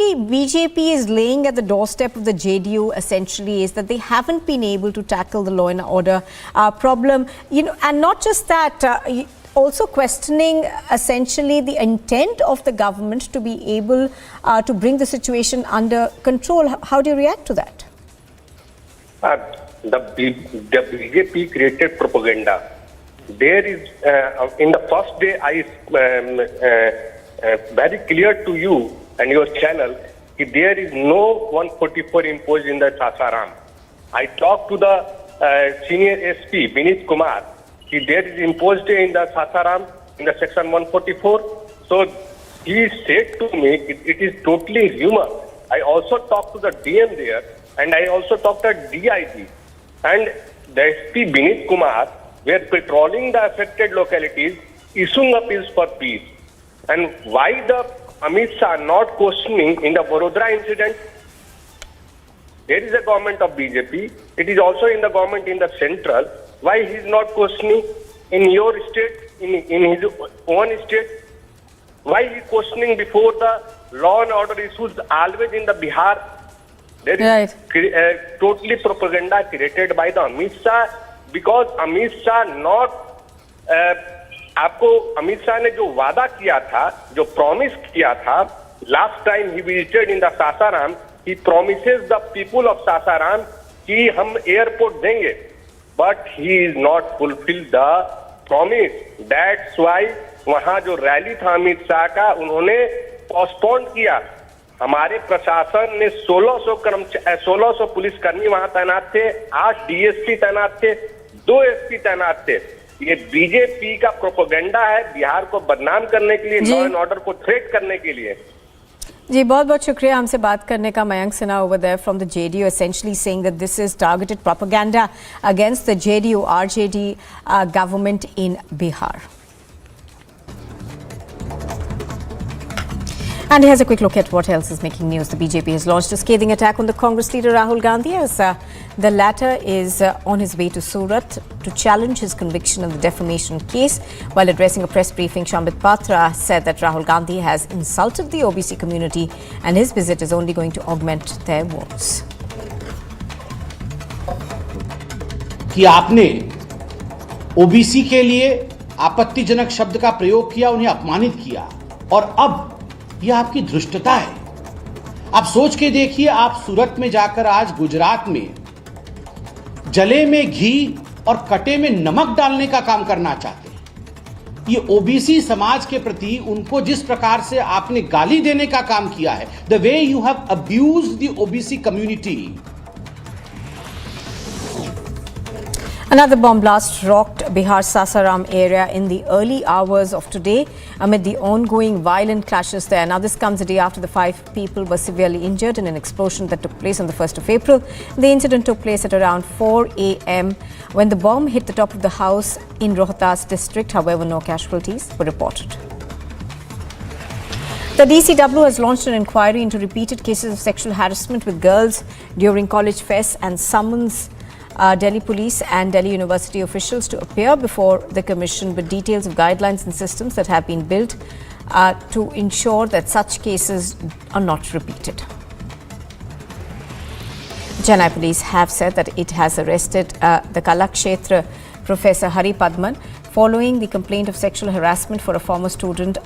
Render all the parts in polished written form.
BJP is laying at the doorstep of the JDU essentially is that they haven't been able to tackle the law and order problem, and not just that, also questioning essentially the intent of the government to be able to bring the situation under control. How do you react to that? The BJP created propaganda. There is, in the first day, I very clear to you and your channel, there is no 144 imposed in the Sasaram. I talked to the senior SP, Vinit Kumar, there is imposed in the Sasaram in the section 144. So he said to me, it is totally humor. I also talked to the DM there, and I also talked to DIG. And the SP Vinit Kumar were patrolling the affected localities, issuing appeals for peace. And why the Amit Shah not questioning in the Vadodara incident? There is a government of BJP. It is also in the government in the central. Why he is not questioning in your state, in his own state? Why he is questioning before the law and order issues always in the Bihar? There is totally propaganda created by the Amit Shah, because Amit Shah not आपको अमित शाह ने जो वादा किया था, जो promise किया था, last time he visited in the Sasaram, he promises the people of Sasaram कि हम एयरपोर्ट देंगे, but he is not fulfil the promise. That's why वहां जो रैली था अमित शाह का, उन्होंने पोस्टपोन किया. हमारे प्रशासन ने 1600 पुलिसकर्मी वहां तैनात थे, 8 डीएसपी तैनात थे, 2 एसपी तैनात थे. ये बीजेपी का प्रोपेगेंडा है बिहार को बदनाम करने के लिए, लॉ एंड ऑर्डर को थ्रेट करने के लिए. जी बहुत बहुत शुक्रिया हमसे बात करने का. Mayank Sinha over there from the JDU essentially saying that this is targeted propaganda against the JDU RJD government in Bihar. And here's a quick look at what else is making news. The BJP has launched a scathing attack on the Congress leader Rahul Gandhi as the latter is on his way to Surat to challenge his conviction in the defamation case. While addressing a press briefing, Shambit Patra said that Rahul Gandhi has insulted the OBC community and his visit is only going to augment their wounds. कि आपने OBC के लिए आपत्तिजनक शब्द का प्रयोग किया, उन्हें अपमानित किया, और अब यह आपकी धृष्टता है. आप सोच के देखिए, आप सूरत में जाकर आज गुजरात में जले में घी और कटे में नमक डालने का काम करना चाहते हैं. ये ओबीसी समाज के प्रति उनको जिस प्रकार से आपने गाली देने का काम किया है, the way you have abused the OBC community. Another bomb blast rocked Bihar's Sasaram area in the early hours of today amid the ongoing violent clashes there. Now, this comes a day after the 5 people were severely injured in an explosion that took place on the 1st of April. The incident took place at around 4 a.m. when the bomb hit the top of the house in Rohtas district. However, no casualties were reported. The DCW has launched an inquiry into repeated cases of sexual harassment with girls during college fests and summons Delhi police and Delhi University officials to appear before the commission with details of guidelines and systems that have been built to ensure that such cases are not repeated. Chennai police have said that it has arrested the Kalakshetra Professor Hari Padman following the complaint of sexual harassment for a former student.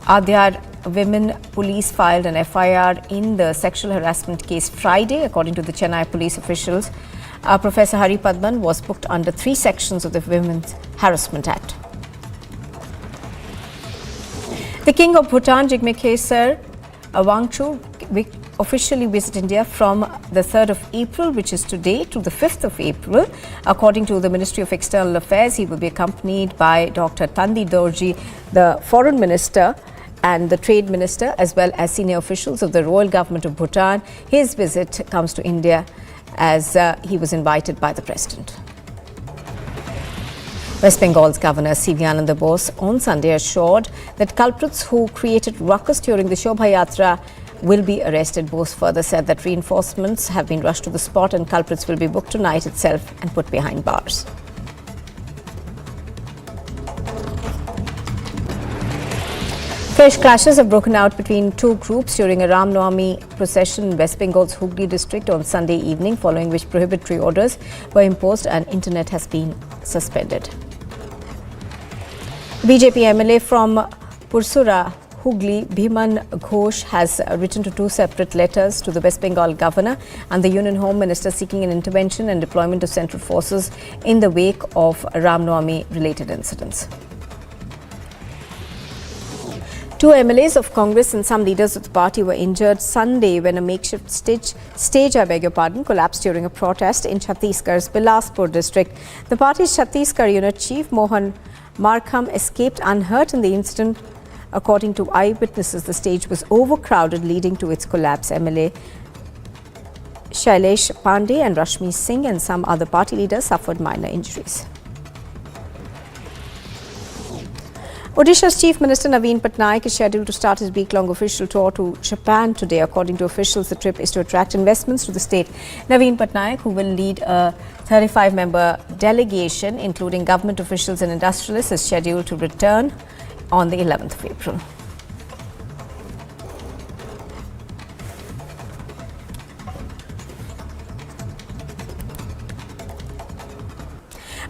Adyar women police filed an FIR in the sexual harassment case Friday, according to the Chennai police officials. Professor Hari Padman was booked under 3 sections of the Women's Harassment Act. The King of Bhutan, Jigme Khesar Wangchu, officially visit India from the 3rd of April, which is today, to the 5th of April. According to the Ministry of External Affairs, he will be accompanied by Dr. Tandi Dorji, the Foreign Minister, and the Trade Minister, as well as senior officials of the Royal Government of Bhutan. His visit comes to India as he was invited by the President. West Bengal's Governor C.V. Bose on Sunday assured that culprits who created ruckus during the Shobha Yatra will be arrested. Bose further said that reinforcements have been rushed to the spot and culprits will be booked tonight itself and put behind bars. Fresh clashes have broken out between two groups during a Ram Navami procession in West Bengal's Hooghly district on Sunday evening, following which prohibitory orders were imposed and internet has been suspended. BJP MLA from Pursura, Hooghly, Bhiman Ghosh, has written to two separate letters to the West Bengal governor and the Union Home Minister seeking an intervention and deployment of central forces in the wake of Ram Navami related incidents. Two MLAs of Congress and some leaders of the party were injured Sunday when a makeshift stage collapsed during a protest in Chhattisgarh's Bilaspur district. The party's Chhattisgarh unit chief Mohan Markham escaped unhurt in the incident. According to eyewitnesses, the stage was overcrowded, leading to its collapse. MLA Shailesh Pandey and Rashmi Singh and some other party leaders suffered minor injuries. Odisha's Chief Minister Naveen Patnaik is scheduled to start his week-long official tour to Japan today. According to officials, the trip is to attract investments to the state. Naveen Patnaik, who will lead a 35-member delegation, including government officials and industrialists, is scheduled to return on the 11th of April.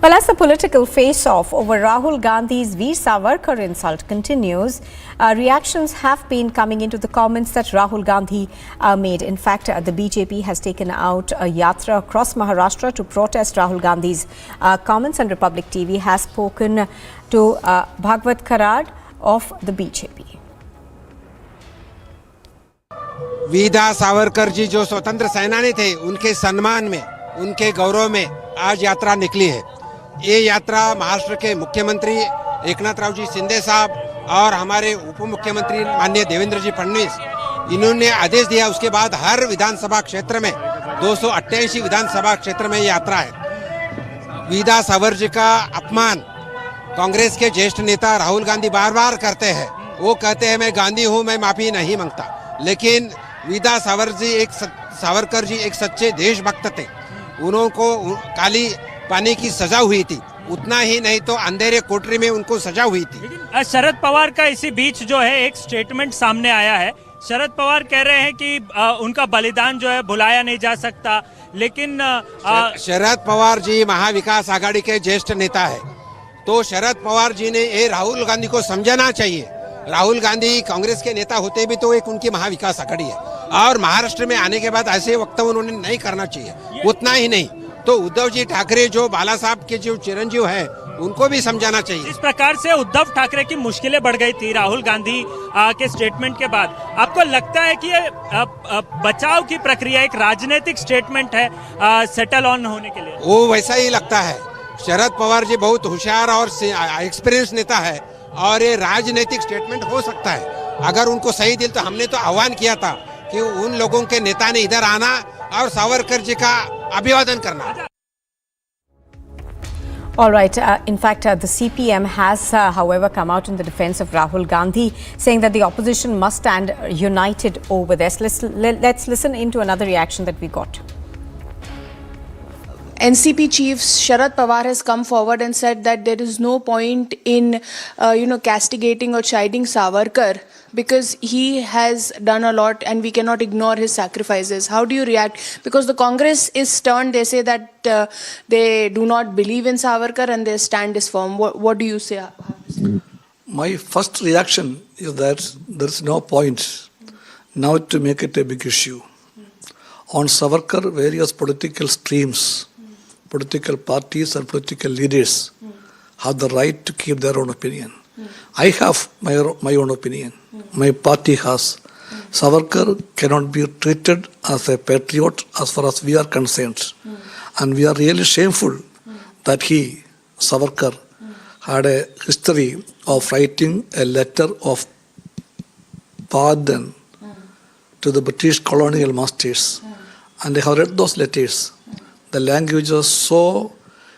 Well, as the political face-off over Rahul Gandhi's Veer Savarkar insult continues, reactions have been coming into the comments that Rahul Gandhi made. In fact, the BJP has taken out a yatra across Maharashtra to protest Rahul Gandhi's comments, and Republic TV has spoken to Bhagwat Karad of the BJP. वीदा सावरकर जी जो स्वतंत्र सेनानी थे, उनके सम्मान में, उनके गौरव में आज यात्रा निकली है। ये यात्रा महाराष्ट्र के मुख्यमंत्री एकनाथ राव जी शिंदे साहब और हमारे उप मुख्यमंत्री माननीय देवेंद्र जी फडणवीस, इन्होंने आदेश दिया। उसके बाद हर विधानसभा क्षेत्र में 288 विधानसभा क्षेत्र में यात्रा है। वीदा सावर जी का अपमान कांग्रेस के ज्येष्ठ नेता राहुल गांधी बार बार करते हैं। वो कहते हैं मैं गांधी हूँ, मैं माफी नहीं मांगता, लेकिन वीदा सावरकर जी एक सच्चे देशभक्त थे। उनको काली पानी की सजा हुई थी, उतना ही नहीं तो अंधेरे कोठरी में उनको सजा हुई थी। लेकिन शरद पवार का इसी बीच जो है एक स्टेटमेंट सामने आया है। शरद पवार कह रहे हैं कि उनका बलिदान जो है भुलाया नहीं जा सकता, लेकिन शरद पवार जी महाविकास आघाड़ी के ज्येष्ठ नेता है, तो शरद पवार जी ने ये राहुल गांधी को समझना चाहिए। राहुल गांधी कांग्रेस के नेता होते भी तो एक उनकी महाविकास आघाड़ी है, और महाराष्ट्र में आने के बाद ऐसे वक्तव्य उन्होंने नहीं करना चाहिए। उतना ही नहीं तो उद्धव जी ठाकरे जो बाला साहब के जो चिरंजीव है, उनको भी समझाना चाहिए। इस प्रकार से उद्धव ठाकरे की मुश्किलें बढ़ गई थी राहुल गांधी के स्टेटमेंट के बाद। आपको लगता है कि ये बचाव की प्रक्रिया एक राजनीतिक स्टेटमेंट है सेटल ऑन होने के लिए? वो वैसा ही लगता है। शरद पवार जी बहुत होशियार और एक्सपीरियंस नेता है, और ये राजनीतिक स्टेटमेंट हो सकता है अगर उनको सही दिल। तो हमने तो आह्वान किया था कि उन लोगों के नेता ने इधर आना और सावरकर जी का अभिवादन करना। All right. In fact, the CPM has, however, come out in the defense of Rahul Gandhi, saying that the opposition must stand united over this. Let's listen into another reaction that we got. NCP chief Sharad Pawar has come forward and said that there is no point in, castigating or chiding Savarkar because he has done a lot and we cannot ignore his sacrifices. How do you react? Because the Congress is stern. They say that they do not believe in Savarkar and their stand is firm. What do you say? My first reaction is that there is no point now to make it a big issue. On Savarkar, various political streams, political parties and political leaders have the right to keep their own opinion. I have my own opinion. My party has. Savarkar cannot be treated as a patriot as far as we are concerned. And we are really shameful that Savarkar, had a history of writing a letter of pardon to the British colonial masters. And I have read those letters. The language was so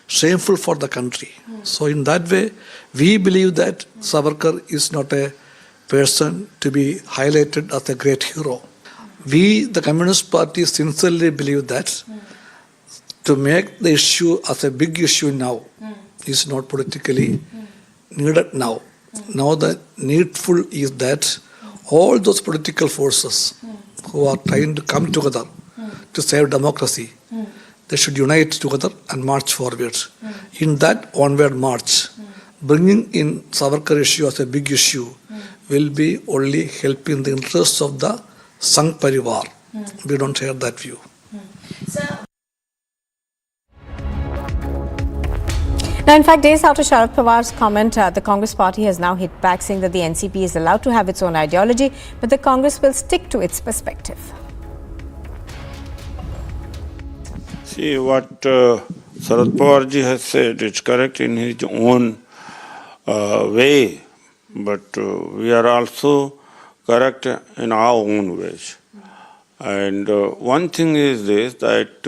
shameful for the country. So in that way, we believe that Savarkar is not a person to be highlighted as a great hero. We, the Communist Party, sincerely believe that to make the issue as a big issue now is not politically needed now. Now the needful is that all those political forces who are trying to come together to save democracy, they should unite together and march forward. In that onward march, bringing in Savarkar issue as a big issue will be only helping the interests of the Sangh Parivar. We don't share that view. Now, in fact, days after Sharad Pawar's comment, the Congress party has now hit back, saying that the NCP is allowed to have its own ideology, but the Congress will stick to its perspective. See, what Sharad Pawar ji has said, it's correct in his own way, but we are also correct in our own ways. And one thing is this, that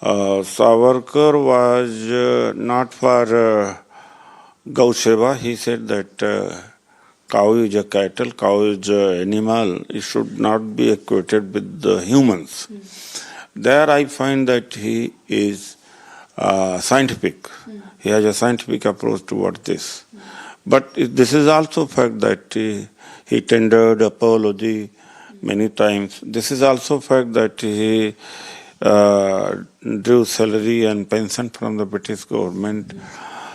Savarkar was not for Gau Seva. He said that cow is a cattle, cow is an animal. It should not be equated with the humans. There I find that he is scientific. He has a scientific approach toward this. But this is also fact that he tendered apology many times. This is also fact that he drew salary and pension from the British government.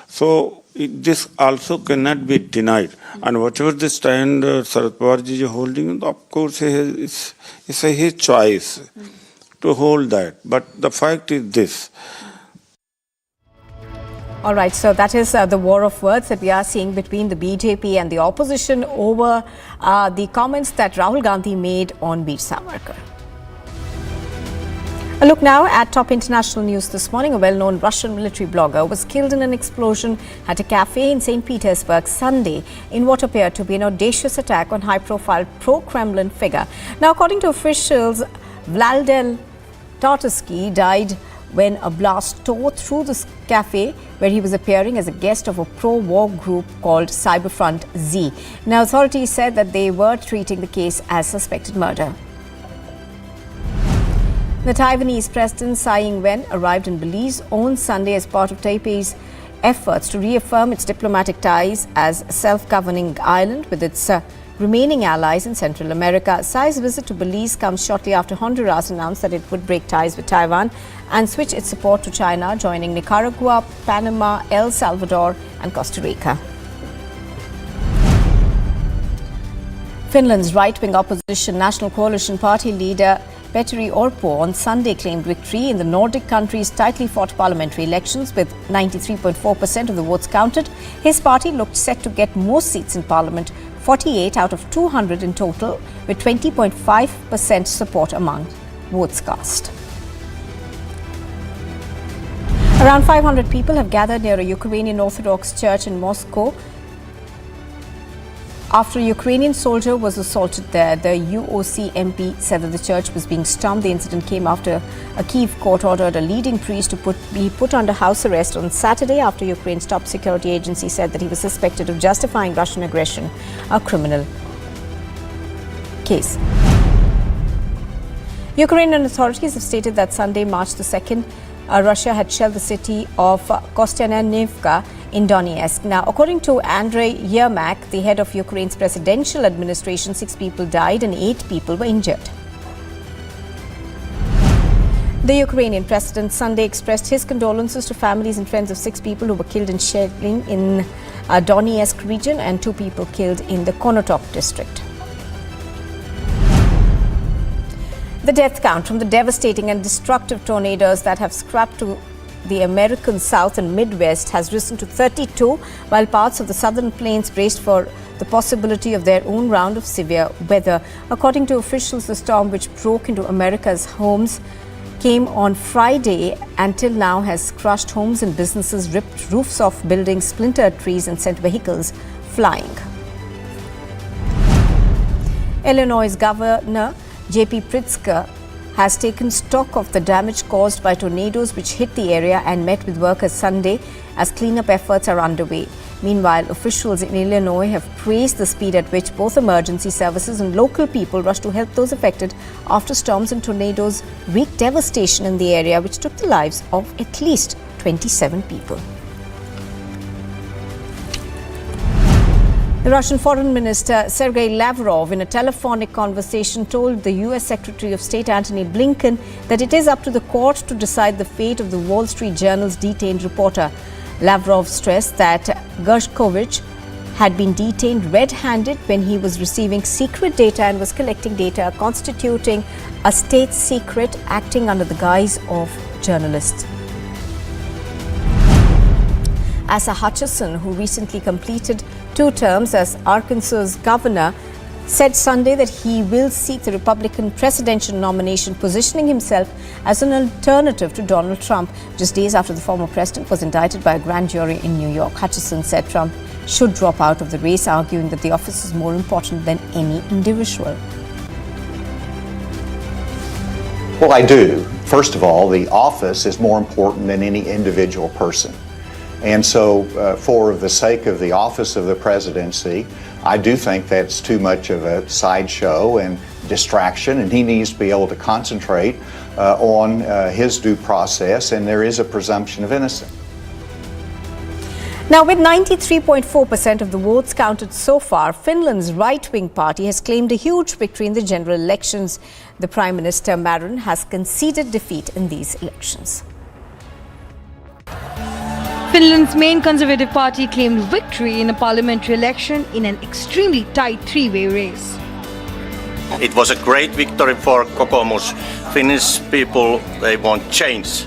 So this also cannot be denied. And whatever the stand Sharad Pawar ji is holding, of course it's his choice to hold that. But the fact is this. All right, so that is the war of words that we are seeing between the BJP and the opposition over the comments that Rahul Gandhi made on Veer Savarkar. A look now at top international news this morning. A well-known Russian military blogger was killed in an explosion at a cafe in St. Petersburg Sunday in what appeared to be an audacious attack on high-profile pro-Kremlin figure. Now, according to officials, Vladimir Tartarsky died when a blast tore through the cafe where he was appearing as a guest of a pro-war group called Cyberfront Z. Now, authorities said that they were treating the case as suspected murder. The Taiwanese President Tsai Ing-wen arrived in Belize on Sunday as part of Taipei's efforts to reaffirm its diplomatic ties as a self-governing island with its remaining allies in Central America. Tsai's visit to Belize comes shortly after Honduras announced that it would break ties with Taiwan and switch its support to China, joining Nicaragua, Panama, El Salvador and Costa Rica. Finland's right-wing opposition National Coalition Party leader Petteri Orpo on Sunday claimed victory in the Nordic country's tightly fought parliamentary elections with 93.4% of the votes counted. His party looked set to get most seats in parliament, 48 out of 200 in total, with 20.5% support among votes cast. Around 500 people have gathered near a Ukrainian Orthodox church in Moscow after a Ukrainian soldier was assaulted there. The UOC MP said that the church was being stormed. The incident came after a Kyiv court ordered a leading priest to be put under house arrest on Saturday after Ukraine's top security agency said that he was suspected of justifying Russian aggression, a criminal case. Ukrainian authorities have stated that Sunday, March the 2nd, Russia had shelled the city of Kostianivka in Donetsk. Now, according to Andrei Yermak, the head of Ukraine's presidential administration, 6 people died and 8 people were injured. The Ukrainian president Sunday expressed his condolences to families and friends of 6 people who were killed in shelling in Donetsk region and 2 people killed in the Konotop district. The death count from the devastating and destructive tornadoes that have swept to the American South and Midwest has risen to 32, while parts of the southern plains braced for the possibility of their own round of severe weather. According to officials, the storm, which broke into America's homes, came on Friday and till now has crushed homes and businesses, ripped roofs off buildings, splintered trees and sent vehicles flying. Illinois Governor J.P. Pritzker has taken stock of the damage caused by tornadoes which hit the area and met with workers Sunday as cleanup efforts are underway. Meanwhile, officials in Illinois have praised the speed at which both emergency services and local people rushed to help those affected after storms and tornadoes wreaked devastation in the area, which took the lives of at least 27 people. The Russian Foreign Minister Sergei Lavrov, in a telephonic conversation, told the US Secretary of State Antony Blinken that it is up to the court to decide the fate of the Wall Street Journal's detained reporter. Lavrov stressed that Gershkovich had been detained red-handed when he was receiving secret data and was collecting data constituting a state secret, acting under the guise of journalist. Asa Hutchinson, who recently completed 2 terms as Arkansas's governor, said Sunday that he will seek the Republican presidential nomination, positioning himself as an alternative to Donald Trump, just days after the former president was indicted by a grand jury in New York. Hutchinson said Trump should drop out of the race, arguing that the office is more important than any individual. Well, I do. First of all, the office is more important than any individual person. And so for the sake of the office of the presidency, I do think that's too much of a sideshow and distraction, and he needs to be able to concentrate on his due process, and there is a presumption of innocence. Now, with 93.4% of the votes counted so far, Finland's right-wing party has claimed a huge victory in the general elections. The Prime Minister Marin has conceded defeat in these elections. Finland's main conservative party claimed victory in a parliamentary election in an extremely tight 3-way race. It was a great victory for Kokoomus. Finnish people, they want change.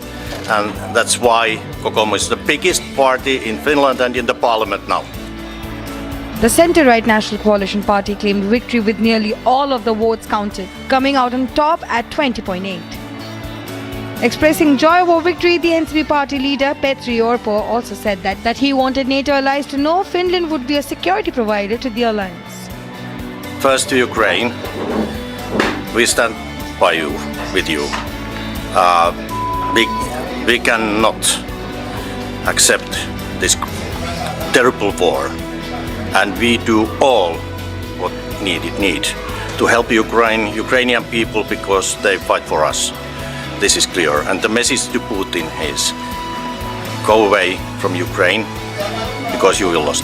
And that's why Kokoomus is the biggest party in Finland and in the parliament now. The centre-right National Coalition Party claimed victory with nearly all of the votes counted, coming out on top at 20.8. Expressing joy over victory, the NCP party leader Petri Orpo also said that he wanted NATO allies to know Finland would be a security provider to the alliance. First to Ukraine, we stand by you, with you. We cannot accept this terrible war, and we do all what need to help Ukrainian people because they fight for us. This is clear, and the message to Putin is go away from Ukraine because you will lost.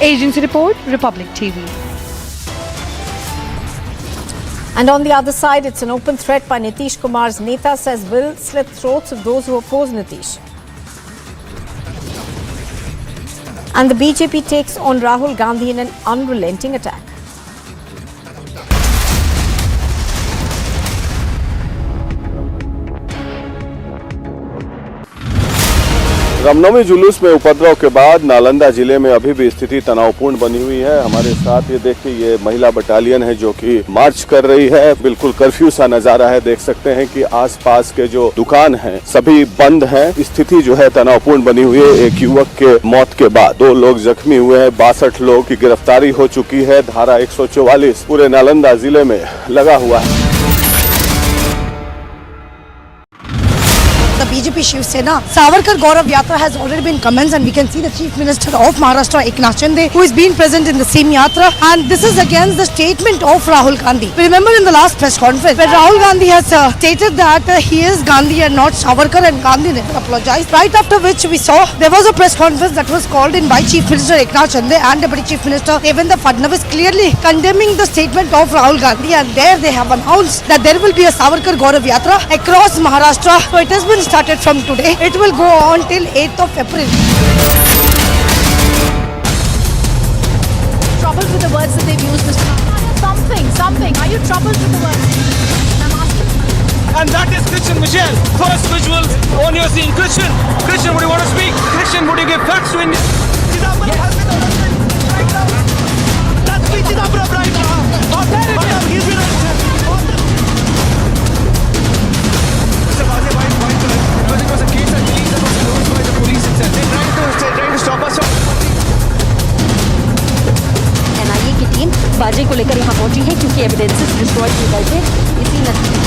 Agency report, Republic TV. And on the other side, it's an open threat by Nitish Kumar's Neta, says will slit throats of those who oppose Nitish. And the BJP takes on Rahul Gandhi in an unrelenting attack. Ramnavami जुलूस में उपद्रव के बाद नालंदा जिले में अभी भी स्थिति तनावपूर्ण बनी हुई है। हमारे साथ ये देखिए ये महिला बटालियन है जो कि मार्च कर रही है। बिल्कुल कर्फ्यू सा नजारा है। देख सकते हैं कि आसपास के जो दुकान हैं सभी बंद हैं। स्थिति जो है तनावपूर्ण बनी हुई है। एक युवक के मौत के बाद 2 लोग जख्मी हुए हैं। 62 लोग की गिरफ्तारी हो चुकी है। धारा 144 पूरे नालंदा जिले में लगा हुआ है। The BJP Shiv Sena Savarkar Gaurav Yatra has already been commenced, and we can see the Chief Minister of Maharashtra Eknath Shinde, who is being present in the same yatra, and this is against the statement of Rahul Gandhi. We remember in the last press conference where Rahul Gandhi has stated that he is Gandhi and not Savarkar, and Gandhi never apologized. Right after which we saw there was a press conference that was called in by Chief Minister Eknath Shinde and Deputy Chief Minister Devendra Fadnavis, clearly condemning the statement of Rahul Gandhi, and there they have announced that there will be a Savarkar Gaurav Yatra across Maharashtra. So it has been started from today. It will go on till 8th of April. Troubled with the words that they've used, Mr. Something. Are you troubled with the words? I'm asking. And that is Christian Michel. First visual on your scene. Christian, would you want to speak? Christian, would you give facts to India? Chidambaram has been arrested right now. That's me, Chidambaram right now. He's been arrested. It was a case I believe that was closed by the police itself. They're trying to stop us. NIA की team बाजे को लेकर यहाँ पहुंची है क्योंकि evidences destroy किए गए थे। इसी नतीजे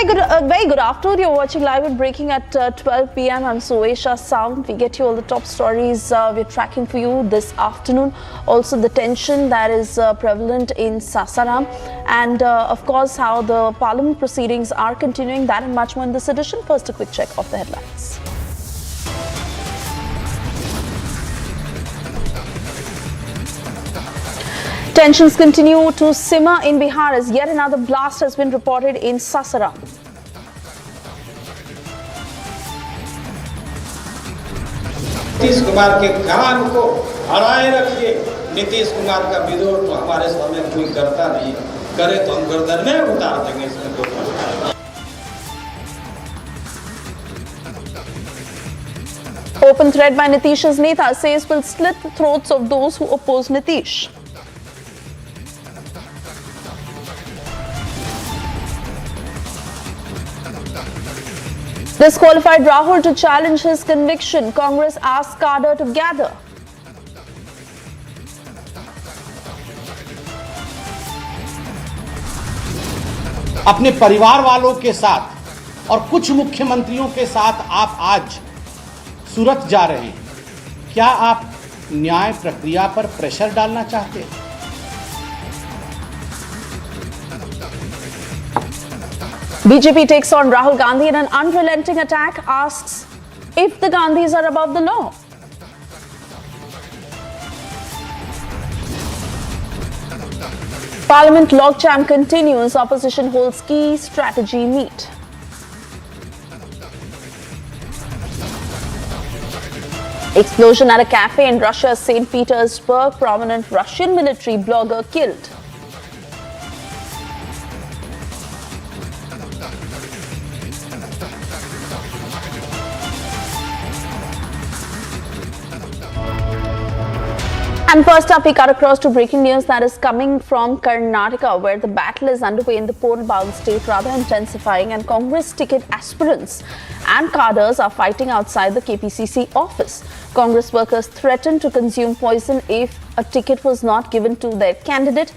Very good afternoon. You're watching live and breaking at 12 p.m. I'm Suesha Sound. We get you all the top stories we're tracking for you this afternoon. Also the tension that is prevalent in Sasaram, and of course how the parliament proceedings are continuing. That and much more in this edition. First, a quick check of the headlines. Tensions continue to simmer in Bihar as yet another blast has been reported in Sasaram. Nitish Kumar के कान को अड़ाए रखिए। नीतीश कुमार का विरोध तो हमारे समय कोई करता नहीं, करे तो हम गर्दन में उतार देंगे। इसमें कोई Open threat by Nitish's Neta says will slit the throats of those who oppose Nitish. Disqualified Rahul to challenge his conviction. Congress asks cadre to gather. अपने परिवार वालों के साथ और कुछ मुख्यमंत्रियों के साथ आप आज सूरत जा रहे हैं। क्या आप न्याय प्रक्रिया पर प्रेशर डालना चाहते हैं? BJP takes on Rahul Gandhi in an unrelenting attack, asks if the Gandhis are above the law. Parliament logjam continues. Opposition holds key strategy meet. Explosion at a cafe in Russia's St. Petersburg. Prominent Russian military blogger killed. And first up, we cut across to breaking news that is coming from Karnataka, where the battle is underway in the poll-bound state, rather intensifying, and Congress ticket aspirants and cadres are fighting outside the KPCC office. Congress workers threatened to consume poison if a ticket was not given to their candidate.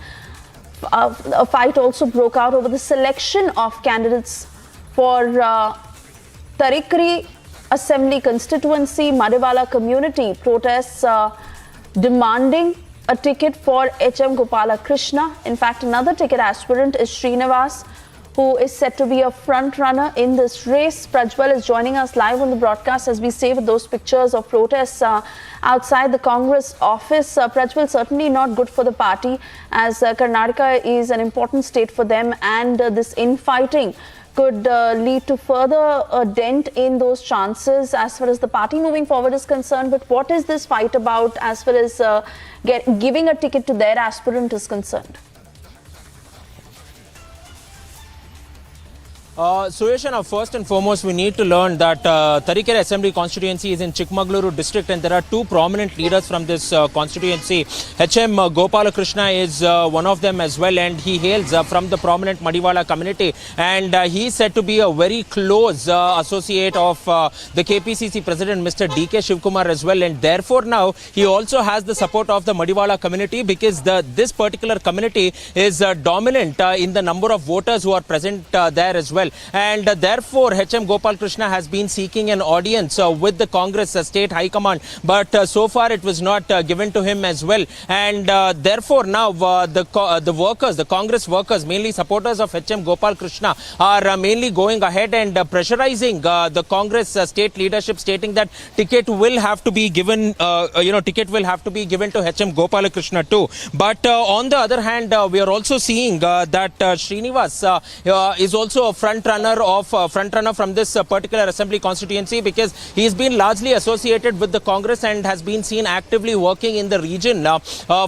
A fight also broke out over the selection of candidates for Tarikri Assembly constituency. Madiwala community protests demanding a ticket for HM Gopala Krishna. In fact, another ticket aspirant is Srinivas, who is said to be a front runner in this race. Prajwal is joining us live on the broadcast as we save those pictures of protests outside the Congress office. Prajwal, certainly not good for the party, as Karnataka is an important state for them, and this infighting could lead to further dent in those chances as far as the party moving forward is concerned. But what is this fight about as far as giving a ticket to their aspirant is concerned? Sueshana, first and foremost, we need to learn that Tarikere Assembly constituency is in Chikmagaluru district, and there are two prominent leaders from this constituency. HM Gopala Krishna is one of them as well, and he hails from the prominent Madiwala community, and he is said to be a very close associate of the KPCC president, Mr. DK Shivkumar as well, and therefore now he also has the support of the Madiwala community, because this particular community is dominant in the number of voters who are present there as well. And therefore HM Gopal Krishna has been seeking an audience with the Congress state high command, but so far it was not given to him as well, and therefore now the workers, the Congress workers, mainly supporters of HM Gopal Krishna, are mainly going ahead and pressurizing the Congress state leadership, stating that ticket will have to be given ticket will have to be given to HM Gopal Krishna too. But on the other hand, we are also seeing that Srinivas is also a front runner from this particular assembly constituency, because he has been largely associated with the Congress and has been seen actively working in the region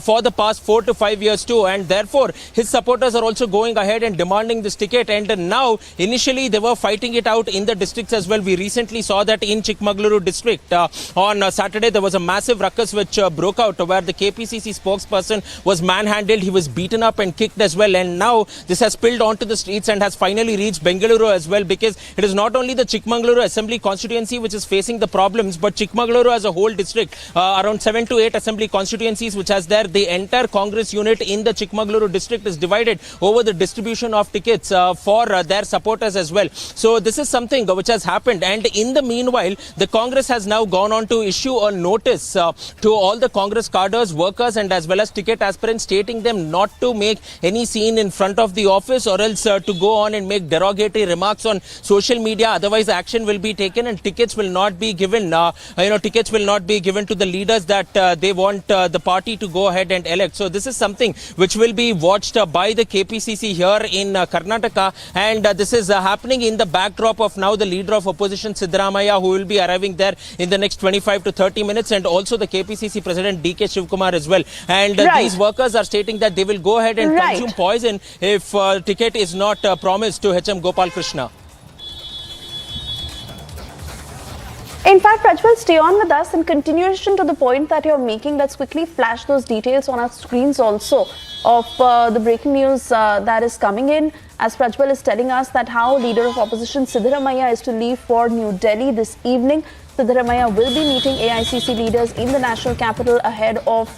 for the past 4 to 5 years too, and therefore his supporters are also going ahead and demanding this ticket. And now initially they were fighting it out in the districts as well. We recently saw that in Chikmagaluru district on Saturday there was a massive ruckus which broke out, where the KPCC spokesperson was manhandled, he was beaten up and kicked as well, and now this has spilled onto the streets and has finally reached Bengal Bengaluru as well, because it is not only the Chikmagaluru Assembly constituency which is facing the problems, but Chikmagaluru as a whole district, around 7 to 8 assembly constituencies which has there. The entire Congress unit in the Chikmagaluru district is divided over the distribution of tickets for their supporters as well. So this is something which has happened, and in the meanwhile, the Congress has now gone on to issue a notice to all the Congress cadres, workers and as well as ticket aspirants, stating them not to make any scene in front of the office or else to go on and make derogatory remarks on social media. Otherwise, action will be taken and tickets will not be given. Tickets will not be given to the leaders that they want the party to go ahead and elect. So this is something which will be watched by the KPCC here in Karnataka, and this is happening in the backdrop of now the leader of opposition Siddaramaiah, who will be arriving there in the next 25 to 30 minutes, and also the KPCC president DK Shivkumar as well. And these workers are stating that they will go ahead and consume poison if ticket is not promised to HM Gopal Krishna. In fact, Prajwal, stay on with us. In continuation to the point that you're making, let's quickly flash those details on our screens also of the breaking news that is coming in. As Prajwal is telling us that how leader of opposition Siddaramaiah is to leave for New Delhi this evening. Siddaramaiah will be meeting AICC leaders in the national capital ahead of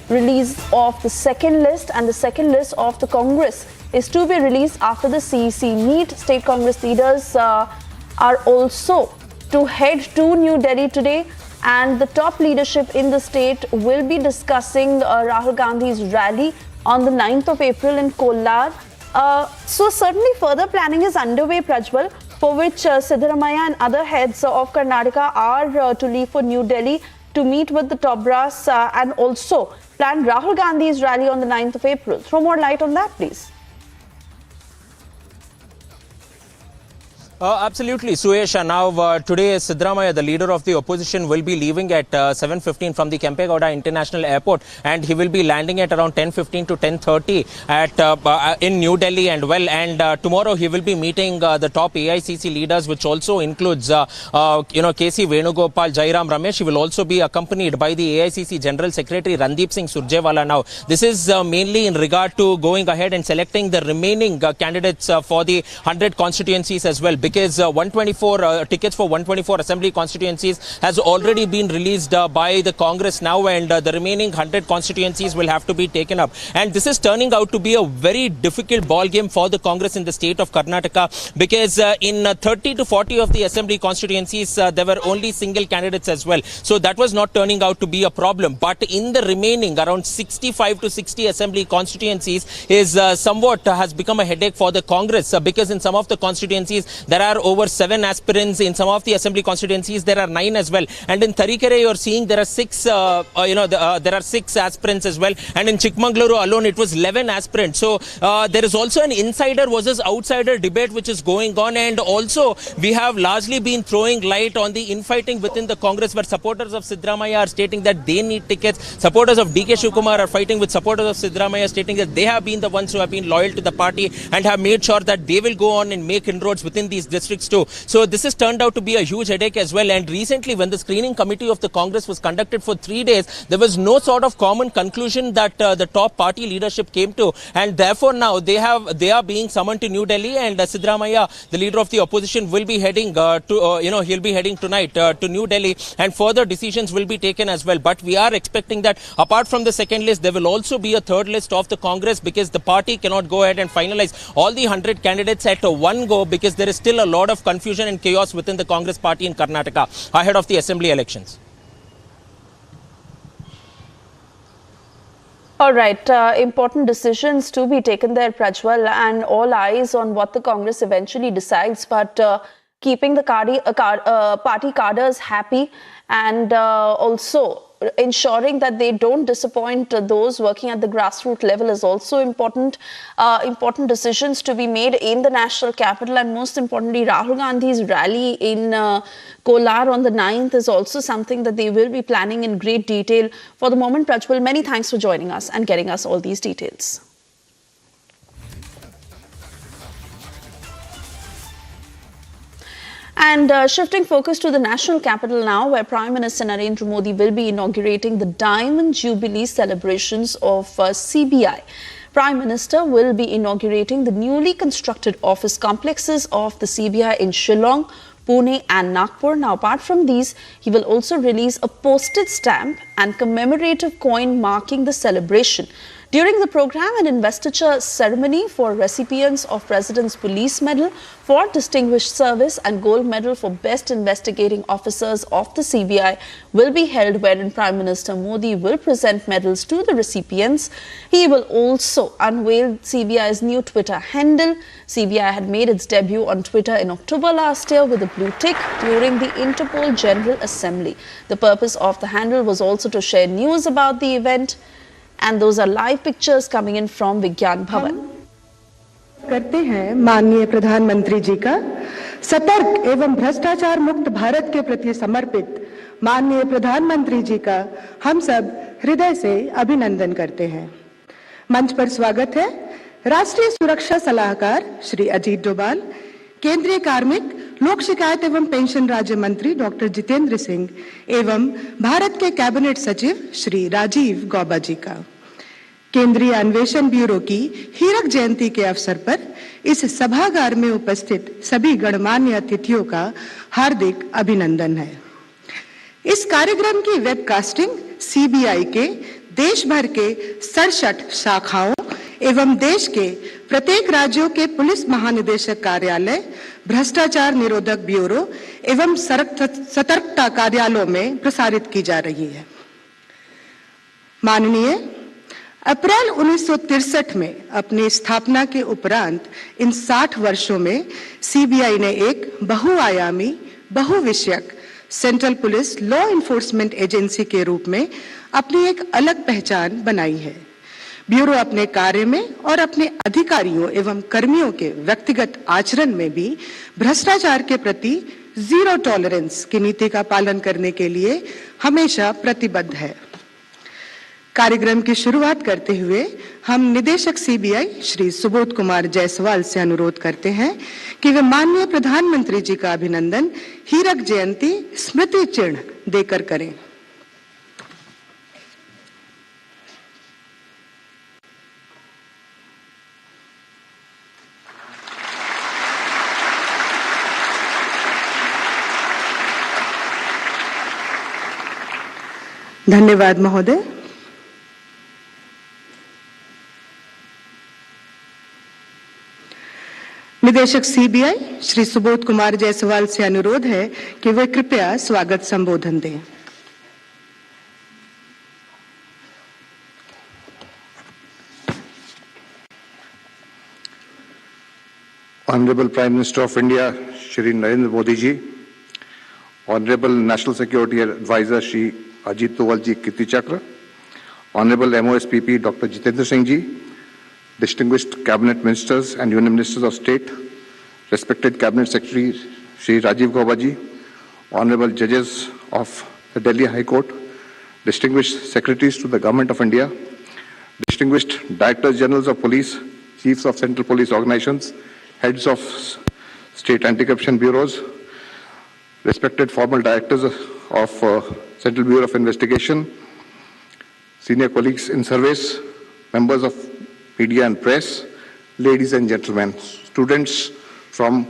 release of the second list, and the second list of the Congress is to be released after the CEC meet. State Congress leaders are also to head to New Delhi today, and the top leadership in the state will be discussing Rahul Gandhi's rally on the 9th of April in Kolar. So certainly further planning is underway, Prajwal, for which Siddaramaiah and other heads of Karnataka are to leave for New Delhi to meet with the top brass and also plan Rahul Gandhi's rally on the 9th of April. Throw more light on that, please. Absolutely, Suyesh. Now, today, Siddaramaiah, the leader of the opposition, will be leaving at 7:15 from the Kempegowda International Airport, and he will be landing at around 10:15 to 10:30 at in New Delhi. And tomorrow he will be meeting the top AICC leaders, which also includes KC Venugopal, Jairam Ramesh. He will also be accompanied by the AICC General Secretary Randeep Singh Surjewala. Now, this is mainly in regard to going ahead and selecting the remaining candidates for the 100 constituencies as well, because 124 tickets for 124 assembly constituencies has already been released by the Congress now, and the remaining 100 constituencies will have to be taken up. And this is turning out to be a very difficult ball game for the Congress in the state of Karnataka, because in 30 to 40 of the assembly constituencies there were only single candidates as well. So that was not turning out to be a problem. But in the remaining around 65 to 60 assembly constituencies is somewhat has become a headache for the Congress, because in some of the constituencies there are over 7 aspirants. In some of the assembly constituencies there are 9 as well, and in Tarikere you are seeing there are 6 there are 6 aspirants as well, and in Chikmagaluru alone it was 11 aspirants. So there is also an insider versus outsider debate which is going on, and also we have largely been throwing light on the infighting within the Congress, where supporters of Siddaramaiah are stating that they need tickets. Supporters of DK Shivkumar are fighting with supporters of Siddaramaiah, stating that they have been the ones who have been loyal to the party and have made sure that they will go on and make inroads within these districts too. So this has turned out to be a huge headache as well. And recently, when the screening committee of the Congress was conducted for 3 days, there was no sort of common conclusion that the top party leadership came to, and therefore now they are being summoned to New Delhi, and Siddaramaiah, the leader of the opposition, will be heading he'll be heading tonight to New Delhi, and further decisions will be taken as well. But we are expecting that apart from the second list, there will also be a third list of the Congress, because the party cannot go ahead and finalize all the 100 candidates at one go, because there is still a lot of confusion and chaos within the Congress party in Karnataka ahead of the assembly elections. All right, important decisions to be taken there, Prajwal, and all eyes on what the Congress eventually decides, but keeping the party cadres happy, and also ensuring that they don't disappoint those working at the grassroots level is also important. Important decisions to be made in the national capital, and most importantly, Rahul Gandhi's rally in Kolar on the 9th is also something that they will be planning in great detail. For the moment, Prajwal, many thanks for joining us and getting us all these details. And shifting focus to the national capital now, where Prime Minister Narendra Modi will be inaugurating the Diamond Jubilee celebrations of CBI. Prime Minister will be inaugurating the newly constructed office complexes of the CBI in Shillong, Pune and Nagpur. Now, apart from these, he will also release a postage stamp and commemorative coin marking the celebration. During the program, an investiture ceremony for recipients of President's Police Medal for Distinguished Service and Gold Medal for Best Investigating Officers of the CBI will be held, wherein Prime Minister Modi will present medals to the recipients. He will also unveil CBI's new Twitter handle. CBI had made its debut on Twitter in October last year with a blue tick during the Interpol General Assembly. The purpose of the handle was also to share news about the event. And those are live pictures coming in from Vigyan Bhawan. करते हैं माननीय प्रधानमंत्री जी का सतर्क एवं भ्रष्टाचार मुक्त भारत के प्रति समर्पित माननीय प्रधानमंत्री जी का हम सब हृदय से अभिनंदन करते हैं। मंच पर स्वागत है राष्ट्रीय सुरक्षा सलाहकार श्री अजीत डोभाल, केंद्रीय कार्मिक लोक शिकायत एवं पेंशन राज्य मंत्री डॉक्टर जितेंद्र सिंह एवं भारत के कैबिनेट सचिव श्री राजीव गौबा जी का। केंद्रीय अन्वेषण ब्यूरो की हीरक जयंती के अवसर पर इस सभागार में उपस्थित सभी गणमान्य अतिथियों का हार्दिक अभिनंदन है। इस कार्यक्रम की वेबकास्टिंग सीबीआई के देश भर के 67 शाखाओं एवं देश के प्रत्येक राज्यों के पुलिस महानिदेशक कार्यालय, भ्रष्टाचार निरोधक ब्यूरो एवं सतर्कता कार्यालयों में प्रसारित की जा रही है। माननीय, अप्रैल 1963 में अपनी स्थापना के उपरांत इन 60 वर्षों में सीबीआई ने एक बहुआयामी, बहुविषयक central police law enforcement agency के रूप में अपनी एक अलग पहचान बनाई है। ब्यूरो अपने कार्य में और अपने अधिकारियों एवं कर्मियों के व्यक्तिगत आचरण में भी भ्रष्टाचार के प्रति जीरो टॉलरेंस की नीति का पालन करने के लिए हमेशा प्रतिबद्ध है। कार्यक्रम की शुरुआत करते हुए हम निदेशक सीबीआई श्री सुबोध कुमार जायसवाल से अनुरोध करते हैं कि वे माननीय प्रधानमंत्री जी का अभिनंदन हीरक जयंती स्मृति चिन्ह देकर करें। धन्यवाद महोदय। निदेशक सीबीआई श्री सुबोध कुमार जायसवाल से अनुरोध है कि वे कृपया स्वागत संबोधन दें। Honorable Prime Minister of India, Shri Narendra Modi ji, Honorable National Security Advisor Shri Ajit Doval ji Kirti Chakra, Honorable MOSPP Dr. Jitendra Singh ji, distinguished Cabinet Ministers and Union Ministers of State, respected Cabinet Secretary Shri Rajiv Gauba ji, Honorable Judges of the Delhi High Court, distinguished Secretaries to the Government of India, distinguished Directors Generals of Police, Chiefs of Central Police Organizations, Heads of State Anti-Corruption Bureaus, respected former Directors of Central Bureau of Investigation, senior colleagues in service, members of media and press, ladies and gentlemen, students from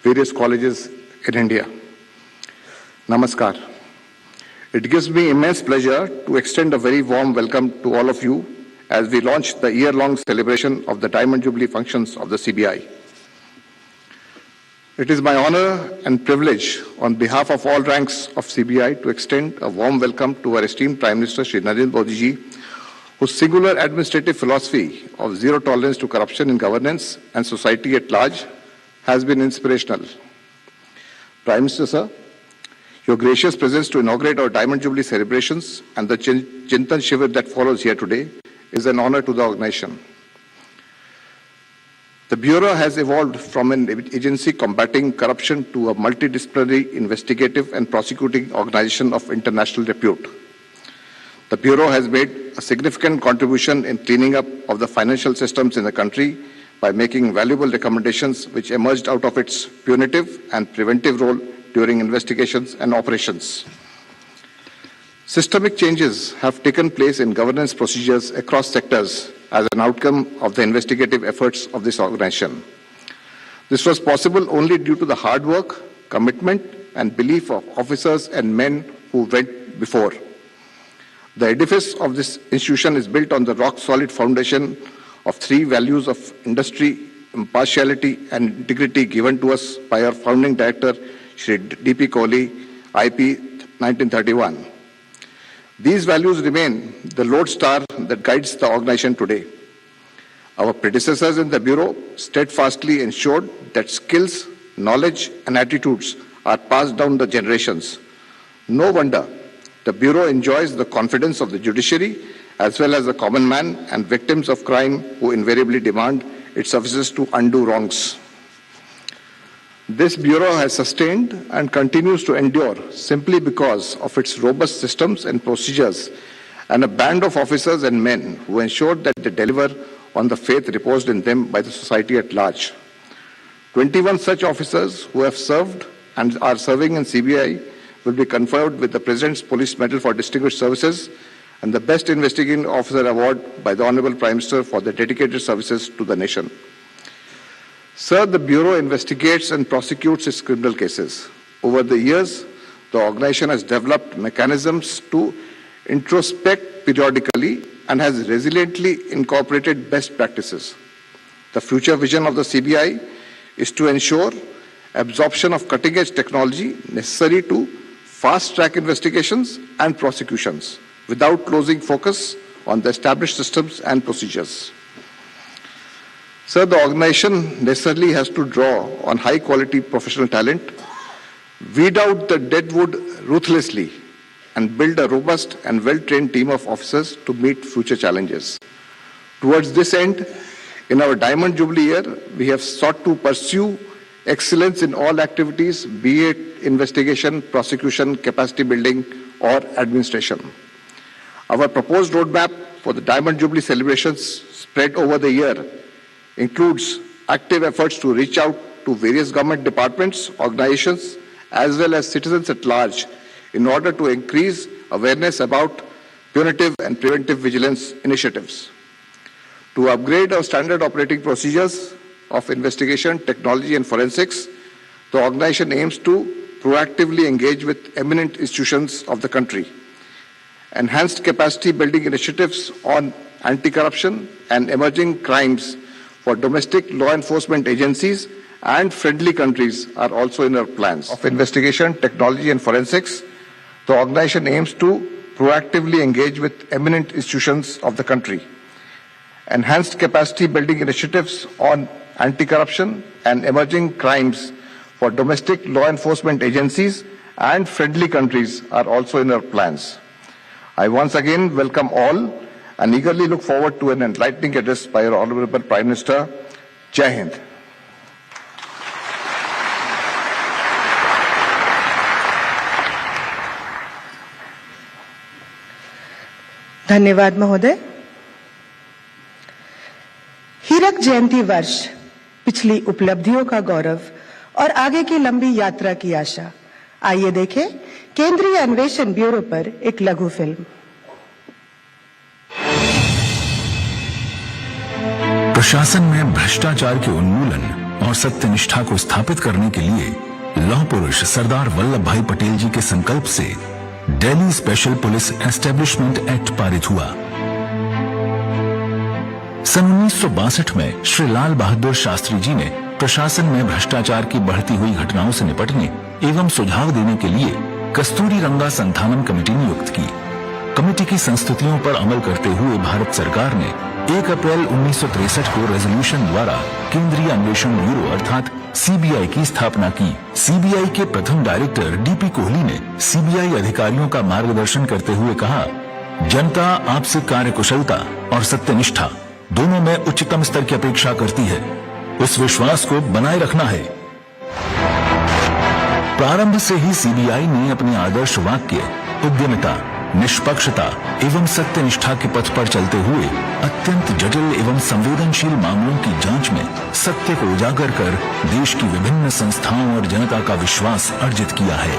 various colleges in India. Namaskar. It gives me immense pleasure to extend a very warm welcome to all of you as we launch the year-long celebration of the Diamond Jubilee functions of the CBI. It is my honor and privilege on behalf of all ranks of CBI to extend a warm welcome to our esteemed Prime Minister Shri Narendra Modi ji, whose singular administrative philosophy of zero tolerance to corruption in governance and society at large has been inspirational. Prime Minister, sir, your gracious presence to inaugurate our Diamond Jubilee celebrations and the Chintan Shivir that follows here today is an honor to the organization. The Bureau has evolved from an agency combating corruption to a multidisciplinary investigative and prosecuting organization of international repute. The Bureau has made a significant contribution in cleaning up of the financial systems in the country by making valuable recommendations which emerged out of its punitive and preventive role during investigations and operations. Systemic changes have taken place in governance procedures across sectors as an outcome of the investigative efforts of this organization. This was possible only due to the hard work, commitment, and belief of officers and men who went before. The edifice of this institution is built on the rock-solid foundation of three values of industry, impartiality, and integrity given to us by our founding director, Shri D.P. Kohli, IP 1931. These values remain the lodestar that guides the organization today. Our predecessors in the Bureau steadfastly ensured that skills, knowledge, and attitudes are passed down the generations. No wonder the Bureau enjoys the confidence of the judiciary as well as the common man and victims of crime who invariably demand its services to undo wrongs. This Bureau has sustained and continues to endure simply because of its robust systems and procedures and a band of officers and men who ensure that they deliver on the faith reposed in them by the society at large. 21 such officers who have served and are serving in CBI will be conferred with the President's Police Medal for Distinguished Services and the Best Investigating Officer Award by the Honorable Prime Minister for their dedicated services to the nation. Sir, the Bureau investigates and prosecutes its criminal cases. Over the years, the organization has developed mechanisms to introspect periodically and has resiliently incorporated best practices. The future vision of the CBI is to ensure absorption of cutting-edge technology necessary to fast-track investigations and prosecutions without losing focus on the established systems and procedures. Sir, the organization necessarily has to draw on high-quality professional talent, weed out the deadwood ruthlessly, and build a robust and well-trained team of officers to meet future challenges. Towards this end, in our Diamond Jubilee year, we have sought to pursue excellence in all activities, be it investigation, prosecution, capacity building, or administration. Our proposed roadmap for the Diamond Jubilee celebrations spread over the year includes active efforts to reach out to various government departments, organizations, as well as citizens at large in order to increase awareness about punitive and preventive vigilance initiatives. To upgrade our standard operating procedures of investigation, technology, and forensics, the organization aims to proactively engage with eminent institutions of the country. Enhanced capacity building initiatives on anti-corruption and emerging crimes for domestic law enforcement agencies and friendly countries are also in our plans. Of investigation, technology, and forensics, the organization aims to proactively engage with eminent institutions of the country. Enhanced capacity building initiatives on anti-corruption and emerging crimes for domestic law enforcement agencies and friendly countries are also in our plans. I once again welcome all and eagerly look forward to an enlightening address by our Honorable Prime Minister. Jai Hind. धन्यवाद महोदय। हीरक जयंती वर्ष पिछली उपलब्धियों का गौरव और आगे की लंबी यात्रा की आशा। आइए देखें केंद्रीय अन्वेषण ब्यूरो पर एक लघु फिल्म। प्रशासन में भ्रष्टाचार के उन्मूलन और सत्यनिष्ठा को स्थापित करने के लिए लौह पुरुष सरदार वल्लभ भाई पटेल जी के संकल्प से Delhi special police establishment act पारित हुआ। सन 1962 में श्री लाल बहादुर शास्त्री जी ने प्रशासन में भ्रष्टाचार की बढ़ती हुई घटनाओं से निपटने एवं सुझाव देने के लिए कस्तूरी रंगा संथानम कमेटी नियुक्त की। कमेटी की संस्तुतियों पर अमल करते हुए भारत सरकार ने 1 अप्रैल 1963 को रेजोल्यूशन द्वारा केंद्रीय अन्वेषण ब्यूरो अर्थात सीबीआई की स्थापना की। सीबीआई के प्रथम डायरेक्टर डीपी कोहली ने सीबीआई अधिकारियों का मार्गदर्शन करते हुए कहा, जनता आपसे कार्यकुशलता और सत्यनिष्ठा दोनों में उच्चतम स्तर की अपेक्षा करती है। उस विश्वास को बनाए रखना है। प्रारंभ से ही सीबीआई ने अपने आदर्श वाक्य उद्यमिता, निष्पक्षता एवं सत्यनिष्ठा के पथ पर चलते हुए अत्यंत जटिल एवं संवेदनशील मामलों की जांच में सत्य को उजागर कर देश की विभिन्न संस्थाओं और जनता का विश्वास अर्जित किया है।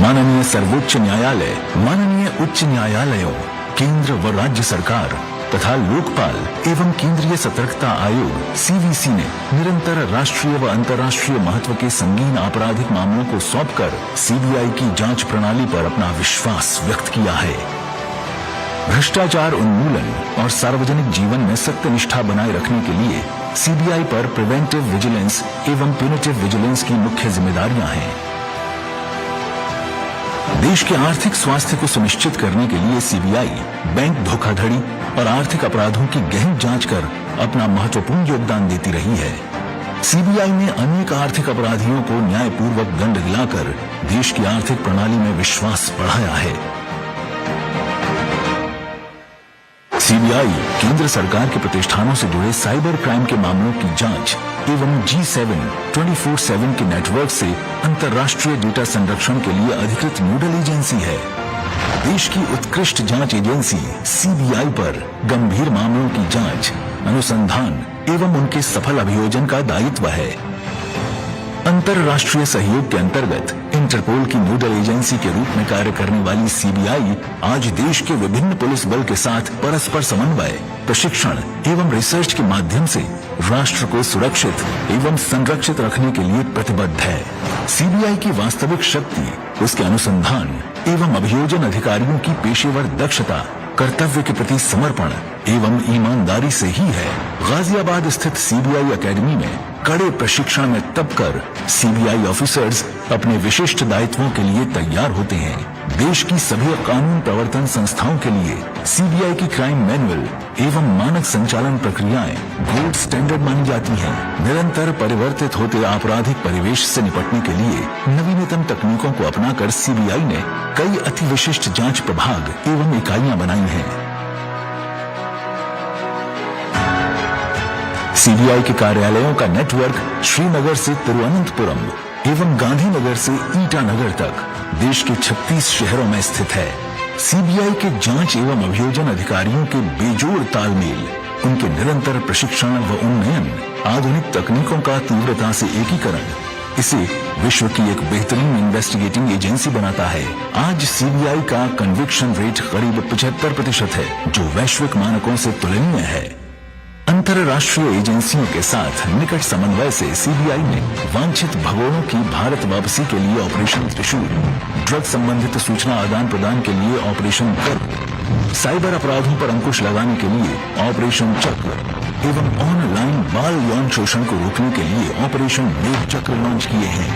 माननीय सर्वोच्च न्यायालय, माननीय उच्च न्यायालयों, केंद्र व राज्य सरकार तथा लोकपाल एवं केंद्रीय सतर्कता आयोग (CVC) ने निरंतर राष्ट्रीय व अंतर्राष्ट्रीय महत्व के संगीन आपराधिक मामलों को सौंपकर CBI की जांच प्रणाली पर अपना विश्वास व्यक्त किया है। भ्रष्टाचार उन्मूलन और सार्वजनिक जीवन में सत्यनिष्ठा बनाए रखने के लिए CBI पर प्रिवेंटिव विजिलेंस एवं प्यूनिटिव विजिलेंस की मुख्य जिम्मेदारियां हैं। देश के आर्थिक स्वास्थ्य को सुनिश्चित करने के लिए CBI बैंक धोखाधड़ी और आर्थिक अपराधों की गहन जांच कर अपना महत्वपूर्ण योगदान देती रही है। CBI ने अनेक आर्थिक अपराधियों को न्यायपूर्वक दंड दिलाकर देश की आर्थिक प्रणाली में विश्वास बढ़ाया है। CBI केंद्र सरकार के प्रतिष्ठानों से जुड़े साइबर क्राइम के मामलों की जांच एवं G7 24/7 के नेटवर्क से अंतर्राष्ट्रीय डेटा संरक्षण के लिए अधिकृत नोडल एजेंसी है। देश की उत्कृष्ट जांच एजेंसी CBI पर गंभीर मामलों की जांच, अनुसंधान एवं उनके सफल अभियोजन का दायित्व है। अंतर्राष्ट्रीय सहयोग के अंतर्गत इंटरपोल की नोडल एजेंसी के रूप में कार्य करने वाली CBI आज देश के विभिन्न पुलिस बल के साथ परस्पर समन्वय, प्रशिक्षण एवं रिसर्च के माध्यम से राष्ट्र को सुरक्षित एवं संरक्षित रखने के लिए प्रतिबद्ध है। CBI की वास्तविक शक्ति उसके अनुसंधान एवं अभियोजन अधिकारियों की पेशेवर दक्षता, कर्तव्य के प्रति समर्पण एवं ईमानदारी से ही है। गाजियाबाद स्थित CBI अकेडमी में कड़े प्रशिक्षण में तब कर CBI ऑफिसर्स अपने विशिष्ट दायित्वों के लिए तैयार होते हैं। देश की सभी कानून प्रवर्तन संस्थाओं के लिए CBI की क्राइम मैनुअल एवं मानक संचालन प्रक्रियाएं गोल्ड स्टैंडर्ड मानी जाती हैं। निरंतर परिवर्तित होते आपराधिक परिवेश से निपटने के लिए नवीनतम तकनीकों को अपनाकर CBI ने कई अति विशिष्ट जांच प्रभाग एवं इकाइयां बनाई हैं। CBI के कार्यालयों का नेटवर्क श्रीनगर से तिरुवनंतपुरम एवं गांधीनगर से ईटानगर तक देश के 36 शहरों में स्थित है। CBI के जांच एवं अभियोजन अधिकारियों के बेजोड़ तालमेल, उनके निरंतर प्रशिक्षण व उन्नयन, आधुनिक तकनीकों का तीव्रता से एकीकरण इसे विश्व की एक बेहतरीन इन्वेस्टिगेटिंग एजेंसी बनाता है। आज CBI का कन्विक्शन रेट करीब 75% है, जो वैश्विक मानकों से तुलनीय है। अंतर्राष्ट्रीय एजेंसियों के साथ निकट समन्वय से CBI ने वांछित भगोड़ों की भारत वापसी के लिए ऑपरेशन त्रिशूल, ड्रग संबंधित सूचना आदान प्रदान के लिए ऑपरेशन कर्क, साइबर अपराधों पर अंकुश लगाने के लिए ऑपरेशन चक्र एवं ऑनलाइन बाल यौन शोषण को रोकने के लिए ऑपरेशन मेघ चक्र लॉन्च किए हैं।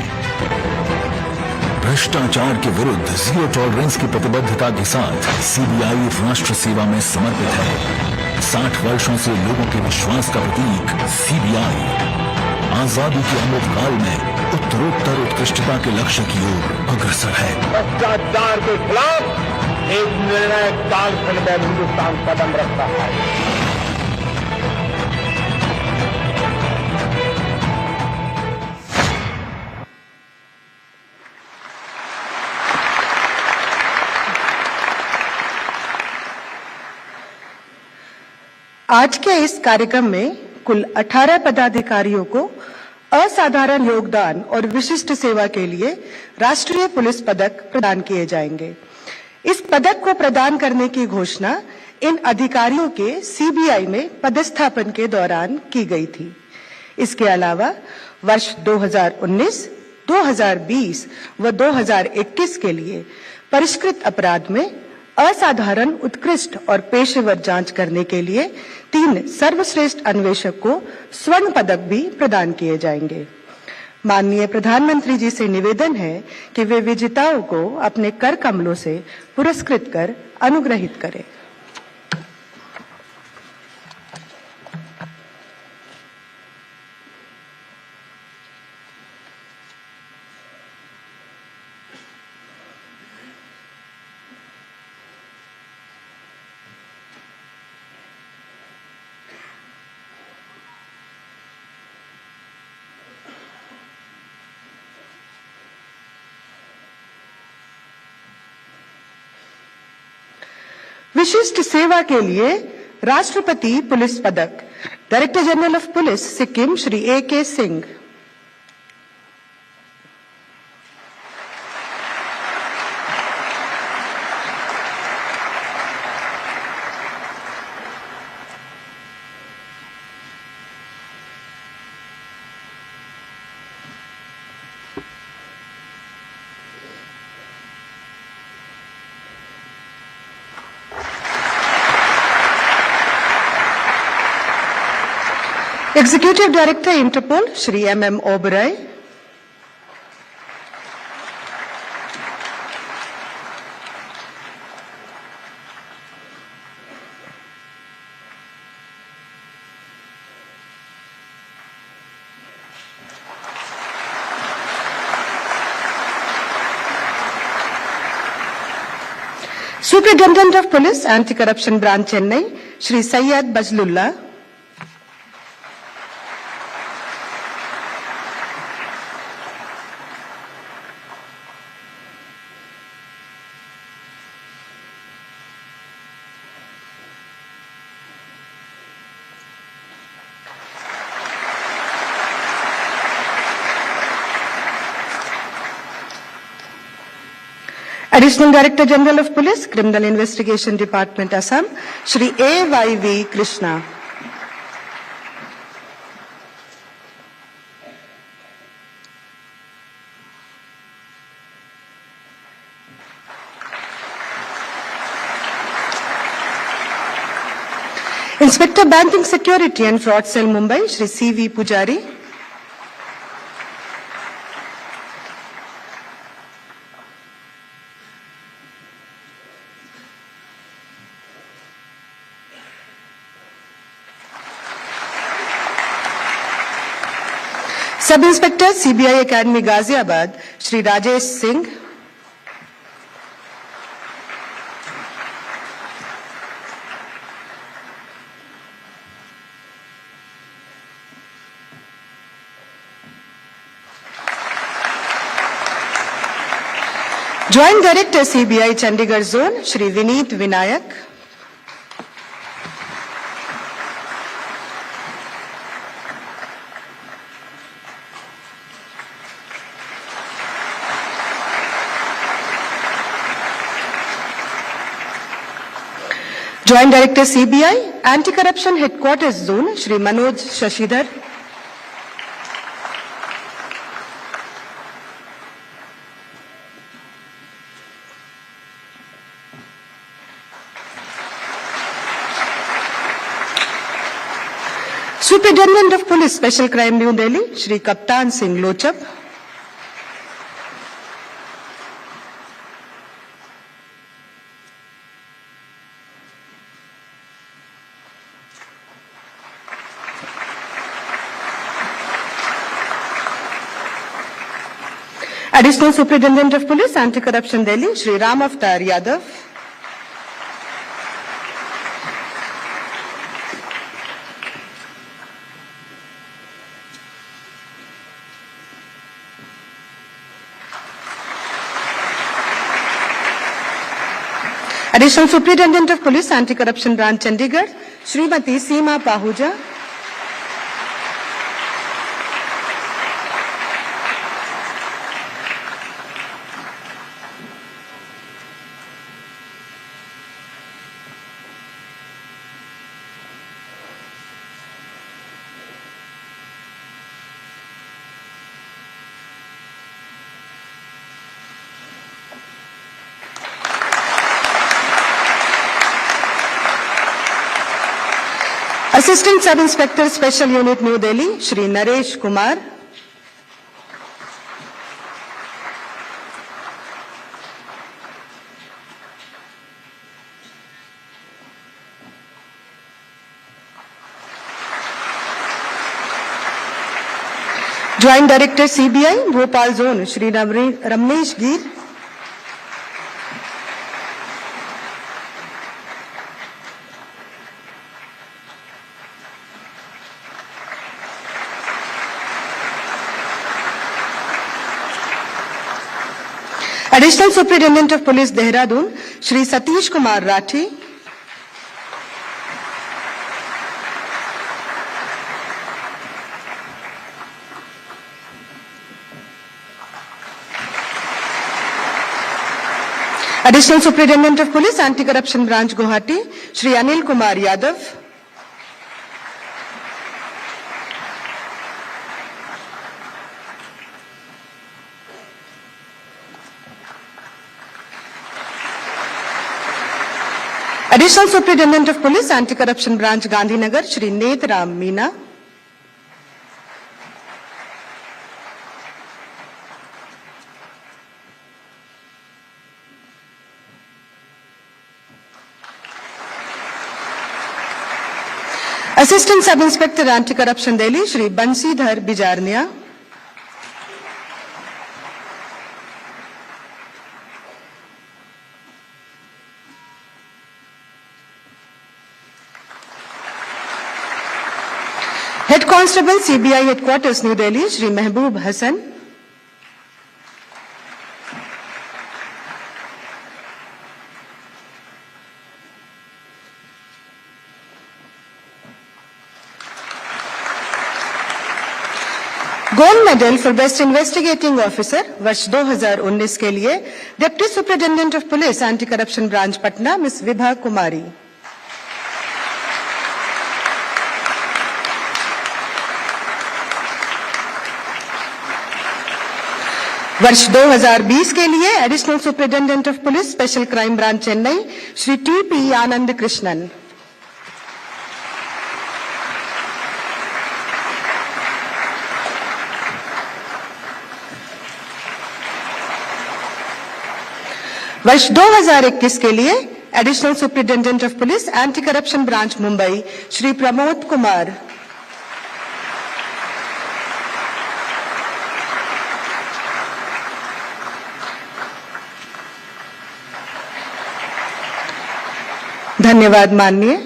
भ्रष्टाचार के विरुद्ध जीरो टॉलरेंस की प्रतिबद्धता के साथ CBI राष्ट्र सेवा में समर्पित है। 60 वर्षों से लोगों के विश्वास का प्रतीक CBI आजादी के अमृत काल में उत्तरोत्तर उत्कृष्टता के लक्ष्य की ओर अग्रसर है। भ्रष्टाचार के खिलाफ एक निर्णायक कालखंड में हिंदुस्तान कदम रखता है। आज के इस कार्यक्रम में कुल 18 पदाधिकारियों को असाधारण योगदान और विशिष्ट सेवा के लिए राष्ट्रीय पुलिस पदक प्रदान किए जाएंगे। इस पदक को प्रदान करने की घोषणा इन अधिकारियों के CBI में पदस्थापन के दौरान की गई थी। इसके अलावा वर्ष 2019, 2020 व 2021 के लिए परिष्कृत अपराध में असाधारण, उत्कृष्ट और पेशेवर जांच करने के लिए 3 सर्वश्रेष्ठ अन्वेषक को स्वर्ण पदक भी प्रदान किए जाएंगे। माननीय प्रधानमंत्री जी से निवेदन है कि वे विजेताओं को अपने कर कमलों से पुरस्कृत कर अनुग्रहित करें। विशिष्ट सेवा के लिए राष्ट्रपति पुलिस पदक director general of police Sikkim Shri AK Singh. Executive Director Interpol, Shri M.M. Oberoi. Superintendent of Police, Anti-Corruption Branch, Chennai, Shri Syed Bajlullah. Additional Director General of Police, Criminal Investigation Department, Assam, Shri A.Y.V. Krishna. Inspector Banking Security and Fraud Cell, Mumbai, Shri C.V. Pujari. Sub Inspector CBI Academy Ghaziabad, Shri Rajesh Singh. Joint Director CBI Chandigarh Zone, Shri Vineet Vinayak. Joint Director CBI, Anti-Corruption Headquarters Zone, Shri Manoj Shashidhar. Superintendent of Police Special Crime New Delhi, Shri Kaptan Singh Lochab. Additional Superintendent of Police, Anti-Corruption Delhi, Shri Ram Avtar Yadav. Additional Superintendent of Police, Anti-Corruption Branch, Chandigarh, Srimati Seema Pahuja. Assistant Sub Inspector Special Unit New Delhi, Shri Naresh Kumar. Joint Director CBI, Bhopal Zone, Shri Ramnesh Gir. Additional Superintendent of Police, Dehradun, Shri Satish Kumar Rathi. Additional Superintendent of Police, Anti-Corruption Branch, Guwahati, Shri Anil Kumar Yadav. Additional Superintendent of Police, Anti-Corruption Branch, Gandhinagar, Shri Netram Meena. Assistant sub inspector anti corruption Delhi Shri Bansidhar Bijarnia, head constable CBI headquarters New Delhi Shri Mahboob Hasan, gold medal for best investigating officer वर्ष 2019 के लिए deputy superintendent of police anti corruption branch Patna miss Vibha Kumari, वर्ष 2020 के लिए additional superintendent of police special crime branch Chennai Shri T P. Anand Krishnan, वर्ष 2021 के लिए additional superintendent of police anti corruption branch Mumbai Shri Pramod Kumar, धन्यवाद माननीय।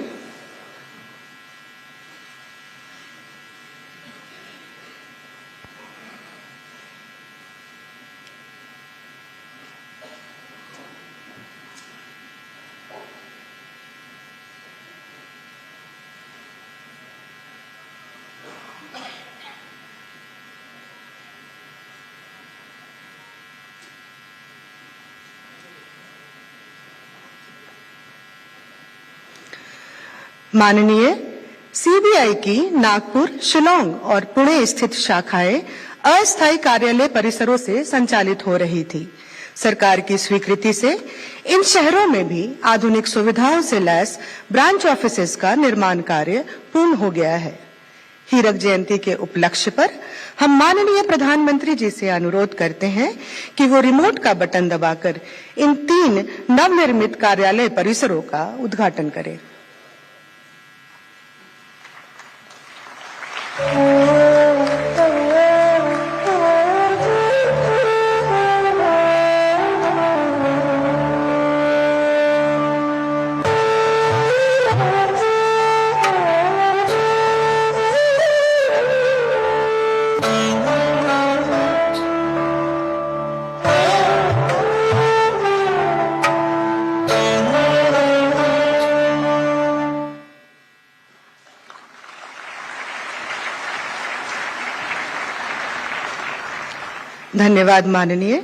माननीय, सीबीआई की नागपुर, शिलोंग और पुणे स्थित शाखाएं अस्थायी कार्यालय परिसरों से संचालित हो रही थी। सरकार की स्वीकृति से इन शहरों में भी आधुनिक सुविधाओं से लैस ब्रांच ऑफिसेज का निर्माण कार्य पूर्ण हो गया है। हीरक जयंती के उपलक्ष्य पर हम माननीय प्रधानमंत्री जी से अनुरोध करते हैं कि वो रिमोट का बटन दबाकर इन 3 नवनिर्मित कार्यालय परिसरों का उद्घाटन करें। धन्यवाद माननीय।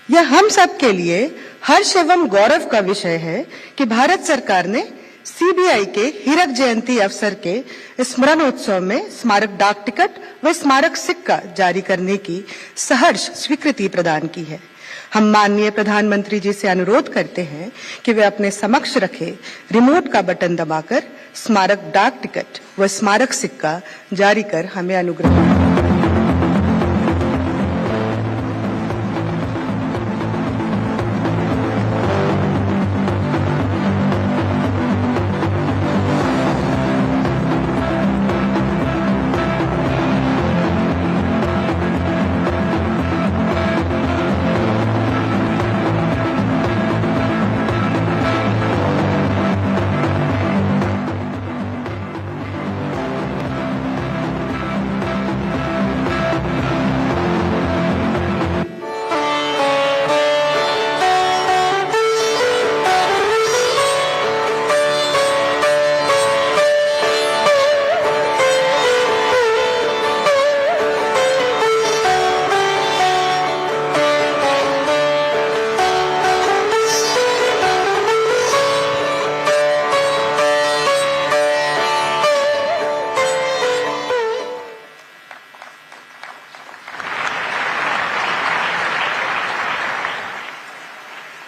यह हम सब के लिए हर्ष एवं गौरव का विषय है कि भारत सरकार ने सीबीआई के हीरक जयंती अवसर के स्मरणोत्सव में स्मारक डाक टिकट व स्मारक सिक्का जारी करने की सहर्ष स्वीकृति प्रदान की है। हम माननीय प्रधानमंत्री जी से अनुरोध करते हैं कि वे अपने समक्ष रखे रिमोट का बटन दबाकर स्मारक डाक टिकट व स्मारक सिक्का जारी कर हमें अनुग्रह करें।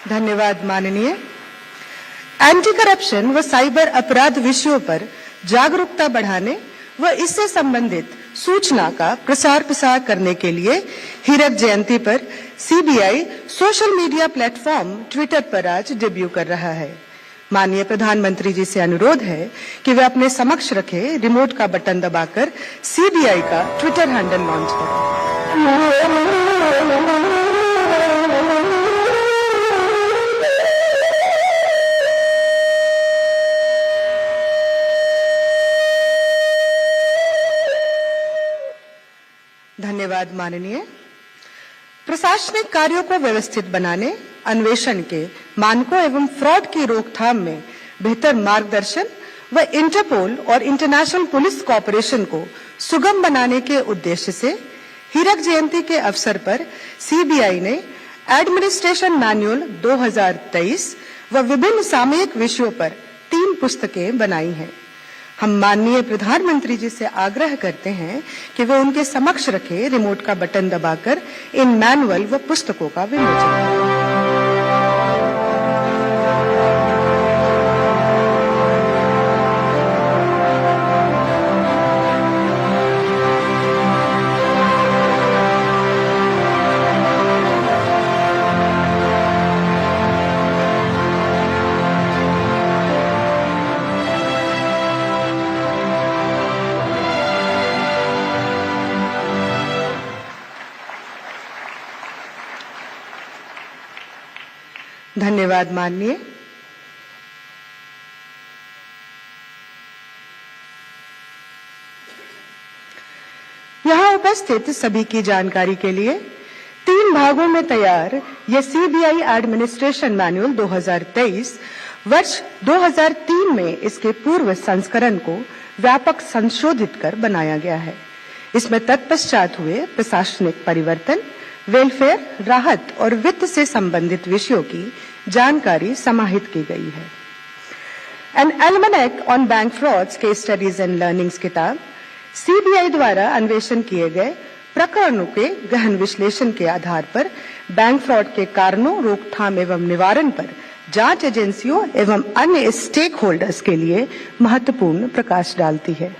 धन्यवाद माननीय। एंटी करप्शन व साइबर अपराध विषयों पर जागरूकता बढ़ाने व इससे संबंधित सूचना का प्रसार प्रसार करने के लिए हीरक जयंती पर CBI social media platform Twitter पर आज डेब्यू कर रहा है। माननीय प्रधानमंत्री जी से अनुरोध है कि वे अपने समक्ष रखे रिमोट का बटन दबाकर सीबीआई का ट्विटर हैंडल लॉन्च करें। धन्यवाद माननीय। प्रशासनिक कार्यों को व्यवस्थित बनाने, अन्वेषण के मानकों एवं फ्रॉड की रोकथाम में बेहतर मार्गदर्शन व इंटरपोल और इंटरनेशनल पुलिस कोऑपरेशन को सुगम बनाने के उद्देश्य से हीरक जयंती के अवसर पर सीबीआई ने एडमिनिस्ट्रेशन मैनुअल 2023 व विभिन्न सामयिक विषयों पर 3 पुस्तकें बनाई हैं। हम माननीय प्रधानमंत्री जी से आग्रह करते हैं कि वे उनके समक्ष रखे रिमोट का बटन दबाकर इन मैनुअल व पुस्तकों का विमोचन करें। धन्यवाद माननीय। यहाँ उपस्थित सभी की जानकारी के लिए 3 भागों में तैयार यह सीबीआई एडमिनिस्ट्रेशन मैनुअल 2023 वर्ष 2003 में इसके पूर्व संस्करण को व्यापक संशोधित कर बनाया गया है। इसमें तत्पश्चात हुए प्रशासनिक परिवर्तन, वेलफेयर, राहत और वित्त से संबंधित विषयों की जानकारी समाहित की गई है। An almanac on bank frauds, case studies and learnings किताब सीबीआई द्वारा अन्वेषण किए गए प्रकरणों के गहन विश्लेषण के आधार पर बैंक फ्रॉड के कारणों, रोकथाम एवं निवारण पर जांच एजेंसियों एवं अन्य स्टेक होल्डर्स के लिए महत्वपूर्ण प्रकाश डालती है।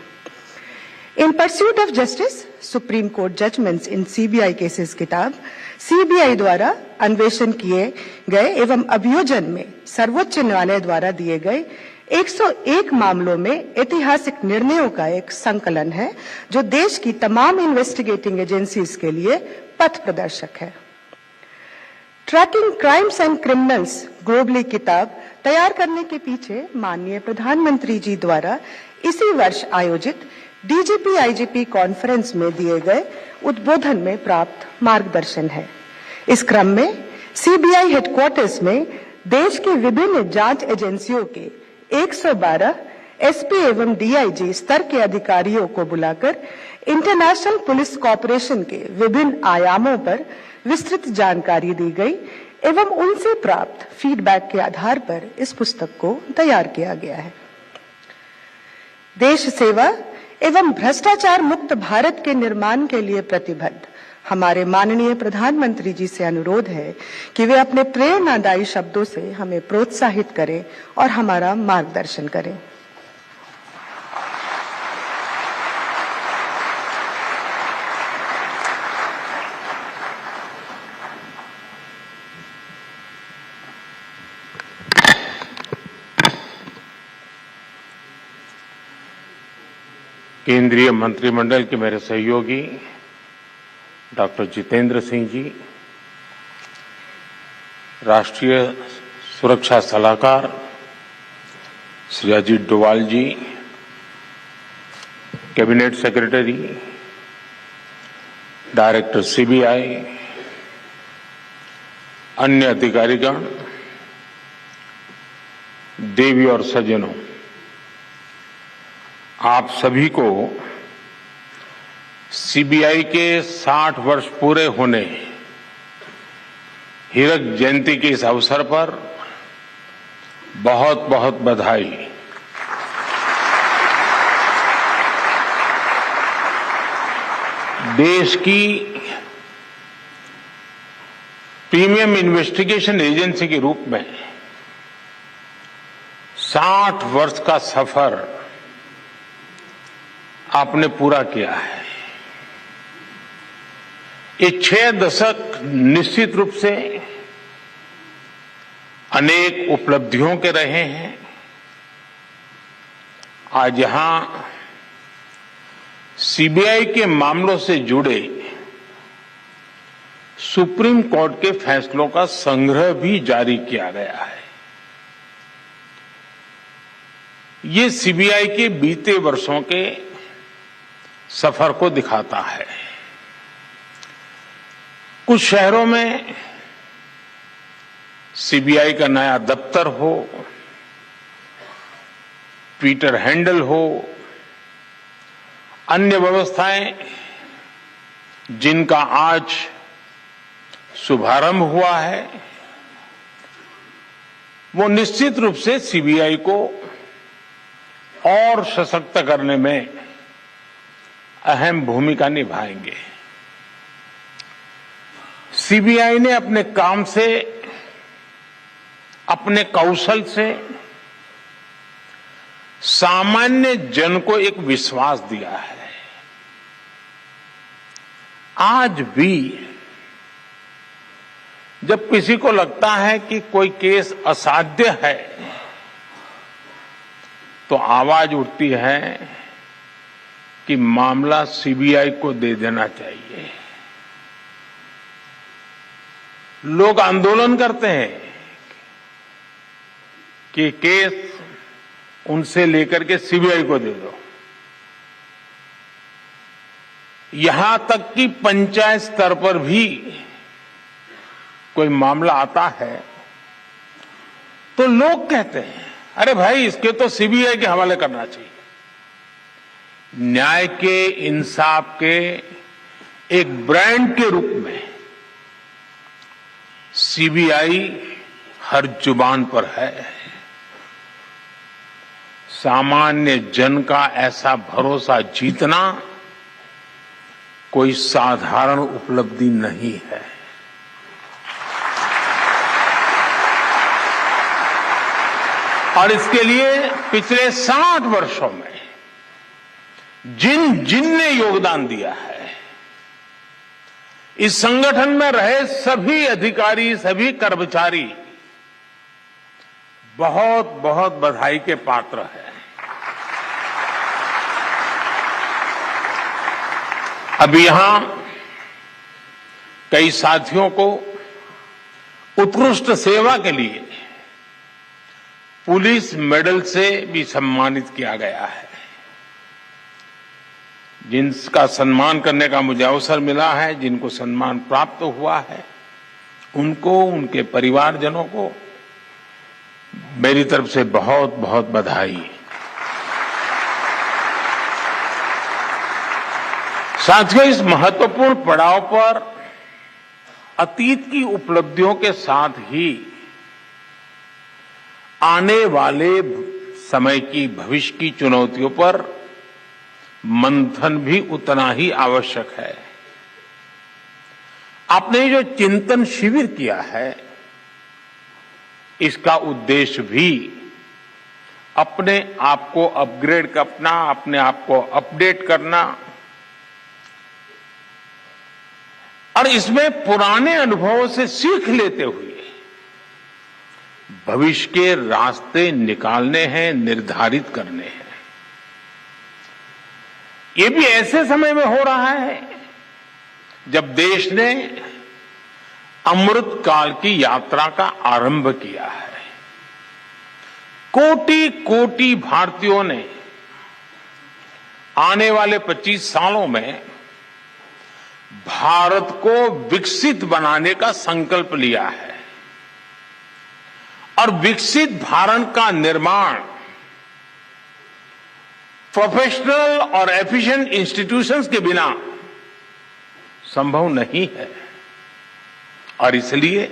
In pursuit of justice, supreme court judgments in CBI cases किताब सीबीआई द्वारा अन्वेषण किए गए एवं अभियोजन में सर्वोच्च न्यायालय द्वारा दिए गए 101 मामलों में ऐतिहासिक निर्णयों का एक संकलन है, जो देश की तमाम इन्वेस्टिगेटिंग एजेंसीज के लिए पथ प्रदर्शक है। Tracking crimes and criminals globally किताब तैयार करने के पीछे माननीय प्रधानमंत्री जी द्वारा इसी वर्ष आयोजित डीजीपी आईजीपी कॉन्फ्रेंस में दिए गए उद्बोधन में प्राप्त मार्गदर्शन है। इस क्रम में सीबीआई हेडक्वार्टर्स में देश के विभिन्न जांच एजेंसियों के 112 एसपी एवं डीआईजी स्तर के अधिकारियों को बुलाकर इंटरनेशनल पुलिस कोऑपरेशन के विभिन्न आयामों पर विस्तृत जानकारी दी गई एवं उनसे प्राप्त फीडबैक के आधार पर इस पुस्तक को तैयार किया गया है। देश सेवा एवं भ्रष्टाचार मुक्त भारत के निर्माण के लिए प्रतिबद्ध हमारे माननीय प्रधानमंत्री जी से अनुरोध है कि वे अपने प्रेरणादायी शब्दों से हमें प्रोत्साहित करें और हमारा मार्गदर्शन करें। केंद्रीय मंत्रिमंडल के मेरे सहयोगी डॉक्टर जितेंद्र सिंह जी, राष्ट्रीय सुरक्षा सलाहकार श्री अजीत डोवाल जी, कैबिनेट सेक्रेटरी, डायरेक्टर सीबीआई, अन्य अधिकारीगण, देवी और सज्जनों, आप सभी को सीबीआई के 60 वर्ष पूरे होने हीरक जयंती के इस अवसर पर बहुत बहुत बधाई। देश की प्रीमियम इन्वेस्टिगेशन एजेंसी के रूप में 60 वर्ष का सफर आपने पूरा किया है। ये 6 दशक निश्चित रूप से अनेक उपलब्धियों के रहे हैं। आज यहां सीबीआई के मामलों से जुड़े सुप्रीम कोर्ट के फैसलों का संग्रह भी जारी किया गया है। ये सीबीआई के बीते वर्षों के सफर को दिखाता है। कुछ शहरों में सीबीआई का नया दफ्तर हो, ट्विटर हैंडल हो, अन्य व्यवस्थाएं जिनका आज शुभारंभ हुआ है, वो निश्चित रूप से सीबीआई को और सशक्त करने में अहम भूमिका निभाएंगे। सीबीआई ने अपने काम से, अपने कौशल से सामान्य जन को एक विश्वास दिया है। आज भी जब किसी को लगता है कि कोई केस असाध्य है, तो आवाज उठती है कि मामला सीबीआई को दे देना चाहिए। लोग आंदोलन करते हैं कि केस उनसे लेकर के सीबीआई को दे दो। यहां तक कि पंचायत स्तर पर भी कोई मामला आता है तो लोग कहते हैं, अरे भाई इसके तो सीबीआई के हवाले करना चाहिए। न्याय के, इंसाफ के एक ब्रांड के रूप में सीबीआई हर जुबान पर है। सामान्य जन का ऐसा भरोसा जीतना कोई साधारण उपलब्धि नहीं है। और इसके लिए पिछले 60 वर्षों में जिनने योगदान दिया है, इस संगठन में रहे सभी अधिकारी, सभी कर्मचारी बहुत बहुत बधाई के पात्र हैं। अभी यहां कई साथियों को उत्कृष्ट सेवा के लिए पुलिस मेडल से भी सम्मानित किया गया है। जिनका सम्मान करने का मुझे अवसर मिला है, जिनको सम्मान प्राप्त हुआ है, उनको, उनके परिवारजनों को मेरी तरफ से बहुत बहुत बधाई। साथियों, इस महत्वपूर्ण पड़ाव पर अतीत की उपलब्धियों के साथ ही आने वाले समय की, भविष्य की चुनौतियों पर मंथन भी उतना ही आवश्यक है। आपने जो चिंतन शिविर किया है, इसका उद्देश्य भी अपने आप को अपग्रेड करना, अपने आप को अपडेट करना और इसमें पुराने अनुभवों से सीख लेते हुए भविष्य के रास्ते निकालने हैं, निर्धारित करने हैं। ये भी ऐसे समय में हो रहा है जब देश ने अमृत काल की यात्रा का आरंभ किया है। कोटि कोटि भारतीयों ने आने वाले 25 सालों में भारत को विकसित बनाने का संकल्प लिया है और विकसित भारत का निर्माण प्रोफेशनल और एफिशिएंट इंस्टीट्यूशंस के बिना संभव नहीं है। और इसलिए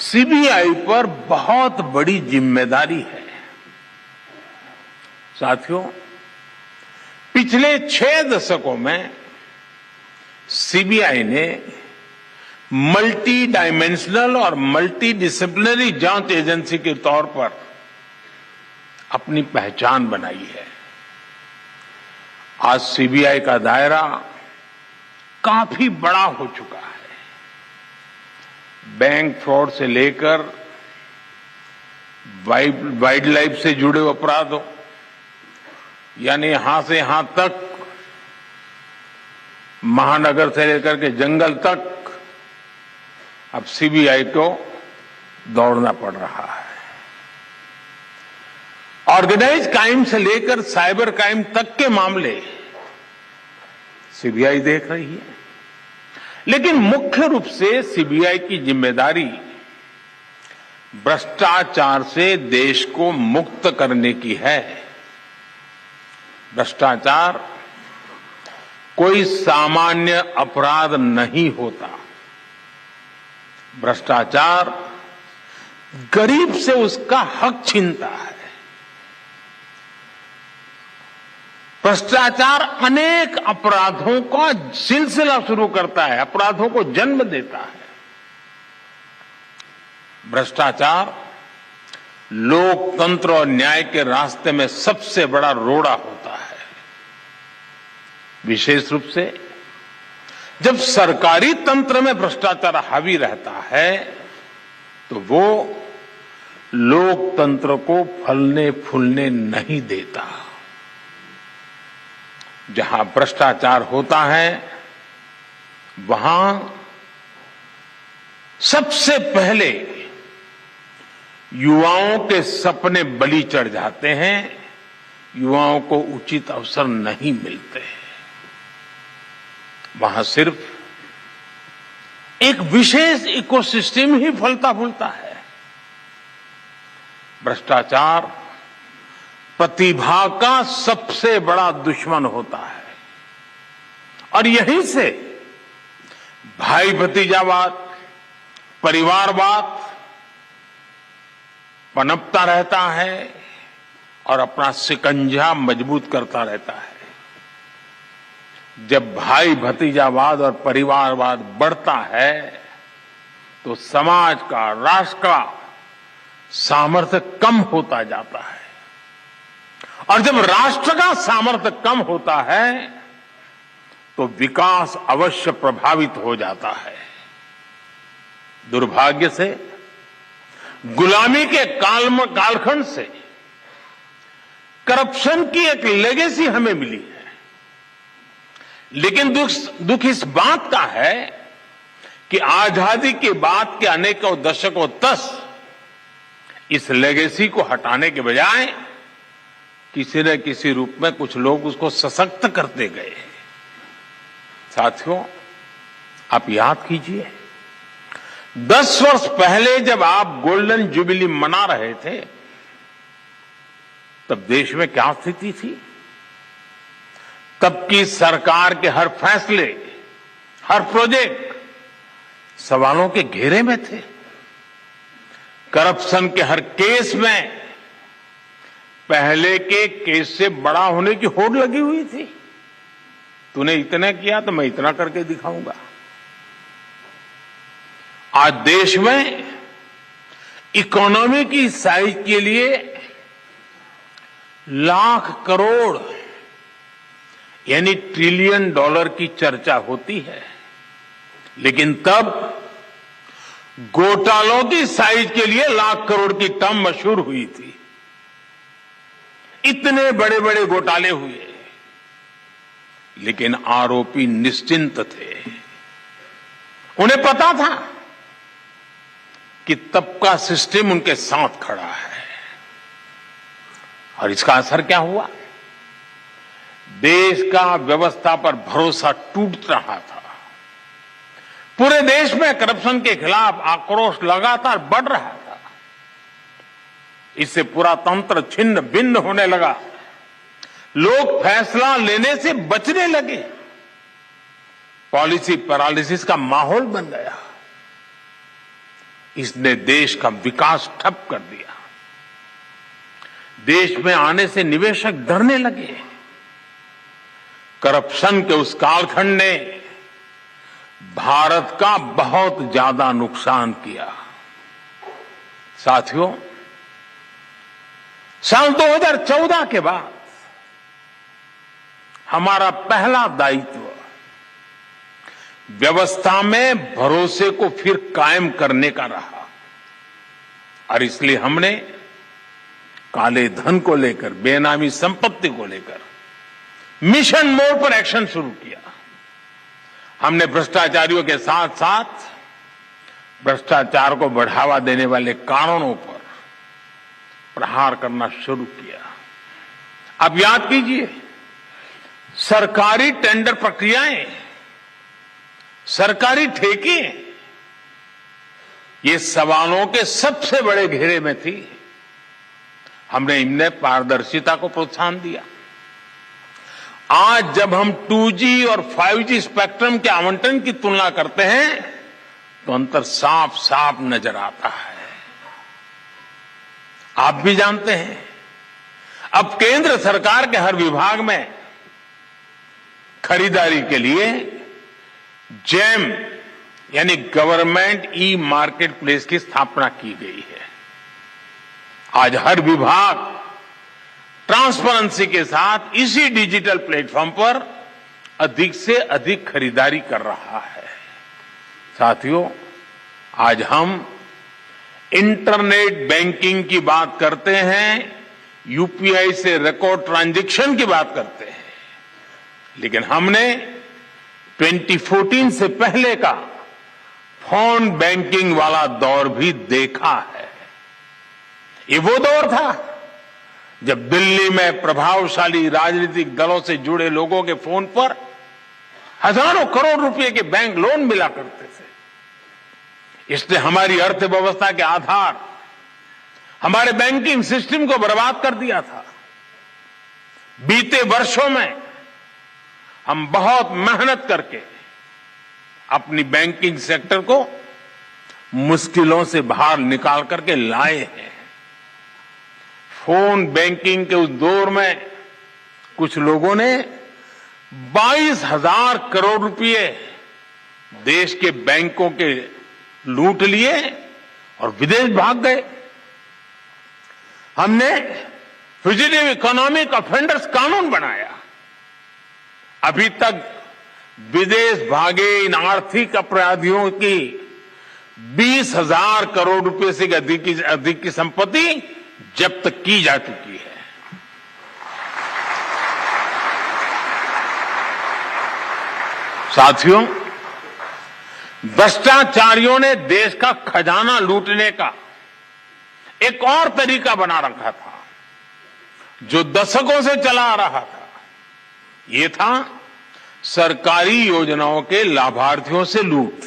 सीबीआई पर बहुत बड़ी जिम्मेदारी है। साथियों, पिछले 6 दशकों में सीबीआई ने मल्टी डायमेंशनल और मल्टी डिसिप्लिनरी जांच एजेंसी के तौर पर अपनी पहचान बनाई है। आज सीबीआई का दायरा काफी बड़ा हो चुका है। बैंक फ्रॉड से लेकर वाइल्ड लाइफ से जुड़े अपराध हो, यानी यहां से यहां तक, महानगर से लेकर के जंगल तक अब सीबीआई को दौड़ना पड़ रहा है। ऑर्गेनाइज क्राइम से लेकर साइबर क्राइम तक के मामले सीबीआई देख रही है, लेकिन मुख्य रूप से सीबीआई की जिम्मेदारी भ्रष्टाचार से देश को मुक्त करने की है। भ्रष्टाचार कोई सामान्य अपराध नहीं होता। भ्रष्टाचार गरीब से उसका हक छीनता है। भ्रष्टाचार अनेक अपराधों का सिलसिला शुरू करता है, अपराधों को जन्म देता है। भ्रष्टाचार लोकतंत्र और न्याय के रास्ते में सबसे बड़ा रोड़ा होता है। विशेष रूप से जब सरकारी तंत्र में भ्रष्टाचार हावी रहता है तो वो लोकतंत्र को फलने फूलने नहीं देता। जहां भ्रष्टाचार होता है वहां सबसे पहले युवाओं के सपने बलि चढ़ जाते हैं, युवाओं को उचित अवसर नहीं मिलते। वहां सिर्फ एक विशेष इकोसिस्टम ही फलता फूलता है। भ्रष्टाचार प्रतिभा का सबसे बड़ा दुश्मन होता है और यहीं से भाई भतीजावाद, परिवारवाद पनपता रहता है और अपना शिकंजा मजबूत करता रहता है। जब भाई भतीजावाद और परिवारवाद बढ़ता है तो समाज का, राष्ट्र का सामर्थ्य कम होता जाता है और जब राष्ट्र का सामर्थ्य कम होता है तो विकास अवश्य प्रभावित हो जाता है। दुर्भाग्य से गुलामी के कालखंड से करप्शन की एक लेगेसी हमें मिली है, लेकिन दुख इस बात का है कि आजादी के बाद के अनेकों दशकों तक इस लेगेसी को हटाने के बजाय किसी न किसी रूप में कुछ लोग उसको सशक्त करते गए। साथियों, आप याद कीजिए 10 वर्ष पहले जब आप गोल्डन जुबिली मना रहे थे तब देश में क्या स्थिति थी? तब की सरकार के हर फैसले, हर प्रोजेक्ट सवालों के घेरे में थे। करप्शन के हर केस में पहले के केस से बड़ा होने की होड़ लगी हुई थी। तूने इतना किया तो मैं इतना करके दिखाऊंगा। आज देश में इकोनॉमी की साइज के लिए लाख करोड़ यानी ट्रिलियन डॉलर की चर्चा होती है, लेकिन तब घोटालों की साइज के लिए लाख करोड़ की टर्म मशहूर हुई थी। इतने बड़े बड़े घोटाले हुए, लेकिन आरोपी निश्चिंत थे। उन्हें पता था कि तब का सिस्टम उनके साथ खड़ा है और इसका असर क्या हुआ? देश का व्यवस्था पर भरोसा टूट रहा था। पूरे देश में करप्शन के खिलाफ आक्रोश लगातार बढ़ रहा था। इससे पूरा तंत्र छिन्न भिन्न होने लगा। लोग फैसला लेने से बचने लगे। पॉलिसी पैरालिसिस का माहौल बन गया। इसने देश का विकास ठप कर दिया। देश में आने से निवेशक डरने लगे। करप्शन के उस कालखंड ने भारत का बहुत ज्यादा नुकसान किया। साथियों, साल 2014 के बाद हमारा पहला दायित्व व्यवस्था में भरोसे को फिर कायम करने का रहा और इसलिए हमने काले धन को लेकर, बेनामी संपत्ति को लेकर मिशन मोड पर एक्शन शुरू किया। हमने भ्रष्टाचारियों के साथ साथ भ्रष्टाचार को बढ़ावा देने वाले कानूनों पर प्रहार करना शुरू किया। अब याद कीजिए, सरकारी टेंडर प्रक्रियाएं, सरकारी ठेके, ये सवालों के सबसे बड़े घेरे में थी। हमने इनमें पारदर्शिता को प्रोत्साहन दिया। आज जब हम 2G और 5G स्पेक्ट्रम के आवंटन की तुलना करते हैं तो अंतर साफ साफ नजर आता है। आप भी जानते हैं, अब केंद्र सरकार के हर विभाग में खरीदारी के लिए जेम यानी गवर्नमेंट ई मार्केट प्लेस की स्थापना की गई है। आज हर विभाग ट्रांसपेरेंसी के साथ इसी डिजिटल प्लेटफॉर्म पर अधिक से अधिक खरीदारी कर रहा है। साथियों, आज हम इंटरनेट बैंकिंग की बात करते हैं, यूपीआई से रिकॉर्ड ट्रांजैक्शन की बात करते हैं, लेकिन हमने 2014 से पहले का फोन बैंकिंग वाला दौर भी देखा है। ये वो दौर था जब दिल्ली में प्रभावशाली राजनीतिक दलों से जुड़े लोगों के फोन पर हजारों करोड़ रुपए के बैंक लोन मिला करते थे। इसने हमारी अर्थव्यवस्था के आधार, हमारे बैंकिंग सिस्टम को बर्बाद कर दिया था। बीते वर्षों में हम बहुत मेहनत करके अपनी बैंकिंग सेक्टर को मुश्किलों से बाहर निकाल करके लाए हैं। फोन बैंकिंग के उस दौर में कुछ लोगों ने 22,000 करोड़ रुपए देश के बैंकों के लूट लिए और विदेश भाग गए। हमने फ्यूजिटिव इकोनॉमिक ऑफेंडर्स कानून बनाया। अभी तक विदेश भागे इन आर्थिक अपराधियों की 20,000 करोड़ रुपए से अधिक की संपत्ति जब्त की जा चुकी है। साथियों, भ्रष्टाचारियों ने देश का खजाना लूटने का एक और तरीका बना रखा था जो दशकों से चला आ रहा था। ये था सरकारी योजनाओं के लाभार्थियों से लूट।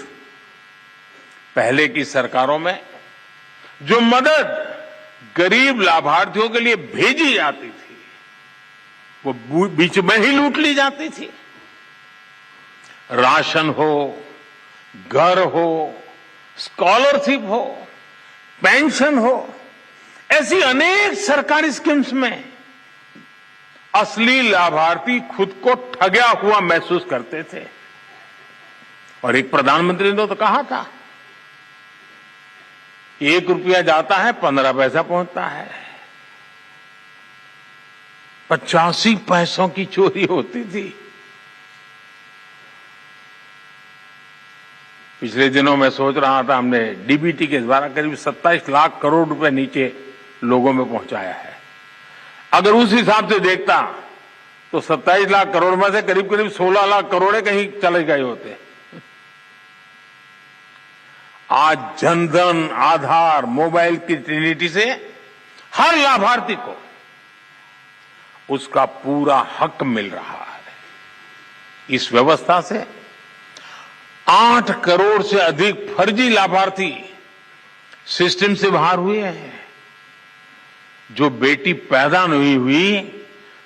पहले की सरकारों में जो मदद गरीब लाभार्थियों के लिए भेजी जाती थी वो बीच में ही लूट ली जाती थी। राशन हो, घर हो, स्कॉलरशिप हो, पेंशन हो, ऐसी अनेक सरकारी स्कीम्स में असली लाभार्थी खुद को ठगा हुआ महसूस करते थे। और एक प्रधानमंत्री ने तो कहा था, 1 रुपया जाता है 15 पैसा पहुंचता है। 85 पैसों की चोरी होती थी। पिछले दिनों में सोच रहा था, हमने डीबीटी के द्वारा करीब 27 लाख करोड़ रुपए नीचे लोगों में पहुंचाया है। अगर उस हिसाब से देखता तो 27 लाख करोड़ में से करीब करीब 16 लाख करोड़ कहीं चले गए होते। आज जनधन, आधार, मोबाइल की ट्रिनिटी से हर लाभार्थी को उसका पूरा हक मिल रहा है। इस व्यवस्था से 8 करोड़ से अधिक फर्जी लाभार्थी सिस्टम से बाहर हुए हैं। जो बेटी पैदा नहीं हुई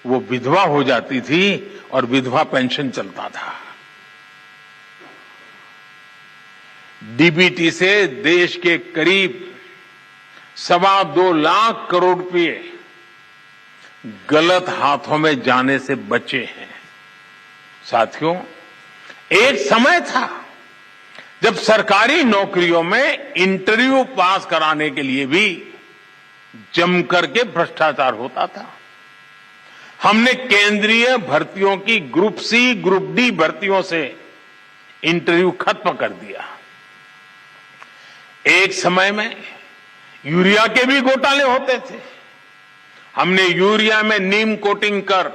वो विधवा हो जाती थी और विधवा पेंशन चलता था। डीबीटी से देश के करीब 2.25 लाख करोड़ रुपए गलत हाथों में जाने से बचे हैं। साथियों, एक समय था जब सरकारी नौकरियों में इंटरव्यू पास कराने के लिए भी जमकर के भ्रष्टाचार होता था। हमने केंद्रीय भर्तियों की ग्रुप सी, ग्रुप डी भर्तियों से इंटरव्यू खत्म कर दिया। एक समय में यूरिया के भी घोटाले होते थे। हमने यूरिया में नीम कोटिंग कर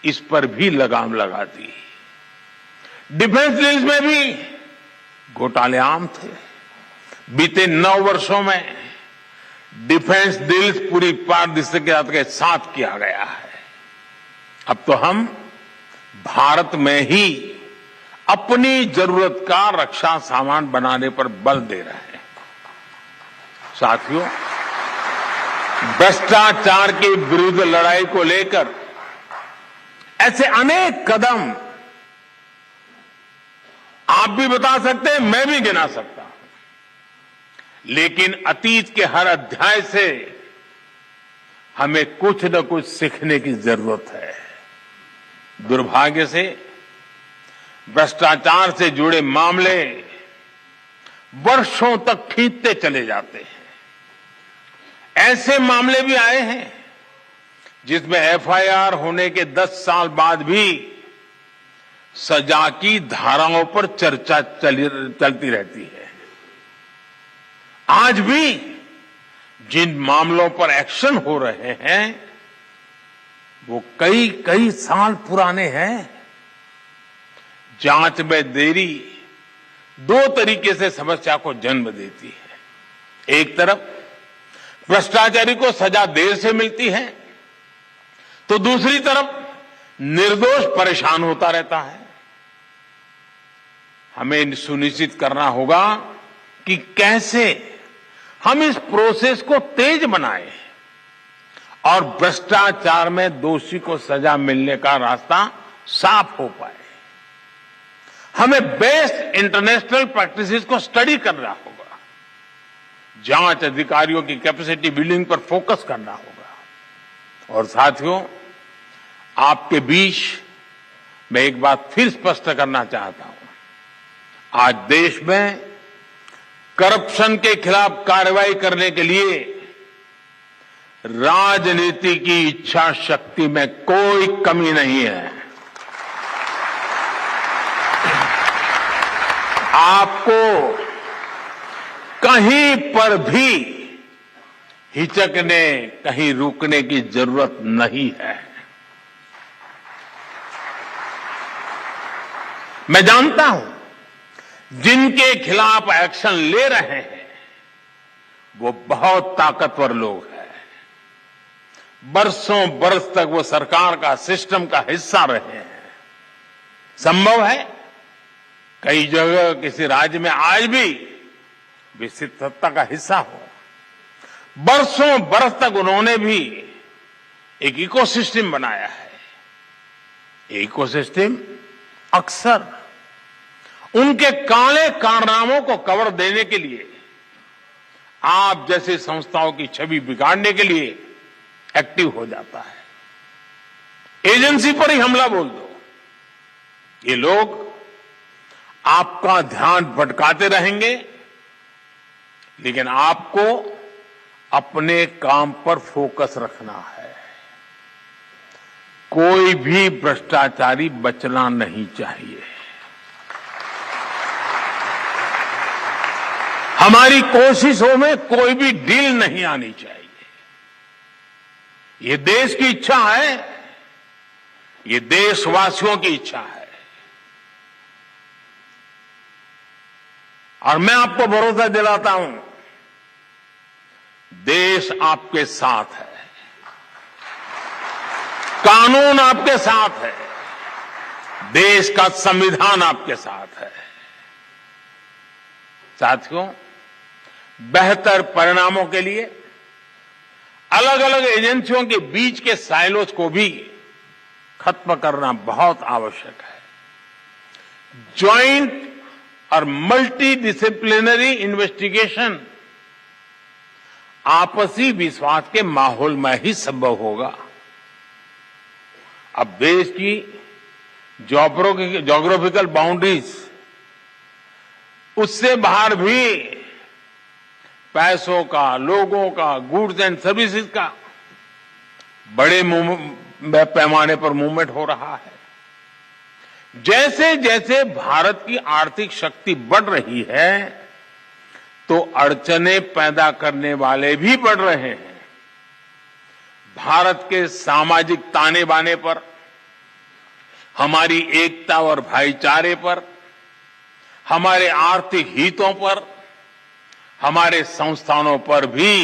इस पर भी लगाम लगा दी। डिफेंस डील्स में भी घोटाले आम थे। बीते 9 वर्षों में डिफेंस डील्स पूरी पारदर्शिता के साथ किया गया है। अब तो हम भारत में ही अपनी जरूरत का रक्षा सामान बनाने पर बल दे रहे हैं। साथियों, भ्रष्टाचार के विरुद्ध लड़ाई को लेकर ऐसे अनेक कदम आप भी बता सकते हैं, मैं भी गिना सकता हूं, लेकिन अतीत के हर अध्याय से हमें कुछ न कुछ सीखने की जरूरत है। दुर्भाग्य से भ्रष्टाचार से जुड़े मामले वर्षों तक खींचते चले जाते हैं। ऐसे मामले भी आए हैं जिसमें एफआईआर होने के 10 साल बाद भी सजा की धाराओं पर चर्चा चलती रहती है। आज भी जिन मामलों पर एक्शन हो रहे हैं वो कई साल पुराने हैं। जांच में देरी 2 तरीके से समस्या को जन्म देती है। एक तरफ भ्रष्टाचारी को सजा देर से मिलती है, तो दूसरी तरफ निर्दोष परेशान होता रहता है। हमें सुनिश्चित करना होगा कि कैसे हम इस प्रोसेस को तेज बनाएं और भ्रष्टाचार में दोषी को सजा मिलने का रास्ता साफ हो पाए। हमें बेस्ट इंटरनेशनल प्रैक्टिसेस को स्टडी करना होगा, जांच अधिकारियों की कैपेसिटी बिल्डिंग पर फोकस करना होगा। और साथियों, आपके बीच मैं एक बात फिर स्पष्ट करना चाहता हूं। आज देश में करप्शन के खिलाफ कार्रवाई करने के लिए राजनीति की इच्छा शक्ति में कोई कमी नहीं है। आपको कहीं पर भी हिचकने, कहीं रुकने की जरूरत नहीं है। मैं जानता हूं जिनके खिलाफ एक्शन ले रहे हैं वो बहुत ताकतवर लोग हैं। बरसों बरस तक वो सरकार का सिस्टम का हिस्सा रहे हैं। संभव है कई जगह किसी राज्य में आज भी विस्तृत सत्ता का हिस्सा हो। बरसों बरस तक उन्होंने भी एक इकोसिस्टम बनाया है। इकोसिस्टम अक्सर उनके काले कारनामों को कवर देने के लिए, आप जैसे संस्थाओं की छवि बिगाड़ने के लिए एक्टिव हो जाता है। एजेंसी पर ही हमला बोल दो, ये लोग आपका ध्यान भटकाते रहेंगे, लेकिन आपको अपने काम पर फोकस रखना है। कोई भी भ्रष्टाचारी बचना नहीं चाहिए। हमारी कोशिशों में कोई भी डील नहीं आनी चाहिए। ये देश की इच्छा है, ये देशवासियों की इच्छा है। और मैं आपको भरोसा दिलाता हूं, देश आपके साथ है, कानून आपके साथ है, देश का संविधान आपके साथ है। साथियों, बेहतर परिणामों के लिए अलग अलग एजेंसियों के बीच के साइलोज को भी खत्म करना बहुत आवश्यक है। ज्वाइंट और मल्टी डिसिप्लिनरी इन्वेस्टिगेशन आपसी विश्वास के माहौल में ही संभव होगा। अब देश की ज्योग्राफिकल बाउंड्रीज, उससे बाहर भी पैसों का, लोगों का, गुड्स एंड सर्विसेज का बड़े पैमाने पर मूवमेंट हो रहा है। जैसे जैसे भारत की आर्थिक शक्ति बढ़ रही है, तो अड़चने पैदा करने वाले भी बढ़ रहे हैं। भारत के सामाजिक ताने बाने पर, हमारी एकता और भाईचारे पर, हमारे आर्थिक हितों पर, हमारे संस्थानों पर भी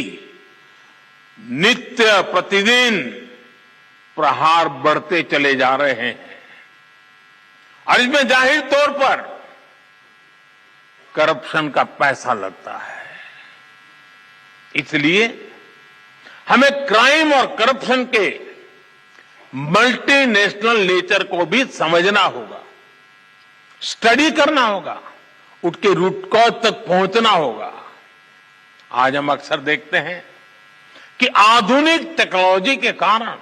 नित्य प्रतिदिन प्रहार बढ़ते चले जा रहे हैं और इसमें जाहिर तौर पर करप्शन का पैसा लगता है। इसलिए हमें क्राइम और करप्शन के मल्टीनेशनल नेचर को भी समझना होगा, स्टडी करना होगा, उसके रूट कॉज तक पहुंचना होगा। आज हम अक्सर देखते हैं कि आधुनिक टेक्नोलॉजी के कारण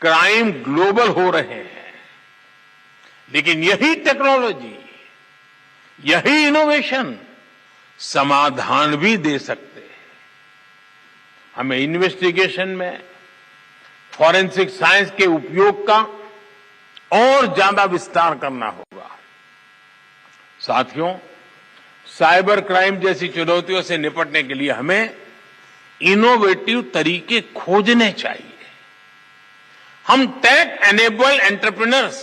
क्राइम ग्लोबल हो रहे हैं, लेकिन यही टेक्नोलॉजी, यही इनोवेशन समाधान भी दे सकते हैं। हमें इन्वेस्टिगेशन में फॉरेंसिक साइंस के उपयोग का और ज्यादा विस्तार करना होगा। साथियों, साइबर क्राइम जैसी चुनौतियों से निपटने के लिए हमें इनोवेटिव तरीके खोजने चाहिए। हम टेक एनेबल एंटरप्रेन्योर्स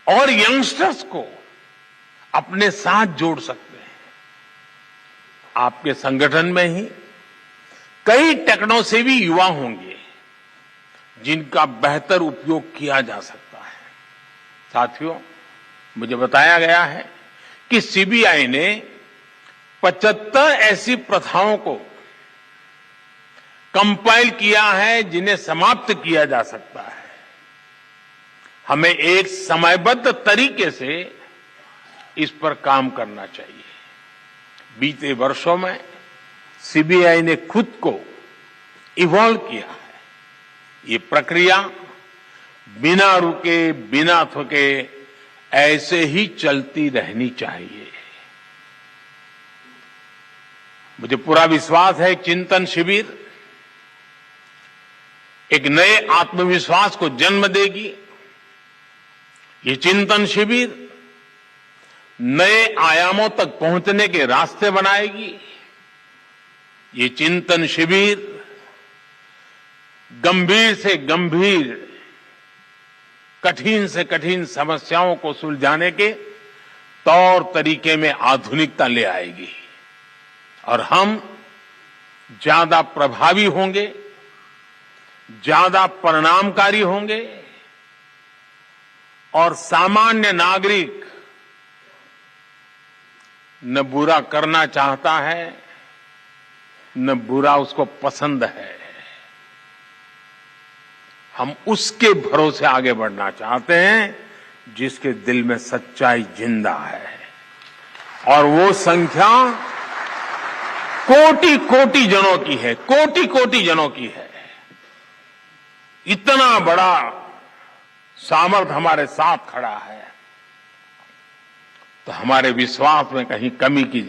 और यंगस्टर्स को अपने साथ जोड़ सकते हैं। आपके संगठन में ही कई टेक्नो सेवी युवा होंगे जिनका बेहतर उपयोग किया जा सकता है। साथियों, मुझे बताया गया है कि सीबीआई ने 75 ऐसी प्रथाओं को कंपाइल किया है जिन्हें समाप्त किया जा सकता है। हमें एक समयबद्ध तरीके से इस पर काम करना चाहिए। बीते वर्षों में सीबीआई ने खुद को इवॉल्व किया है। ये प्रक्रिया बिना रुके, बिना थके ऐसे ही चलती रहनी चाहिए। मुझे पूरा विश्वास है चिंतन शिविर एक नए आत्मविश्वास को जन्म देगी। ये चिंतन शिविर नए आयामों तक पहुंचने के रास्ते बनाएगी। ये चिंतन शिविर गंभीर से गंभीर, कठिन से कठिन समस्याओं को सुलझाने के तौर तरीके में आधुनिकता ले आएगी और हम ज्यादा प्रभावी होंगे, ज्यादा परिणामकारी होंगे और सामान्य नागरिक न बुरा करना चाहता है, न बुरा उसको पसंद है। हम उसके भरोसे आगे बढ़ना चाहते हैं जिसके दिल में सच्चाई जिंदा है और वो संख्या कोटि कोटि जनों की है, कोटि कोटि जनों की है। इतना बड़ा सामर्थ्य हमारे साथ खड़ा है तो हमारे विश्वास में कहीं कमी की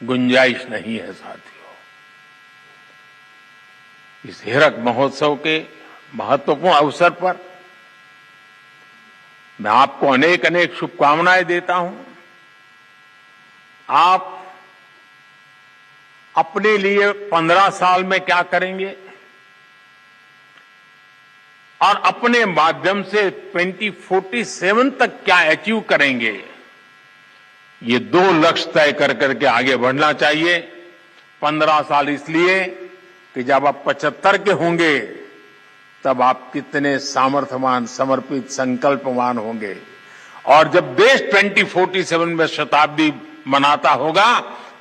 गुंजाइश नहीं है। साथियों, इस हीरक महोत्सव के महत्वपूर्ण अवसर पर मैं आपको अनेक अनेक शुभकामनाएं देता हूं। आप अपने लिए 15 साल में क्या करेंगे और अपने माध्यम से 2047 तक क्या अचीव करेंगे, ये 2 लक्ष्य तय कर करके आगे बढ़ना चाहिए। 15 साल इसलिए कि जब आप 75 के होंगे तब आप कितने सामर्थ्यवान, समर्पित, संकल्पवान होंगे और जब देश 2047 में शताब्दी मनाता होगा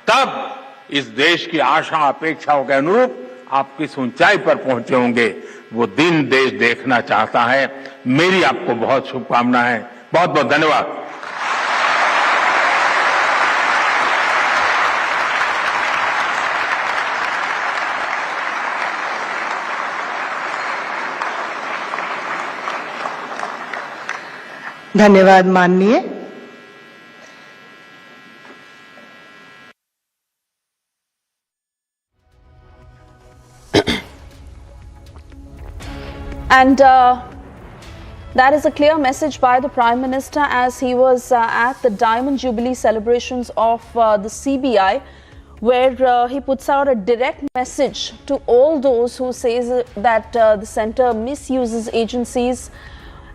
तब इस देश की आशा अपेक्षाओं के अनुरूप आप किस ऊंचाई पर पहुंचे होंगे, वो दिन देश देखना चाहता है। मेरी आपको बहुत शुभकामनाएं, बहुत बहुत धन्यवाद। धन्यवाद माननीय। And that is a clear message by the Prime Minister as he was at the Diamond Jubilee celebrations of the CBI, where he puts out a direct message to all those who says that the centre misuses agencies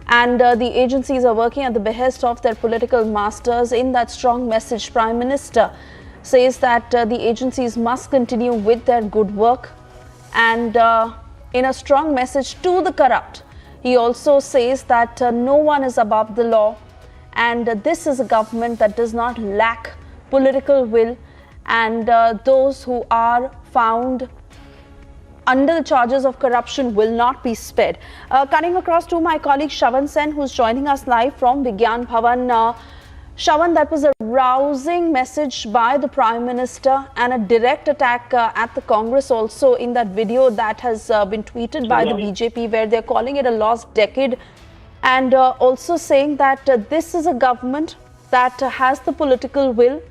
and the agencies are working at the behest of their political masters. In that strong message, Prime Minister says that the agencies must continue with their good work, and in a strong message to the corrupt, he also says that no one is above the law, and this is a government that does not lack political will, and those who are found under the charges of corruption will not be spared. Cutting across to my colleague Shravan Sen, who's joining us live from Vigyan Bhawan. Shravan, that was a rousing message by the Prime Minister and a direct attack at the Congress also in that video that has been tweeted by the BJP, where they're calling it a lost decade, and also saying that this is a government that has the political will.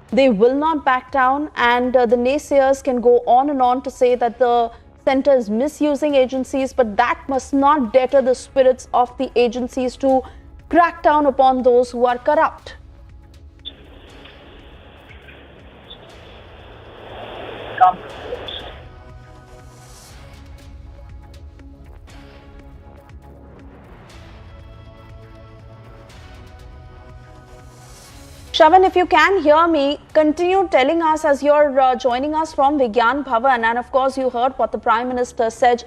They will not back down, and the naysayers can go on and on to say that the centre is misusing agencies, but that must not deter the spirits of the agencies to crack down upon those who are corrupt. Shravan, if you can hear me, continue telling us as you're joining us from Vigyan Bhawan. And of course, you heard what the Prime Minister said,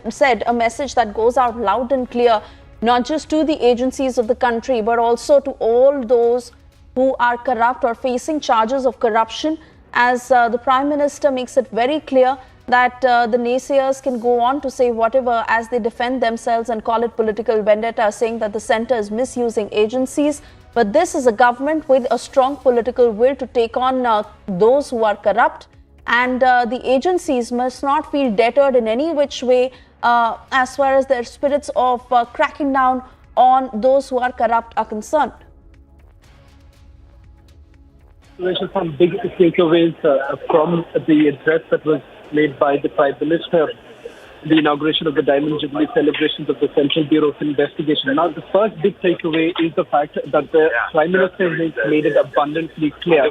a message that goes out loud and clear, not just to the agencies of the country, but also to all those who are corrupt or facing charges of corruption, as the Prime Minister makes it very clear that the naysayers can go on to say whatever as they defend themselves and call it political vendetta, saying that the centre is misusing agencies. But this is a government with a strong political will to take on those who are corrupt, and the agencies must not feel deterred in any which way as far as their spirits of cracking down on those who are corrupt are concerned. There are some big takeaways from the address that was made by the Prime Minister, the inauguration of the Diamond Jubilee celebrations of the Central Bureau of Investigation. Now, the first big takeaway is the fact that the Prime Minister has made it abundantly clear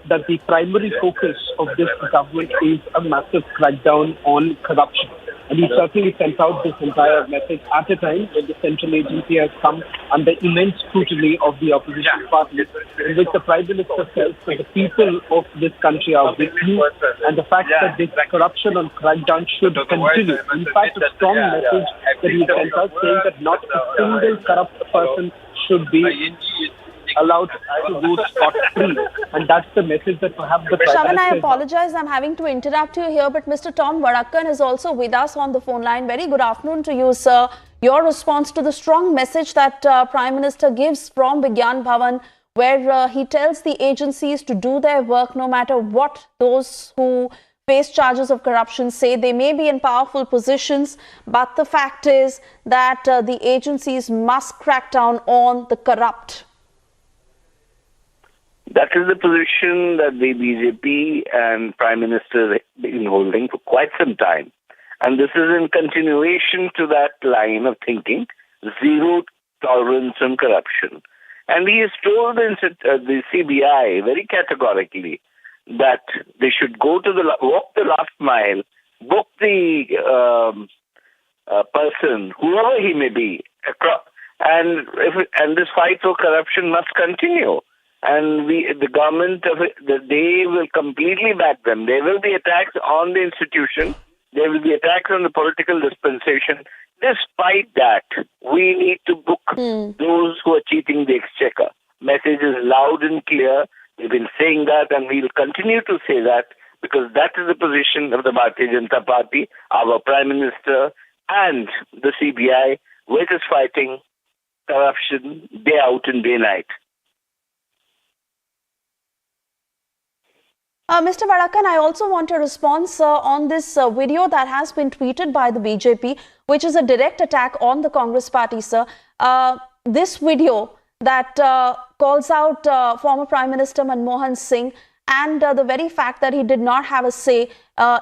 that the primary focus of this government is a massive crackdown on corruption. And he certainly sent out this entire message at a time when the central agency has come under immense scrutiny of the opposition parties, in which the Prime Minister says that the people of this country are with you, and the fact that this corruption and crackdown should continue. In fact, a strong message that he sent out saying that not a single corrupt person should be allowed to go scot-free, and that's the message that perhaps the Prime Shravan, Minister... I apologize, I'm having to interrupt you here, but Mr. Tom Varadkar is also with us on the phone line. Very good afternoon to you, sir. Your response to the strong message that Prime Minister gives from Vigyan Bhawan, where he tells the agencies to do their work no matter what those who face charges of corruption say. They may be in powerful positions, but the fact is that the agencies must crack down on the corrupt. That is the position that the BJP and Prime Minister have been holding for quite some time. And this is in continuation to that line of thinking, zero tolerance on corruption. And he has told the CBI very categorically that they should go to walk the last mile, book the person, whoever he may be, and this fight for corruption must continue. And the government, they will completely back them. There will be attacks on the institution. There will be attacks on the political dispensation. Despite that, we need to book those who are cheating the exchequer. Message is loud and clear. We've been saying that, and we'll continue to say that, because that is the position of the Bharatiya Janata Party, our Prime Minister, and the CBI, which is fighting corruption day out and day night. Mr. Varadkar, I also want a response on this video that has been tweeted by the BJP, which is a direct attack on the Congress party, sir. This video that calls out former Prime Minister Manmohan Singh, and the very fact that he did not have a say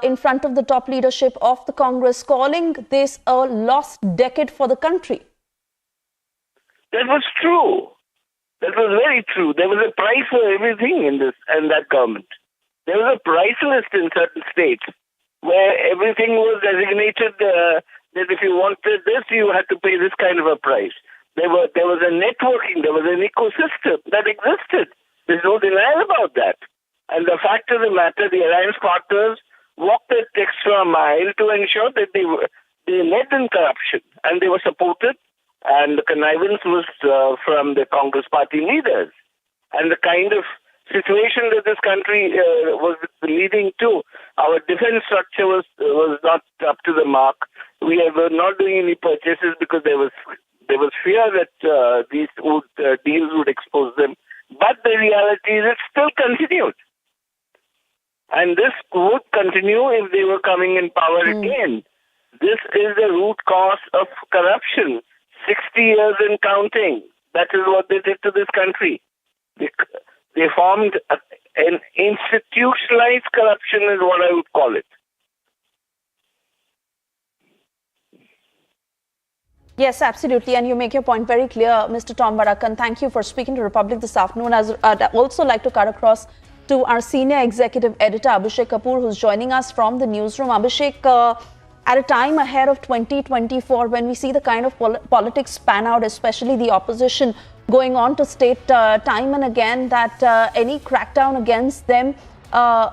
in front of the top leadership of the Congress, calling this a lost decade for the country. That was true. That was very true. There was a price for everything in that government. There was a price list in certain states where everything was designated that if you wanted this, you had to pay this kind of a price. There was a networking, there was an ecosystem that existed. There's no denial about that. And the fact of the matter, the alliance partners walked that extra mile to ensure that they led in corruption and they were supported, and the connivance was from the Congress party leaders. And the kind of situation that this country was leading to, our defense structure was not up to the mark. We were not doing any purchases because there was fear that these deals would expose them. But the reality is it still continued. And this would continue if they were coming in power again. This is the root cause of corruption. 60 years and counting. That is what they did to this country. They formed an institutionalized corruption is what I would call it. Yes, absolutely. And you make your point very clear, Mr. Tom Varakan. Thank you for speaking to Republic this afternoon. I'd also like to cut across to our senior executive editor, Abhishek Kapoor, who's joining us from the newsroom. Abhishek, at a time ahead of 2024, when we see the kind of politics pan out, especially the opposition going on to state time and again that any crackdown against them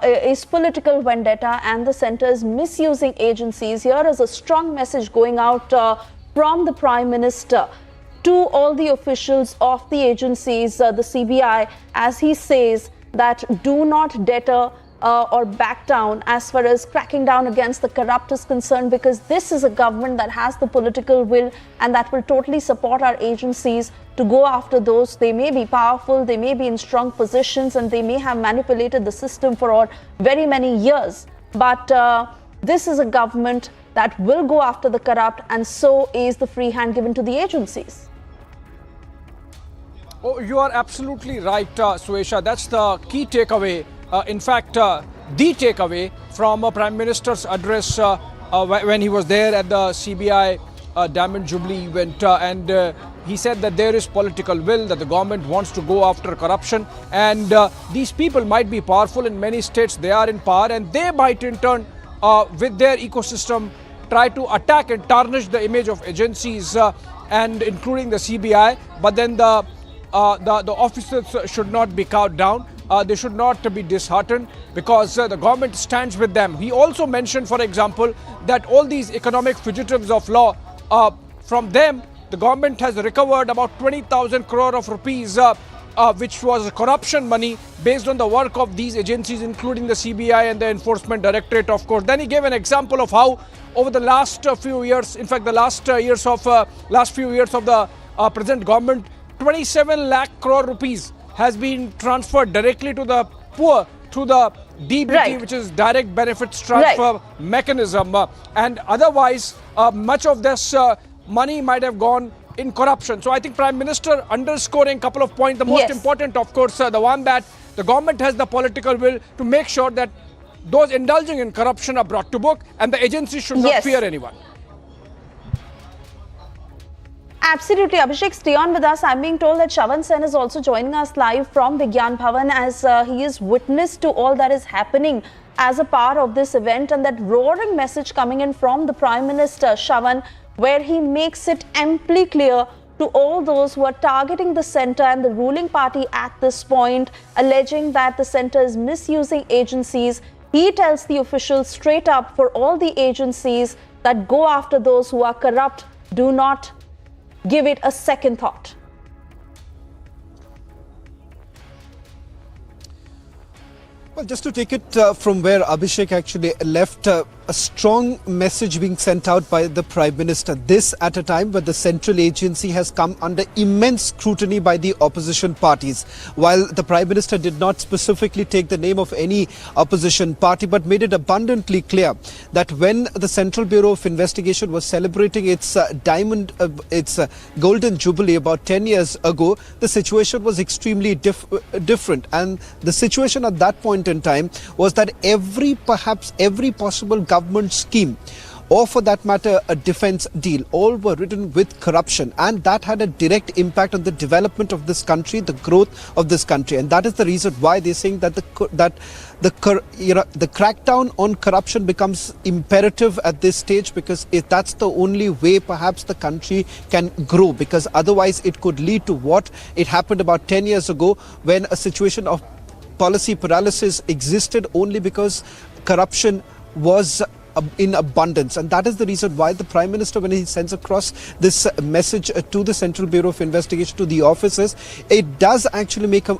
is political vendetta and the centre is misusing agencies. Here is a strong message going out from the Prime Minister to all the officials of the agencies, the CBI, as he says that do not deter or back down as far as cracking down against the corrupt is concerned, because this is a government that has the political will and that will totally support our agencies to go after those. They may be powerful, they may be in strong positions, and they may have manipulated the system for very many years. But this is a government that will go after the corrupt, and so is the free hand given to the agencies. Oh, you are absolutely right, Suesha. That's the key takeaway. In fact, the takeaway from Prime Minister's address when he was there at the CBI Diamond Jubilee event, and he said that there is political will, that the government wants to go after corruption, and these people might be powerful in many states. They are in power, and they might in turn with their ecosystem try to attack and tarnish the image of agencies and including the CBI. But then the officers should not be cowed down. They should not be disheartened because the government stands with them. He also mentioned, for example, that all these economic fugitives of law, from them, the government has recovered about 20,000 crore of rupees, which was corruption money based on the work of these agencies, including the CBI and the Enforcement Directorate, of course. Then he gave an example of how over the last few years, in fact, the last few years of the present government, 27 lakh crore rupees has been transferred directly to the poor through the DBT, which is direct benefits transfer mechanism. And otherwise, much of this money might have gone in corruption. So I think Prime Minister underscoring a couple of points. The most important, of course, the one that the government has the political will to make sure that those indulging in corruption are brought to book, and the agencies should not fear anyone. Absolutely. Abhishek, stay on with us. I'm being told that Shravan Sen is also joining us live from Vigyan Bhawan as he is witness to all that is happening as a part of this event, and that roaring message coming in from the Prime Minister, Shravan, where he makes it amply clear to all those who are targeting the centre and the ruling party at this point, alleging that the centre is misusing agencies. He tells the officials straight up, for all the agencies that go after those who are corrupt, do not give it a second thought. Well, just to take it from where Abhishek actually left, a strong message being sent out by the Prime Minister. This at a time where the central agency has come under immense scrutiny by the opposition parties. While the Prime Minister did not specifically take the name of any opposition party, but made it abundantly clear that when the Central Bureau of Investigation was celebrating its Golden Jubilee about 10 years ago, the situation was extremely different. And the situation at that point in time was that perhaps every possible government scheme or for that matter a defense deal, all were written with corruption, and that had a direct impact on the development of this country, the growth of this country. And that is the reason why they're saying that the crackdown on corruption becomes imperative at this stage, because if that's the only way perhaps the country can grow, because otherwise it could lead to what it happened about 10 years ago, when a situation of policy paralysis existed only because corruption was in abundance. And that is the reason why the Prime Minister, when he sends across this message to the Central Bureau of Investigation, to the officers, it does actually make a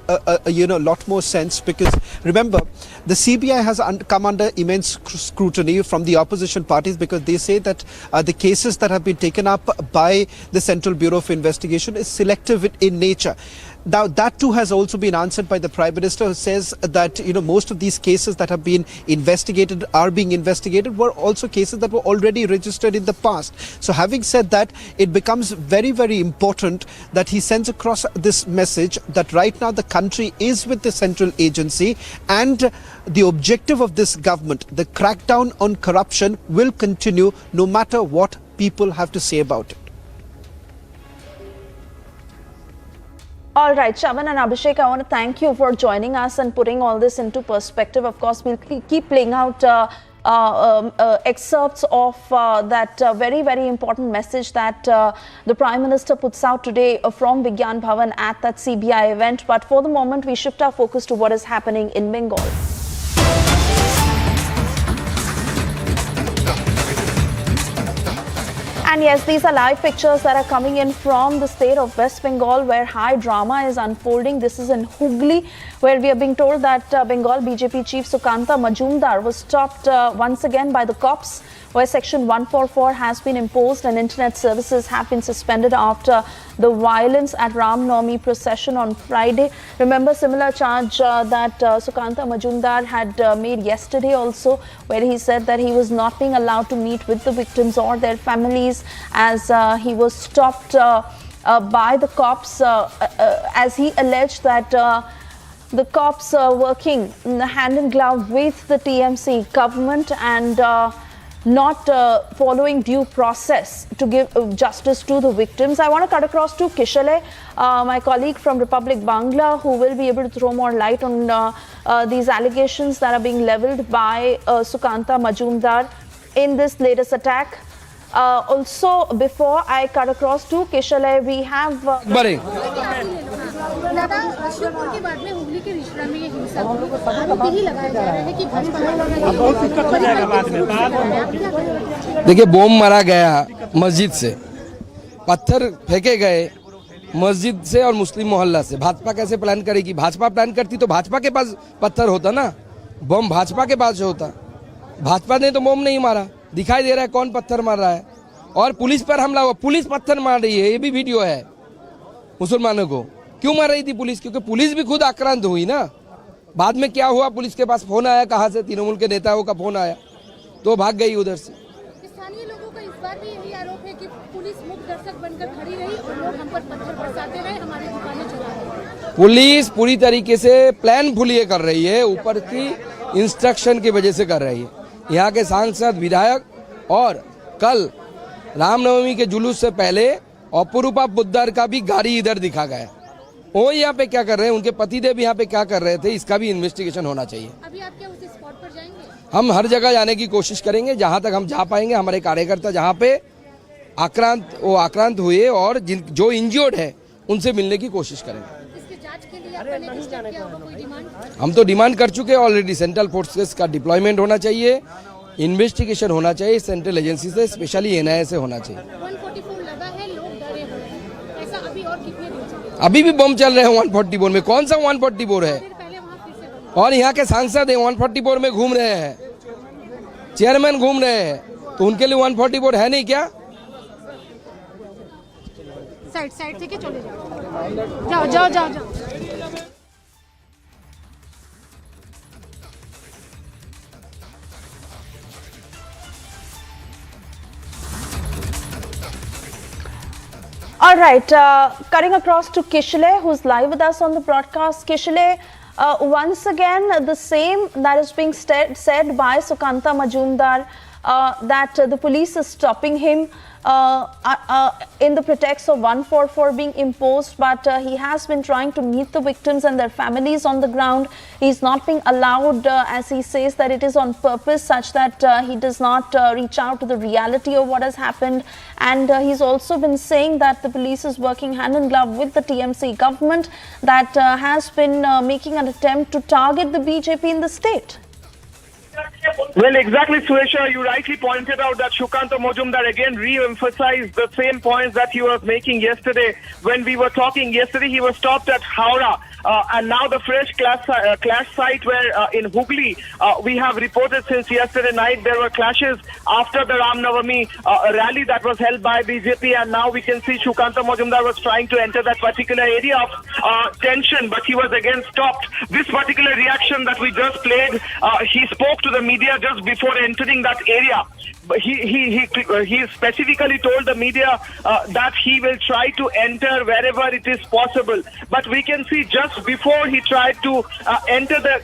lot more sense, because remember, the CBI has come under immense scrutiny from the opposition parties, because they say that the cases that have been taken up by the Central Bureau of Investigation is selective in nature. Now, that too has also been answered by the Prime Minister, who says that, most of these cases that have been investigated, are being investigated, were also cases that were already registered in the past. So having said that, it becomes very, very important that he sends across this message that right now the country is with the central agency, and the objective of this government, the crackdown on corruption, will continue no matter what people have to say about it. All right, Shravan and Abhishek, I want to thank you for joining us and putting all this into perspective. Of course, we'll keep playing out excerpts of that very, very important message that the Prime Minister puts out today from Vigyan Bhawan at that CBI event. But for the moment, we shift our focus to what is happening in Bengal. And yes, these are live pictures that are coming in from the state of West Bengal, where high drama is unfolding. This is in Hooghly, where we are being told that Bengal BJP chief Sukanta Majumdar was stopped once again by the cops, where Section 144 has been imposed and internet services have been suspended after the violence at Ram Navami procession on Friday. Remember, similar charge that Sukanta Majumdar had made yesterday also, where he said that he was not being allowed to meet with the victims or their families, as he was stopped by the cops, as he alleged that the cops are working hand in glove with the TMC government and not following due process to give justice to the victims. I want to cut across to Kishale, my colleague from Republic Bangla, who will be able to throw more light on these allegations that are being leveled by Sukanta Majumdar in this latest attack. Also, before I cut across to Kishale, we have देखिए, बम मारा गया मस्जिद से, पत्थर फेंके गए मस्जिद से और मुस्लिम मोहल्ला से। भाजपा कैसे प्लान करेगी? भाजपा प्लान करती तो भाजपा के पास पत्थर होता ना, बम भाजपा के पास होता। भाजपा ने तो बम नहीं मारा, दिखाई दे रहा है कौन पत्थर मार रहा है। और पुलिस पर हमला हुआ, पुलिस पत्थर मार रही है, ये भी वीडियो है। मुसलमानों को क्यों मार रही थी पुलिस? क्योंकि पुलिस भी खुद आक्रांत हुई ना। बाद में क्या हुआ, पुलिस के पास फोन आया, कहां से? तृणमूल के नेताओं का फोन आया, तो भाग गई उधर से। स्थानीय लोगों का इस बार भी यही आरोप है कि पुलिस मुख्य दर्शक बनकर खड़ी रही और लोग हम पर पत्थर बरसाते रहे, हमारी दुकानें चला रही। पुलिस पूरी तरीके से प्लान फुलिए कर रही है, ऊपर की इंस्ट्रक्शन की वजह से कर रही है। यहाँ के सांसद, विधायक और कल रामनवमी के जुलूस से पहले अपरूपा बुद्धार का भी गाड़ी इधर दिखा गया। वो यहाँ पे क्या कर रहे हैं, उनके पतिदेव यहाँ पे क्या कर रहे थे, इसका भी इन्वेस्टिगेशन होना चाहिए। अभी आप क्या उस स्पॉट पर जाएंगे? हम हर जगह जाने की कोशिश करेंगे, जहां तक हम जा पाएंगे। हमारे कार्यकर्ता जहां पे आक्रांत हुए और जो इंजर्ड है उनसे मिलने की कोशिश करेंगे। इसके जांच के लिए आपने एक स्टेप किया होगा, कोई डिमांड? हम तो डिमांड कर चुके हैं ऑलरेडी। सेंट्रल फोर्सेस का डिप्लॉयमेंट होना चाहिए, इन्वेस्टिगेशन होना चाहिए सेंट्रल एजेंसी से, स्पेशली एनआईए से होना चाहिए। 144 लगा है, लोग डरे हुए हैं, ऐसा अभी और कितने दिन चलेगा? अभी भी बम चल रहे हैं 144 में। कौन सा 144 है? और यहाँ के सांसद है 144 में घूम रहे हैं, चेयरमैन घूम रहे हैं, तो उनके लिए 144 है नहीं क्या? साइड থেকে চলে যাও, যাও। All right, cutting across to Kishale, who's live with us on the broadcast. Kishale, once again, the same that is being said by Sukanta Majumdar that the police is stopping him in the pretext of 144 being imposed, but he has been trying to meet the victims and their families on the ground. He's not being allowed, as he says, that it is on purpose, such that he does not reach out to the reality of what has happened. And he's also been saying that the police is working hand in glove with the TMC government that has been making an attempt to target the BJP in the state. Well, exactly, Suesha. You rightly pointed out that Shukanta Majumdar again re-emphasized the same points that he was making yesterday. When we were talking yesterday, he was stopped at Howrah. And now the fresh clash site where in Hooghly, we have reported since yesterday night there were clashes after the Ram Navami rally that was held by BJP, and now we can see Shukanta Majumdar was trying to enter that particular area of tension, but he was again stopped. This particular reaction that we just played, he spoke to the media just before entering that area. He specifically told the media that he will try to enter wherever it is possible. But we can see just before he tried to enter the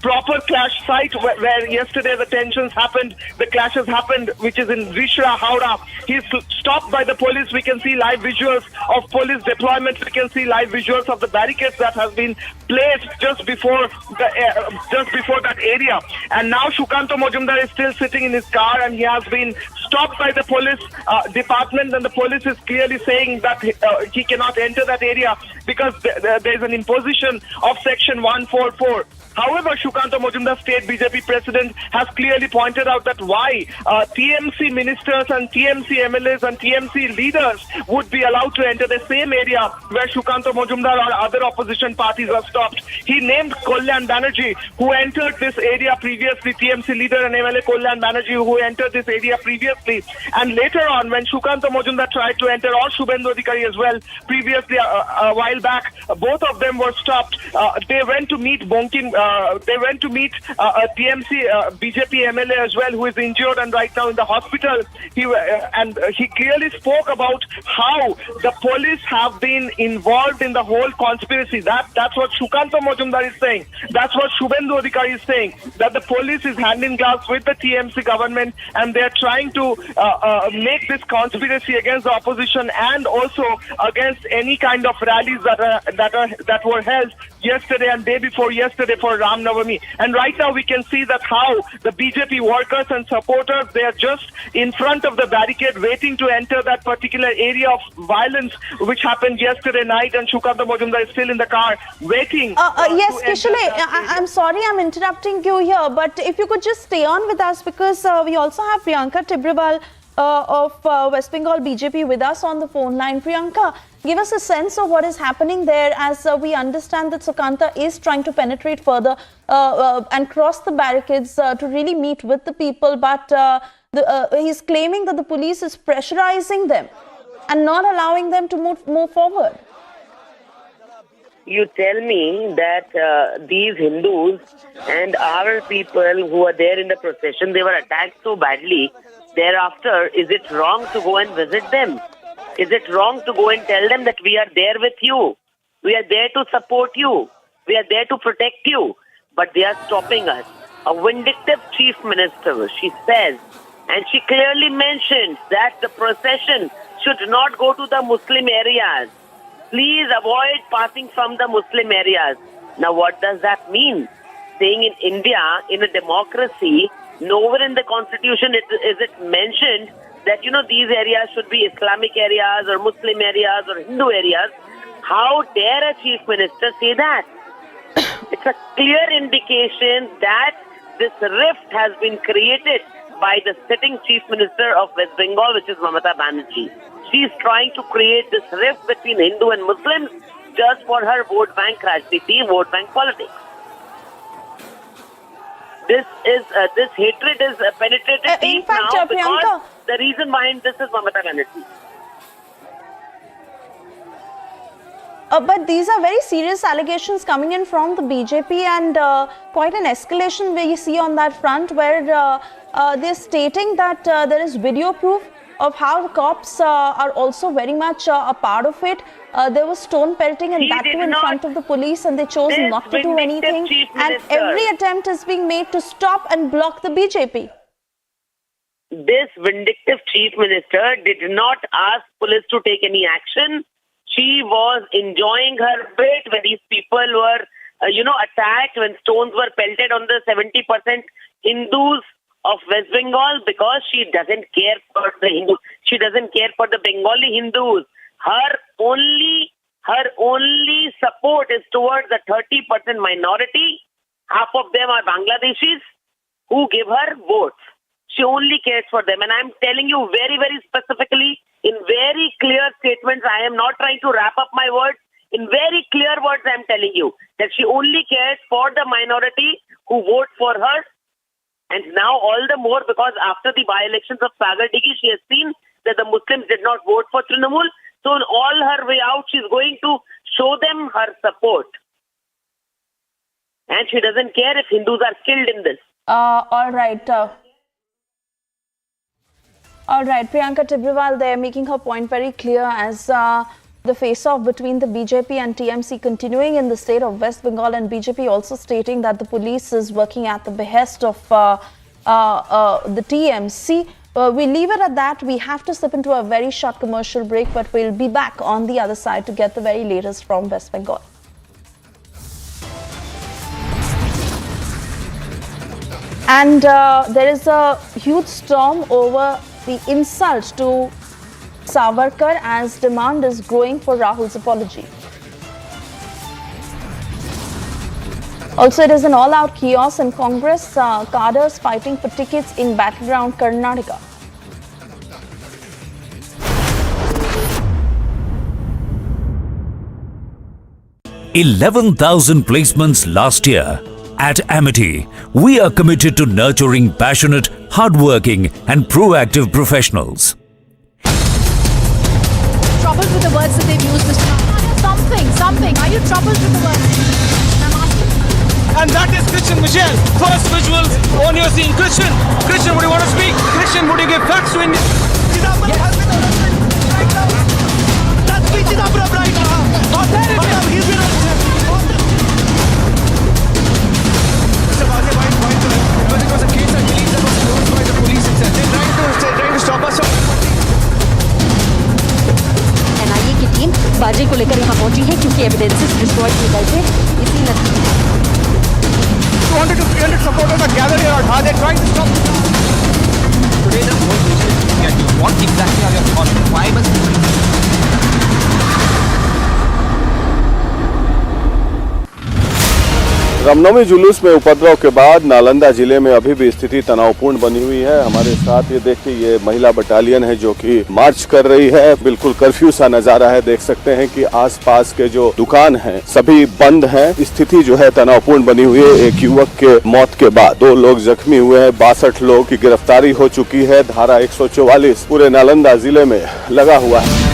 proper clash site where yesterday the tensions happened, the clashes happened, which is in Rishra, Howrah. He's stopped by the police. We can see live visuals of police deployment. We can see live visuals of the barricades that have been placed just before that area. And now Shukanta Majumdar is still sitting in his car, and he has been stopped by the police department, and the police is clearly saying that he cannot enter that area because there is an imposition of Section 144. However, Shukanta Majumdar, state BJP president, has clearly pointed out that why TMC ministers and TMC MLAs and TMC leaders would be allowed to enter the same area where Shukanta Majumdar or other opposition parties are stopped. He named Kalyan Banerjee, who entered this area previously, TMC leader and MLA Kalyan Banerjee, who entered this area previously. And later on, when Shukanta Majumdar tried to enter, or Shubhendu Adhikari as well, previously a while back, both of them were stopped. They went to meet Bonkin. They went to meet a TMC BJP MLA as well, who is injured and right now in the hospital. He clearly spoke about how the police have been involved in the whole conspiracy. That's what Shukanta Majumdar is saying. That's what Shubhendu Adhikari is saying. That the police is hand in glove with the TMC government, and they are trying to make this conspiracy against the opposition and also against any kind of rallies that were held yesterday and day before yesterday for Ram Navami. And right now we can see that how the BJP workers and supporters, they are just in front of the barricade waiting to enter that particular area of violence which happened yesterday night, and Shukanta Majumdar is still in the car waiting. Yes, Kishore, I'm sorry I'm interrupting you here, but if you could just stay on with us, because we also have Priyanka Tibrewal of West Bengal BJP with us on the phone line. Priyanka, give us a sense of what is happening there, as we understand that Shukanta is trying to penetrate further and cross the barricades to really meet with the people, but he's claiming that the police is pressurizing them and not allowing them to move forward. You tell me that these Hindus and our people who are there in the procession, they were attacked so badly. Thereafter, is it wrong to go and visit them? Is it wrong to go and tell them that we are there with you? We are there to support you. We are there to protect you. But they are stopping us. A vindictive chief minister, she says, and she clearly mentioned that the procession should not go to the Muslim areas. Please avoid passing from the Muslim areas. Now, what does that mean? Saying in India, in a democracy, nowhere in the constitution is it mentioned that, these areas should be Islamic areas or Muslim areas or Hindu areas. How dare a chief minister say that? It's a clear indication that this rift has been created by the sitting chief minister of West Bengal, which is Mamata Banerjee. She is trying to create this rift between Hindu and Muslims just for her vote bank rajniti, vote bank politics. This hatred is penetrated deep now because the reason behind this is Mamata Banerjee. But these are very serious allegations coming in from the BJP, and quite an escalation we see on that front, where they're stating that there is video proof of how the cops are also very much a part of it. There was stone pelting and that too in front of the police, and they chose not to do anything. And every attempt is being made to stop and block the BJP. this vindictive chief minister did not ask police to take any action. She was enjoying her fate when these people were, attacked, when stones were pelted on the 70% Hindus of West Bengal, because she doesn't care for the Hindus. She doesn't care for the Bengali Hindus. Her only support is towards the 30% minority. Half of them are Bangladeshis who give her votes. She only cares for them. And I'm telling you very, very specifically, in very clear statements, I am not trying to wrap up my words. In very clear words, I'm telling you that she only cares for the minority who vote for her. And now all the more because after the by-elections of Sagar Dighi, she has seen that the Muslims did not vote for Trinamool. So in all her way out, she's going to show them her support. And she doesn't care if Hindus are killed in this. All right. All right, Priyanka Tibrewal there making her point very clear as the face-off between the BJP and TMC continuing in the state of West Bengal, and BJP also stating that the police is working at the behest of the TMC. We leave it at that. We have to slip into a very short commercial break, but we'll be back on the other side to get the very latest from West Bengal. And there is a huge storm over the insult to Savarkar as demand is growing for Rahul's apology. Also, it is an all-out chaos in Congress, cadres fighting for tickets in battleground Karnataka. $11,000 placements last year. At Amity, we are committed to nurturing passionate, hardworking and proactive professionals. Troubled with the words that they've used, Mr. Something. Are you troubled with the words? And that is Christian Michel. First visuals on your scene. Christian, what do you want to speak? Christian, would you give facts to India? Chidambaram has been arrested right now. That's me, Chidambaram right now. There it is. He's been arrested. Because it was a case, I believe, that was closed by the police itself. They're trying to stop us. NIA की team बाजे को लेकर यहाँ पहुंची है क्योंकि evidences destroy किए गए थे इसी नतीजे 200 to 300 supporters are gathered here. Are they trying to stop? Today the whole nation is looking at you. What exactly are your thoughts? Why must Ramnavami जुलूस में उपद्रव के बाद नालंदा जिले में अभी भी स्थिति तनावपूर्ण बनी हुई है। हमारे साथ ये देखिए ये महिला बटालियन है जो कि मार्च कर रही है। बिल्कुल कर्फ्यू सा नजारा है। देख सकते हैं कि आसपास के जो दुकान हैं सभी बंद हैं। स्थिति जो है तनावपूर्ण बनी हुई है। एक युवक के मौत के बाद 2 लोग जख्मी हुए हैं। 62 लोगों की गिरफ्तारी हो चुकी है। धारा 144 पूरे नालंदा जिले में लगा हुआ है।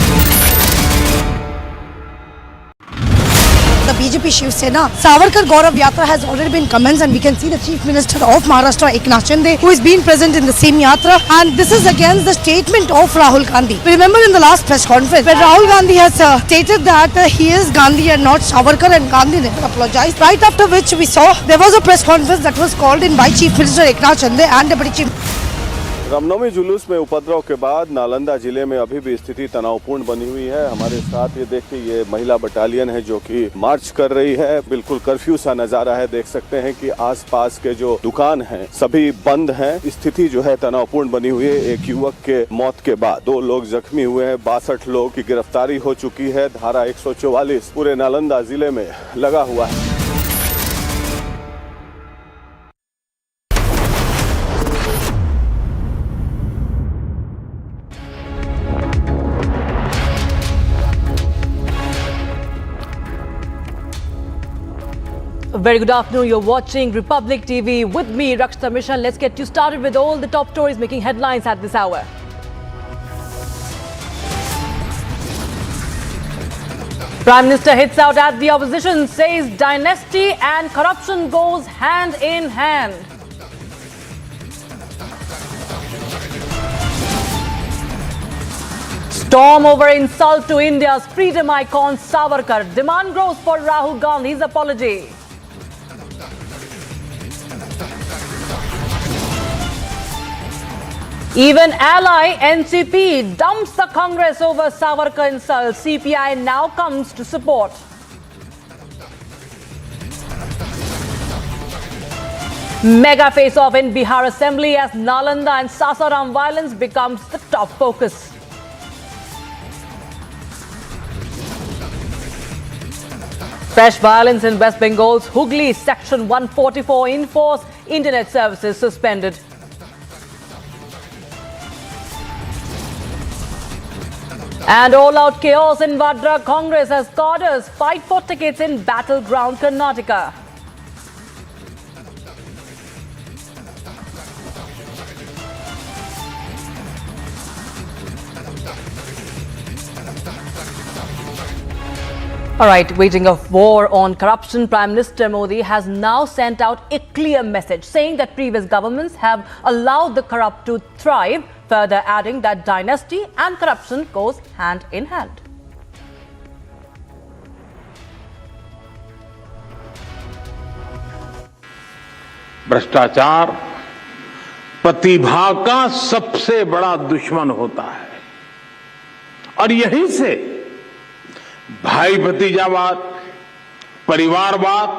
The BJP Shiv Sena Savarkar Gaurav Yatra has already been commenced, and we can see the Chief Minister of Maharashtra Eknath Shinde, who has been present in the same yatra, and this is against the statement of Rahul Gandhi. We remember in the last press conference where Rahul Gandhi has stated that he is Gandhi and not Savarkar, and Gandhi never apologized. Right after which we saw there was a press conference that was called in by Chief Minister Eknath Shinde and Deputy Chief. Ramnavami जुलूस में उपद्रव के बाद नालंदा जिले में अभी भी स्थिति तनावपूर्ण बनी हुई है। हमारे साथ ये देखिए ये महिला बटालियन है जो कि मार्च कर रही है। बिल्कुल कर्फ्यू सा नजारा है। देख सकते हैं कि आसपास के जो दुकान हैं सभी बंद हैं। स्थिति जो है तनावपूर्ण बनी हुई है। एक युवक के मौत के बाद 2 लोग जख्मी हुए हैं। 62 लोगों की गिरफ्तारी हो चुकी है। धारा 144 पूरे नालंदा जिले में लगा हुआ है। Very good afternoon. You're watching Republic TV with me, Rakshita Mishra. Let's get you started with all the top stories making headlines at this hour. Prime Minister hits out at the opposition, says dynasty and corruption goes hand in hand. Storm over insult to India's freedom icon Savarkar. Demand grows for Rahul Gandhi's apology. Even ally NCP dumps the Congress over Savarkar insult. CPI now comes to support. Mega face-off in Bihar Assembly as Nalanda and Sasaram violence becomes the top focus. Fresh violence in West Bengal's Hooghly, Section 144 in force, internet services suspended. And all-out chaos in Vadra, Congress as cadres fight for tickets in battleground Karnataka. All right, waging a war on corruption, Prime Minister Modi has now sent out a clear message saying that previous governments have allowed the corrupt to thrive, further adding that dynasty and corruption goes hand in hand. भ्रष्टाचार प्रतिभा का सबसे बड़ा दुश्मन होता है और यहीं से भाई भतीजावाद, परिवारवाद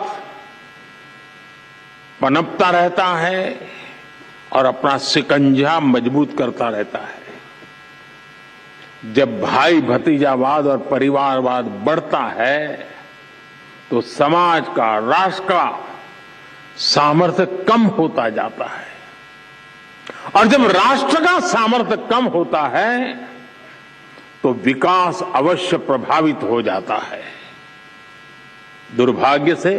पनपता रहता है और अपना शिकंजा मजबूत करता रहता है। जब भाई भतीजावाद और परिवारवाद बढ़ता है तो समाज का, राष्ट्र का सामर्थ्य कम होता जाता है और जब राष्ट्र का सामर्थ्य कम होता है तो विकास अवश्य प्रभावित हो जाता है। दुर्भाग्य से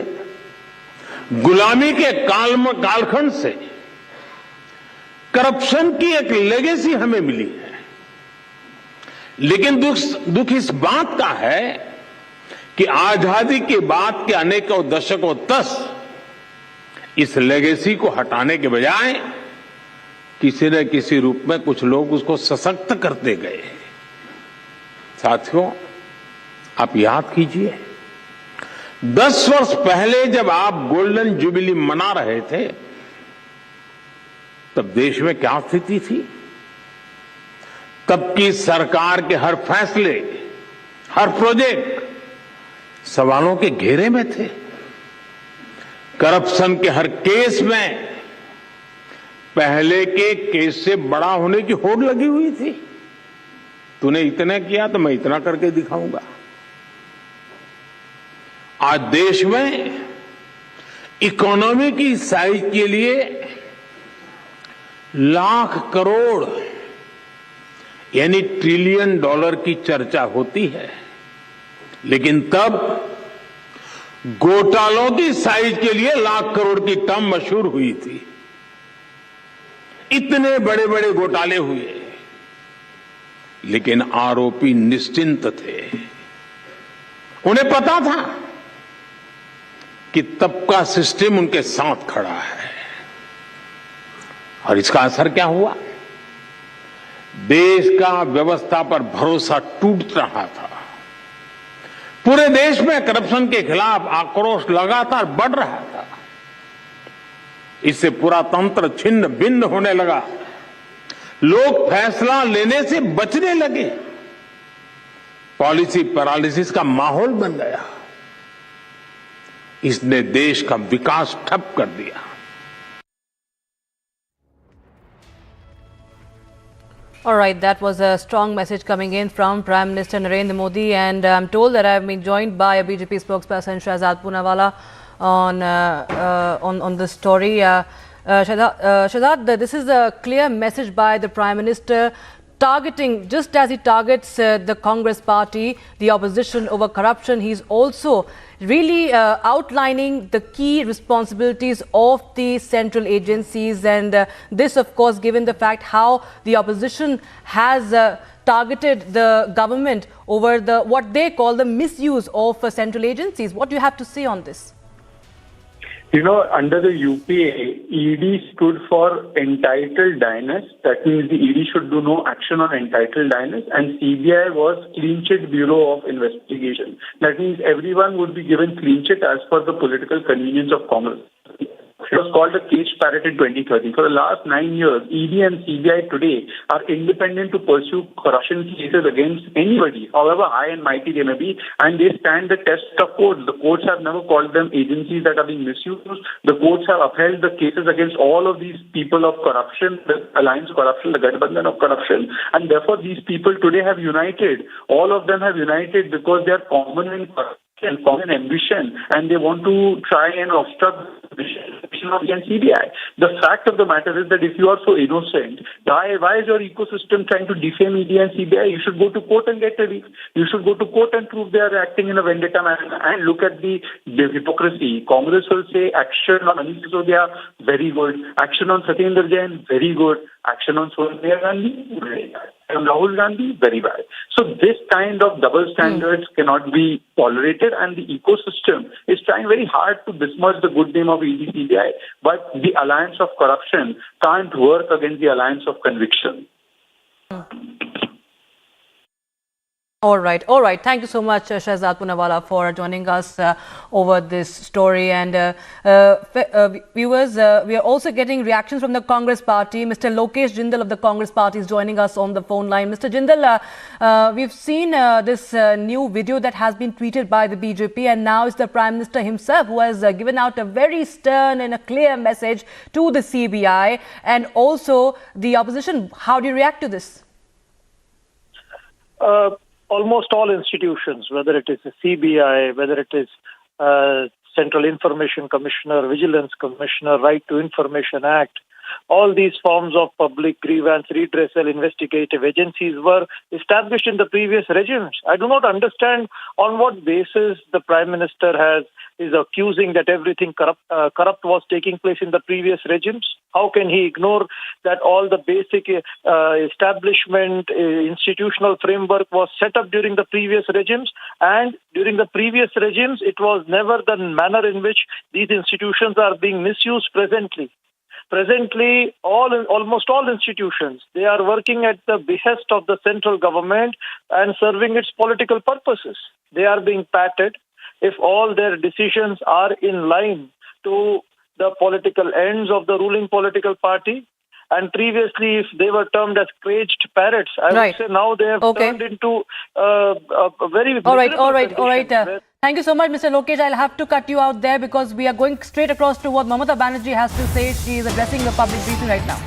गुलामी के कालखंड से करप्शन की एक लेगेसी हमें मिली है, लेकिन दुख इस बात का है कि आजादी के बाद के अनेकों दशकों तक इस लेगेसी को हटाने के बजाय किसी न किसी रूप में कुछ लोग उसको सशक्त करते गए। साथियों, आप याद कीजिए 10 वर्ष पहले जब आप गोल्डन जुबिली मना रहे थे तब देश में क्या स्थिति थी? तब की सरकार के हर फैसले, हर प्रोजेक्ट सवालों के घेरे में थे। करप्शन के हर केस में पहले के केस से बड़ा होने की होड़ लगी हुई थी। तूने इतना किया तो मैं इतना करके दिखाऊंगा। आज देश में इकोनॉमी की साइज के लिए लाख करोड़ यानी ट्रिलियन डॉलर की चर्चा होती है, लेकिन तब घोटालों की साइज के लिए लाख करोड़ की टर्म मशहूर हुई थी। इतने बड़े बड़े घोटाले हुए, लेकिन आरोपी निश्चिंत थे। उन्हें पता था कि तब का सिस्टम उनके साथ खड़ा है और इसका असर क्या हुआ? देश का व्यवस्था पर भरोसा टूट रहा था। पूरे देश में करप्शन के खिलाफ आक्रोश लगातार बढ़ रहा था। इससे पूरा तंत्र छिन्न भिन्न होने लगा। लोग फैसला लेने से बचने लगे। पॉलिसी पैरालिसिस का माहौल बन गया। इसने देश का विकास ठप कर दिया। All right, that was a strong message coming in from Prime Minister Narendra Modi, and I'm told that I've been joined by a BJP spokesperson, Shahzad Poonawala, on this story. Shahzad, this is a clear message by the Prime Minister targeting, just as he targets the Congress party, the opposition over corruption, he's also really outlining the key responsibilities of the central agencies, and this of course given the fact how the opposition has targeted the government over the what they call the misuse of central agencies. What do you have to say on this? You know, under the UPA, ED stood for entitled diners. That means the ED should do no action on entitled diners. And CBI was clean chit Bureau of Investigation. That means everyone would be given clean chit as per the political convenience of Congress. It was called the cage parrot in 2013. For the last 9 years, ED and CBI today are independent to pursue corruption cases against anybody, however high and mighty they may be, and they stand the test of courts. The courts have never called them agencies that are being misused. The courts have upheld the cases against all of these people of corruption, the alliance of corruption, the Gathbandhan of corruption, and therefore these people today have united. All of them have united because they are common in corruption and common ambition, and they want to try and obstruct the mission of the CBI. The fact of the matter is that if you are so innocent, why is your ecosystem trying to defame ED and CBI? You should go to court and get relief. You should go to court and prove they are acting in a vendetta manner. And look at the hypocrisy. Congress will say action on Anish Sisodia, very good. Action on Satyendra Jain, very good. Action on Sonia Gandhi, very bad. And Rahul Gandhi, very bad. So this kind of double standards cannot be tolerated, and the ecosystem is trying very hard to besmirch the good name of ED CBI, but the alliance of corruption can't work against the alliance of conviction. All right. Thank you so much, Shahzad Poonawalla, for joining us over this story. And viewers, we are also getting reactions from the Congress party. Mr. Lokesh Jindal of the Congress party is joining us on the phone line. Mr. Jindal, we've seen this new video that has been tweeted by the BJP, and now it's the Prime Minister himself who has given out a very stern and a clear message to the CBI and also the opposition. How do you react to this? Almost all institutions, whether it is the CBI, whether it is Central Information Commissioner, Vigilance Commissioner, Right to Information Act, all these forms of public grievance, redressal, investigative agencies were established in the previous regimes. I do not understand on what basis the Prime Minister is accusing that everything corrupt was taking place in the previous regimes. How can he ignore that all the basic establishment, institutional framework was set up during the previous regimes? And during the previous regimes, it was never the manner in which these institutions are being misused presently. Presently, almost all institutions, they are working at the behest of the central government and serving its political purposes. They are being patted. If all their decisions are in line to the political ends of the ruling political party, and previously if they were termed as caged parrots, I would say now they have turned into a very... All right. Thank you so much, Mr. Lokesh. I'll have to cut you out there because we are going straight across to what Mamata Banerjee has to say. She is addressing the public briefing right now.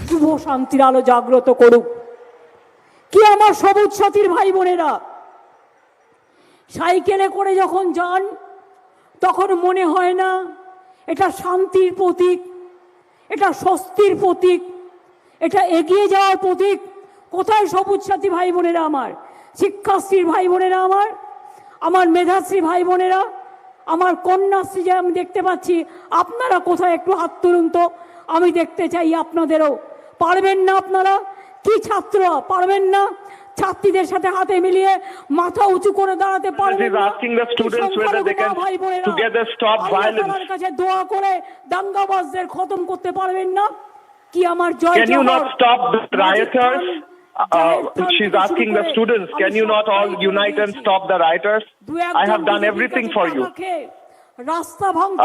শুভ শান্তির আলো জাগ্রত করুক কি আমার সবুজ সাথীর ভাই বোনেরা সাইকেলে করে যখন যান তখন মনে হয় না এটা শান্তির প্রতীক, এটা স্বস্তির প্রতীক, এটা এগিয়ে যাওয়ার প্রতীক। কোথায় সবুজ সাথী ভাই বোনেরা আমার, শিক্ষাশ্রীর ভাই বোনেরা আমার মেধাশ্রী ভাই বোনেরা, আমার কন্যাশ্রী যে আমি দেখতে পাচ্ছি, আপনারা কোথায় একটু হাত তুলুন তো, আমি দেখতে চাই আপনাদেরও। পারবেন না আপনারা? কি ছাত্ররা পারবেন না? ছাত্রীদের সাথে হাতে মিলিয়ে মাথা উঁচু করে দাঁড়াতে পারবেন না? ভাই বোনেরা কাছে দোয়া করে দাঙ্গাবাজদের খতম করতে পারবেন না? কি আমার জয় she's asking the students, can you not all unite and stop the rioters? I have done everything for you.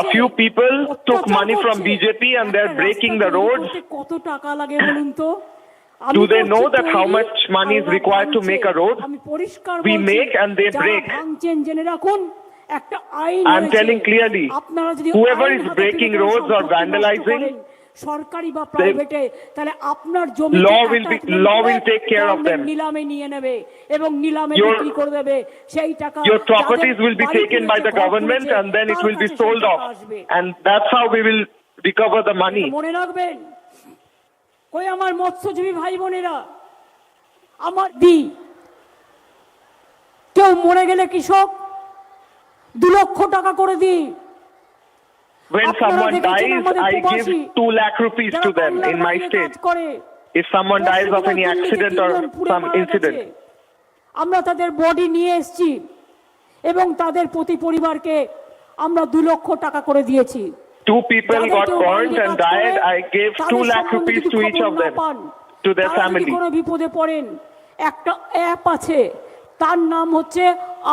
A few people took money from BJP and they're breaking the roads. Do they know that how much money is required to make a road? We make and they break. I'm telling clearly, whoever is breaking roads or vandalizing, সরকারি বা প্রাইভেটে তাহলে আপনার জমি law will take care of them. নিলামে নিয়ে নেবে এবং নিলামে বিক্রি করে দেবে সেই টাকা your properties will be taken by the government and then it will be sold off, and that's how we will recover the money. মনে রাখবেন, কই আমার মৎস্যজীবী ভাই বোনেরা, আমার কেউ মরে গেলে কৃষক 2 লক্ষ টাকা করে দিই। When someone dies, I give 2 lakh rupees to them in my state. If someone dies of any accident or some incident. আমরা তাদের বডি নিয়ে এসেছি এবং তাদের প্রতি পরিবারকে আমরা 2 লক্ষ টাকা করে দিয়েছি। 2 people got burned and died. I gave 2 lakh rupees to each of them, to their family. কোনো বিপদে পড়েন, একটা অ্যাপ আছে, তার নাম হচ্ছে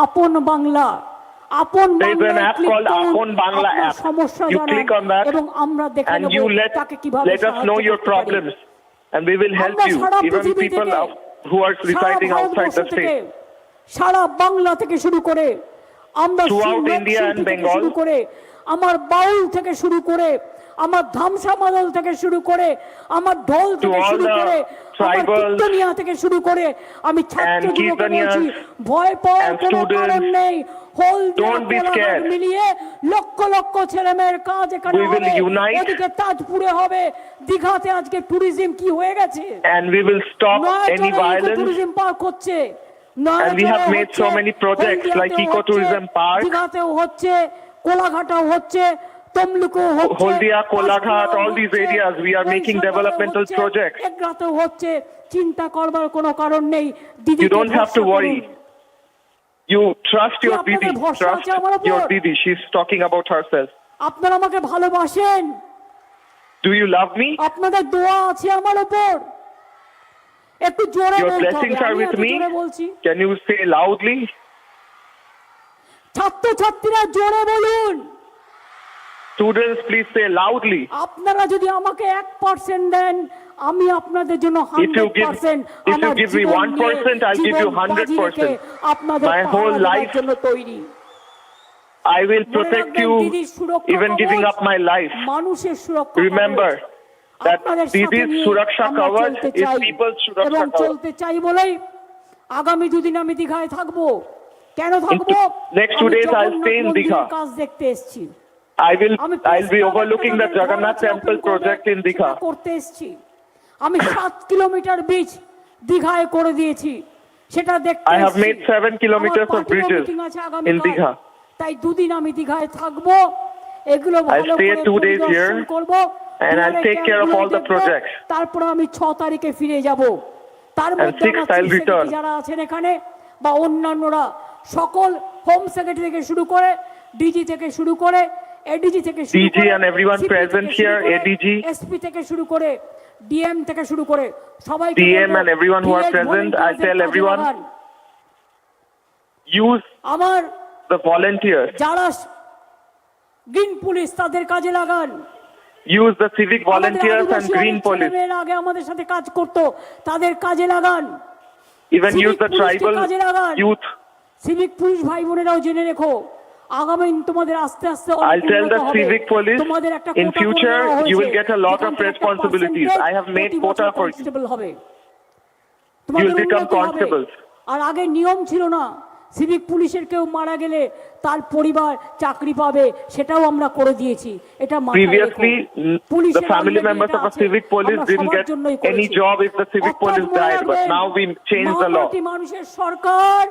আপন বাংলা। আপন There's an app called Apon Bangla app. You click on that and you let us know your problems and we will help you. Even people who are residing outside the state. সারা বাংলা থেকে শুরু করে আমরা Throughout India and Bengal. শুরু করে আমার বাউল থেকে শুরু করে আমার ধামসা মাদল থেকে শুরু করে আমার ঢোল থেকে শুরু করে আমার কীর্তনিয়া থেকে শুরু করে আমি ছাত্রদেরকে বলছি ভয় পাওয়ার কোনো কারণ নেই হলদিয়া মিলিয়ে লক্ষ লক্ষ ছেলে মেয়ের কাজ এখানে হবে এদিকে তাজপুরে হবে দীঘাতে আজকে ট্যুরিজম কি হয়ে গেছে and we will stop any violence tourism park হচ্ছে and we have made so many projects like ecotourism park দীঘাতেও হচ্ছে কোলাঘাটাও হচ্ছে তমলুকু হচ্ছে হলদিয়া Kolaghat all these areas we are making developmental projects এগুলাতেও হচ্ছে চিন্তা করবার কোনো কারণ নেই দিদি you don't have to worry you trust your didi trust your didi she's talking about herself আপনারা আমাকে ভালোবাসেন do you love me আপনাদের দোয়া আছে আমার উপর একটু জোরে your blessings are with me can you say loudly ছাত্রছাত্রীরা জোরে বলুন students please say loudly আপনারা যদি আমাকে 1% দেন আমি আপনাদের জন্য 100% if you give me 1% I'll give you 100% আপনাদের my whole life জন্য তৈরি I will protect you even giving up my life মানুষের সুরক্ষা remember that Didi's Suraksha Kavach is people's Suraksha Kavach চলতে চাই বলেই আগামী দুদিন আমি দীঘায় থাকবো কেন থাকবো next 2 days I'll stay in Digha কাজ দেখতে এসেছি I'll be overlooking the Jagannath temple project in Digha করতে এসেছি আমি 7 কিলোমিটার ব্রিজ দীঘায় করে দিয়েছি সেটা দেখতে I have made 7 kilometers of bridges in Digha তাই দুদিন আমি দীঘায় থাকবো এগুলো ভালো করে I'll stay 2 days here and I'll take care of all the projects তারপর আমি 6 তারিখে ফিরে যাব তার মধ্যে যারা আছেন এখানে বা অন্যান্যরা সকল হোম সেক্রেটারি থেকে শুরু করে ডিজি থেকে শুরু করে এডিজি থেকে শুরু করে DG and everyone present here ADG SP থেকে শুরু করে DM থেকে শুরু করে সবাই DM and everyone who are present I'll tell everyone use আমার the volunteers যারা গ্রিন পুলিশ তাদের কাজে লাগান use the civic volunteers and green police আগে আমাদের সাথে কাজ করতে তাদের কাজে লাগান even use the tribal youth civic police ভাই বোনেরাও জেনে রেখো আগামী তোমাদের আস্তে আস্তে I'll tell the civic police in future you will get a lot of responsibilities I have made quota for you you will become constables আর আগে নিয়ম ছিল না সিভিক পুলিশের কেউ মারা গেলে তার পরিবার চাকরি পাবে সেটাও আমরা করে দিয়েছি এটা previously the family members of a civic police didn't get any job if the civic police died but now we changed the law মানুষের সরকার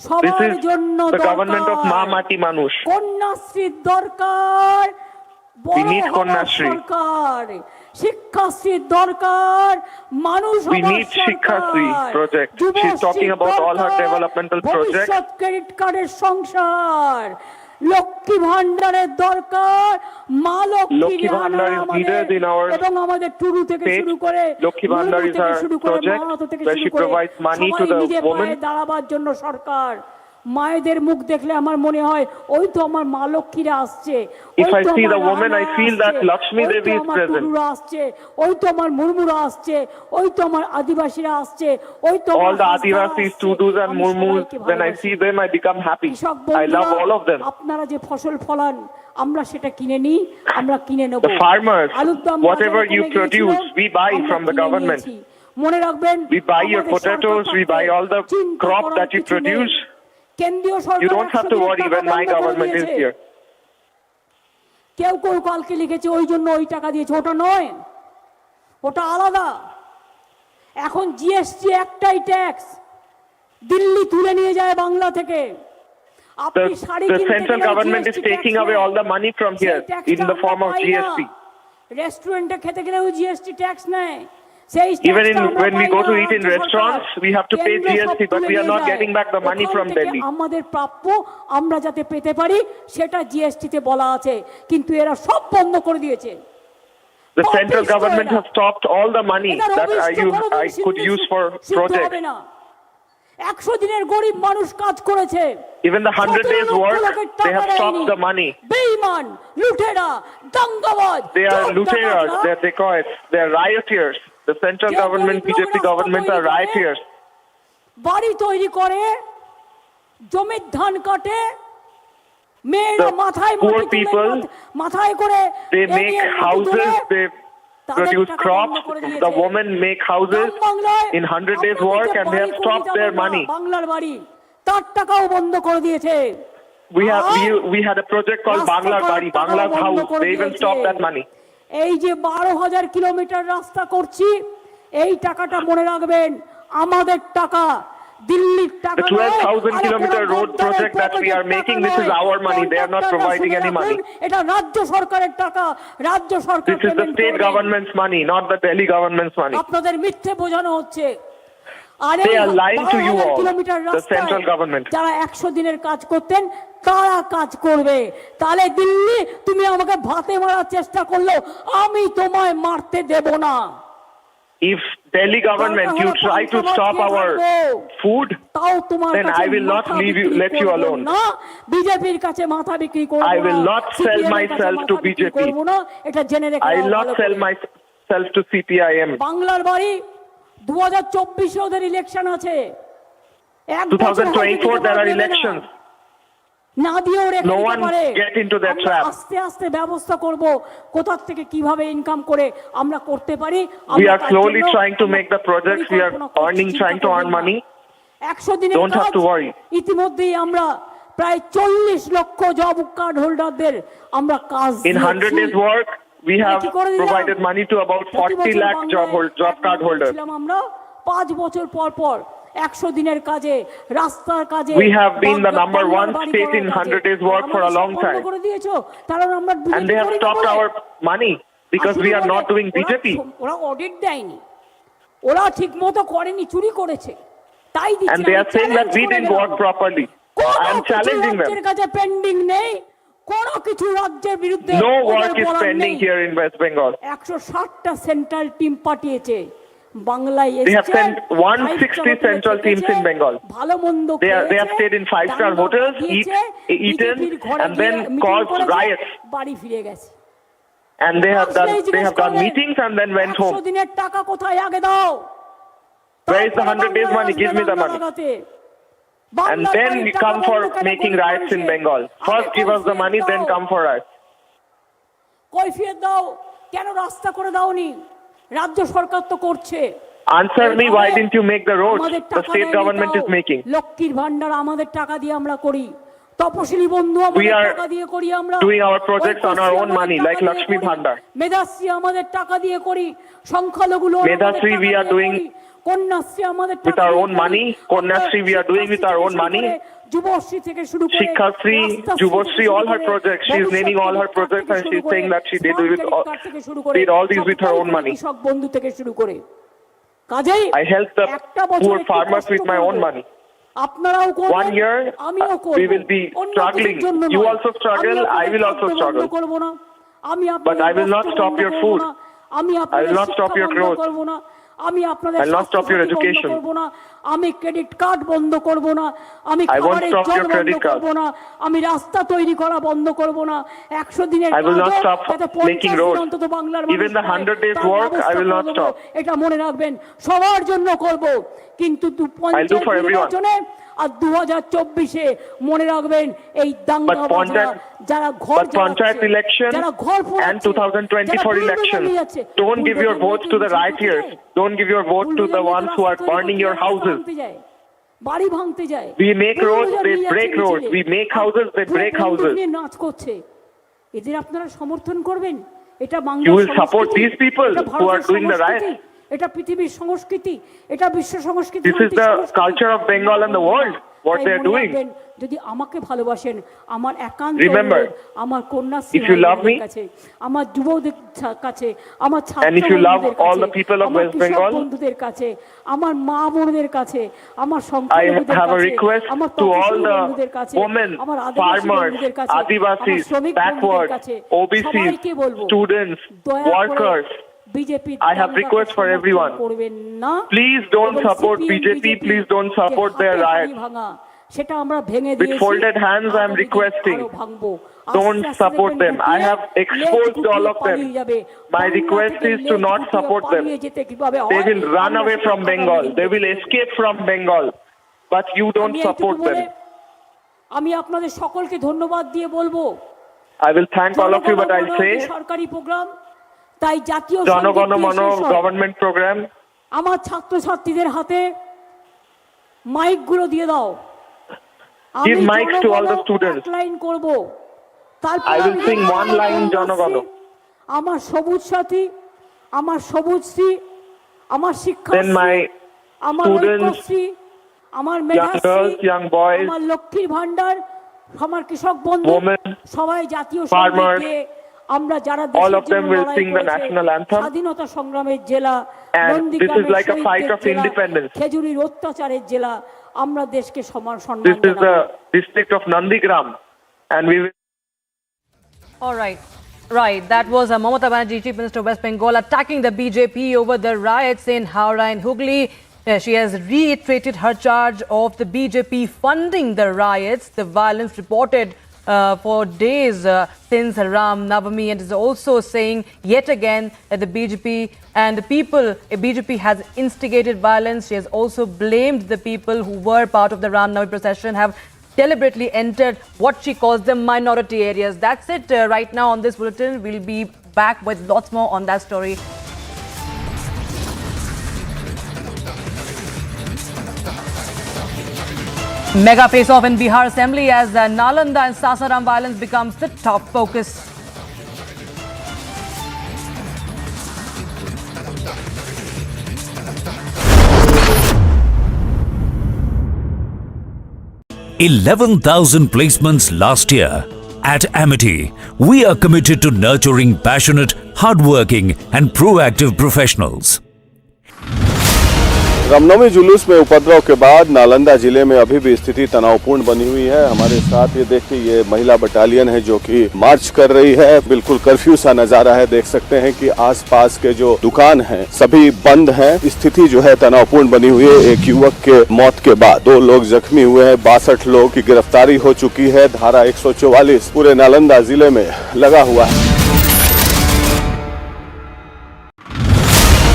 সবার জন্য the government of মা মাটি মানুষ কন্যাশ্রীর দরকার we need কন্যাশ্রী সরকার শিক্ষাশ্রীর দরকার মানুষ we need Shikshashree project she's talking about all her developmental projects credit কার্ডের সংসার লক্ষ্মী ভান্ডারের দরকার মা লক্ষ্মী ভান্ডার এবং আমাদের টুরু থেকে শুরু করে Lakshmi Bhandar is our project where she provides money to the women দাঁড়াবার জন্য সরকার মায়েদের মুখ দেখলে আমার মনে হয় ওই তো আমার মা লক্ষ্মীরা আসছে if I see the woman I feel that Lakshmi Devi is present আসছে ওই তো আমার মুরমুরা আসছে ওই তো আমার আদিবাসীরা আসছে ওই তো all the Adivasis Tudus and Murmus when I see them I become happy I love all of them আপনারা যে ফসল ফলান আমরা সেটা কিনে নিই আমরা কিনে নেব the farmers whatever you produce we buy from the government মনে রাখবেন we buy your potatoes we buy all the crop that you produce কেন্দ্রীয় সরকার you don't have to worry when my government is here কেউ কেউ কালকে লিখেছে ওই জন্য ওই টাকা দিয়েছে ওটা নয় ওটা আলাদা এখন জিএসটি একটাই ট্যাক্স দিল্লি তুলে নিয়ে যায় বাংলা থেকে আপনি sari the central government is taking away all the money from here in the form of GST রেস্টুরেন্টে খেতে গেলেও জিএসটি ট্যাক্স নেয় even when we go to eat in restaurants we have to pay GST but we are not getting back the money from Delhi আমাদের প্রাপ্য আমরা যাতে পেতে পারি সেটা জিএসটি তে বলা আছে কিন্তু এরা সব বন্ধ করে দিয়েছে the central government has stopped all the money that I could use for projects 100 দিনের গরিব মানুষ কাজ করেছে। Even the 100 days work, they have stopped the money. বেঈমান, লুটেরা, দাঙ্গাবাজ, They are looterers, they are dacoits, they are rioters. The central government, BJP government are rioters. বাড়ি তৈরি করে, জমির ধান কাটে, মেয়েরা মাথায় poor people, মাথায় করে they make houses, they produce crops, the women make houses in 100 days work and they have stopped their money. বাংলার বাড়ি তার টাকাও বন্ধ করে দিয়েছে। We had a project called Banglar Bari, Bangla's house, they even stopped that money. এই যে 12,000 kilometre রাস্তা করছি, এই টাকাটা মনে রাখবেন, আমাদের টাকা, দিল্লির টাকা। The 12,000 kilometer road project that we are making, this is our money, they are not providing any money. এটা রাজ্য সরকারের টাকা, রাজ্য সরকার। This is the state government's money, not the Delhi government's money. আপনাদের মিথ্যে বোঝানো হচ্ছে। They are lying to you all, the central government. যারা 100 দিনের কাজ করতেন তারা কাজ করবে। তাহলে দিল্লি তুমি আমাকে ভাতে মারার চেষ্টা করলো, আমি তোমায় মারতে দেব না। If Delhi government, you try to stop our food, then I will not let you alone. বিজেপির কাছে মাথা বিক্রি করব না। I will not sell myself to BJP. এটা জেনে রেখো। I will not sell myself to CPIM. বাংলার বাড়ি 2024 ওদের ইলেকশন আছে। 2024 there are elections. না দিয়েও রেখে No দিতে one পারে। get into that trap. আস্তে আস্তে ব্যবস্থা করব কোথা থেকে কিভাবে ইনকাম করে আমরা করতে পারি। We are slowly trying to make the projects, we are trying to earn money. 100 দিনের Don't have to worry. ইতিমধ্যেই আমরা প্রায় 40 লক্ষ জব কার্ড হোল্ডারদের আমরা কাজ In 100 days work, we have provided money to about 40 lakh job card holders. আমরা 5 বছর পর পর 100 দিনের কাজে, রাস্তার কাজে We have been the number one state in 100 days work for a long time. And they have stopped our money because we are not doing BJP. ওরা audit দেয়নি, ওরা ঠিকমতো করেনি, চুরি করেছে, তাই দিচ্ছে। And they are saying that we didn't work properly. I am challenging them. রাজ্যের কাছে পেন্ডিং নেই, কোনো কিছু রাজ্যের বিরুদ্ধে No work is pending here in West Bengal. 160টা সেন্ট্রাল টিম পাঠিয়েছে বাংলায়। They have sent 160 central teams in Bengal. They have stayed in 5-star hotels, eaten, and then caused riots. বাড়ি ফিরে গেছে। And they have done meetings and then went home. 100 দিনের টাকা কোথায় আগে দাও? Where is the 100 days money? Give me the money. And then we come for making riots in Bengal. First give us the money, then come for us. কৈফিয়ত দাও, কেন রাস্তা করে দাওনি? রাজ্য সরকার তো করছে। Answer me, why didn't you make the roads? The state government is making. লক্ষ্মীর ভান্ডার আমাদের টাকা দিয়ে আমরা করি, তপশিলি বন্ধু আমাদের টাকা দিয়ে করি, আমরা doing our projects on our own money like Lakshmi Bhandar. Medhashree আমাদের টাকা দিয়ে করি, সংখ্যালঘু Medhasri we are doing Kanyashree আমাদের with our own money. Konyasri we are doing with our own money. Yuvashree থেকে শুরু করে Shikhasri, Jubosri, all her projects. She is naming all her projects and she is saying that she did all these with her own money. কৃষক বন্ধু থেকে শুরু করে কাজেই I helped the poor farmers with my own money. আপনারাও করবেন, 1 year we will be struggling. You also struggle, I will also struggle. But I will not stop your food. I will not stop your clothes. আমি আপনাদের I'll not stop your education. করব না, আমি credit card বন্ধ করব না, আমি I won't খাবারের stop জল your বন্ধ credit card. করব না, আমি রাস্তা তৈরি করা বন্ধ করব না। 100 দিনের I will not কাজও stop যাতে making 50 roads. অন্তত বাংলার Even the 100 days work, I will not stop. এটা মনে রাখবেন, সবার জন্য করব, কিন্তু I'll do for everyone. নির্বাচনে আর 2024-এ মনে রাখবেন এই দাঙ্গাবাজরা যারা ঘর Panchayat election and 2024 elections, don't give your votes to the rioters. Don't give your vote to the ones who are burning your houses. বাড়ি ভাঙতে যায়, We make roads, they break roads. We make houses, they break houses. নাচ করছে, এদের আপনারা সমর্থন করবেন? এটা You বাংলার will support these people who are doing the riots. এটা পৃথিবীর সংস্কৃতি, এটা বিশ্ব সংস্কৃতি। This is the culture of Bengal and the world, what they are doing. যদি আমাকে ভালোবাসেন, আমার একান্ত Remember, আমার Kanyashree if you love me, কাছে, আমার যুবকদের কাছে, আমার and if you love all the people of West Bengal, বন্ধুদের কাছে, আমার মা বোনদের কাছে, আমার I সংখ্যালঘুদের have a কাছে, request আমার to all তপশিলি the বন্ধুদের কাছে, women, আমার আদিবাসী farmers, বন্ধুদের কাছে, Adivasis, আমার শ্রমিক backward, বন্ধুদের কাছে, OBCs, সবাইকে বলবো, students, দয়া করে workers, BJP I have requests for everyone. করবেন না Please don't এবং support CPM, BJP. Please don't support যে their হাতে riots. হাড়ি ভাঙা, সেটা আমরা ভেঙে With দিয়েছি। folded hands, I am আগামী দিনে requesting. আরো ভাঙবো। Don't আস্তে আস্তে support দেখবেন them. I গুটিয়ে, have লেজ exposed গুটিয়ে all of them. পালিয়ে যাবে। My বাংলা request থেকে is to লেজ not গুটিয়ে support them. পালিয়ে যেতে কিভাবে They হয়, will run আমরা away সেটা from আগামী Bengal. দিনে They will দেখব। escape from Bengal. But you don't আমি এইটুকু support বলে them. আমি আপনাদের সকলকে ধন্যবাদ দিয়ে বলবো, I will thank all of you, but I'll জনগণ মন say, সরকারি প্রোগ্রাম, তাই জাতীয় Jana সঙ্গীত Gana দিয়ে Mano শেষ হয়। government program. আমার ছাত্রছাত্রীদের হাতে মাইকগুলো দিয়ে দাও। Give আমি mics to all the জনগণ students. এক লাইন করব, তারপর I will আমি sing one line Jana Gana. আমার সবুজ সাথী, আমার সবুজ শ্রী, আমার Then শিক্ষাশ্রী, my আমার students, ঐক্যশ্রী, আমার young Medhashree, girls, young boys, আমার লক্ষ্মীর ভান্ডার, আমার কৃষক বন্ধু, women, সবাই জাতীয় সঙ্গীত farmers, গেয়ে আমরা যারা all দেশের of them জন্য will লড়াই sing the করেছে, national anthem. স্বাধীনতা সংগ্রামের জেলা, And this is নন্দীগ্রামের like a fight শহীদদের of জেলা, independence. খেজুরির অত্যাচারের জেলা, আমরা দেশকে সম্মান This is জানাবো। the district of Nandigram. And we will. All right. Right, that was Mamata Banerjee, Chief Minister of West Bengal, attacking the BJP over the riots in Howrah and Hooghly. She has reiterated her charge of the BJP funding the riots, the violence reported for days since Ram Navami, and is also saying yet again that the BJP and the people, BJP has instigated violence. She has also blamed the people who were part of the Ram Navami procession, have deliberately entered what she calls the minority areas. That's it right now on this bulletin. We'll be back with lots more on that story. Mega face-off in Bihar Assembly as Nalanda and Sasaram violence becomes the top focus. $11,000 placements last year. At Amity, we are committed to nurturing passionate, hardworking and proactive professionals. Ramnavami जुलूस में उपद्रव के बाद नालंदा जिले में अभी भी स्थिति तनावपूर्ण बनी हुई है। हमारे साथ ये देखिए ये महिला बटालियन है जो कि मार्च कर रही है। बिल्कुल कर्फ्यू सा नजारा है। देख सकते हैं कि आसपास के जो दुकान हैं सभी बंद हैं। स्थिति जो है तनावपूर्ण बनी हुई है। एक युवक के मौत के बाद 2 लोग जख्मी हुए हैं। 62 लोग की गिरफ्तारी हो चुकी है। धारा 144 पूरे नालंदा जिले में लगा हुआ है।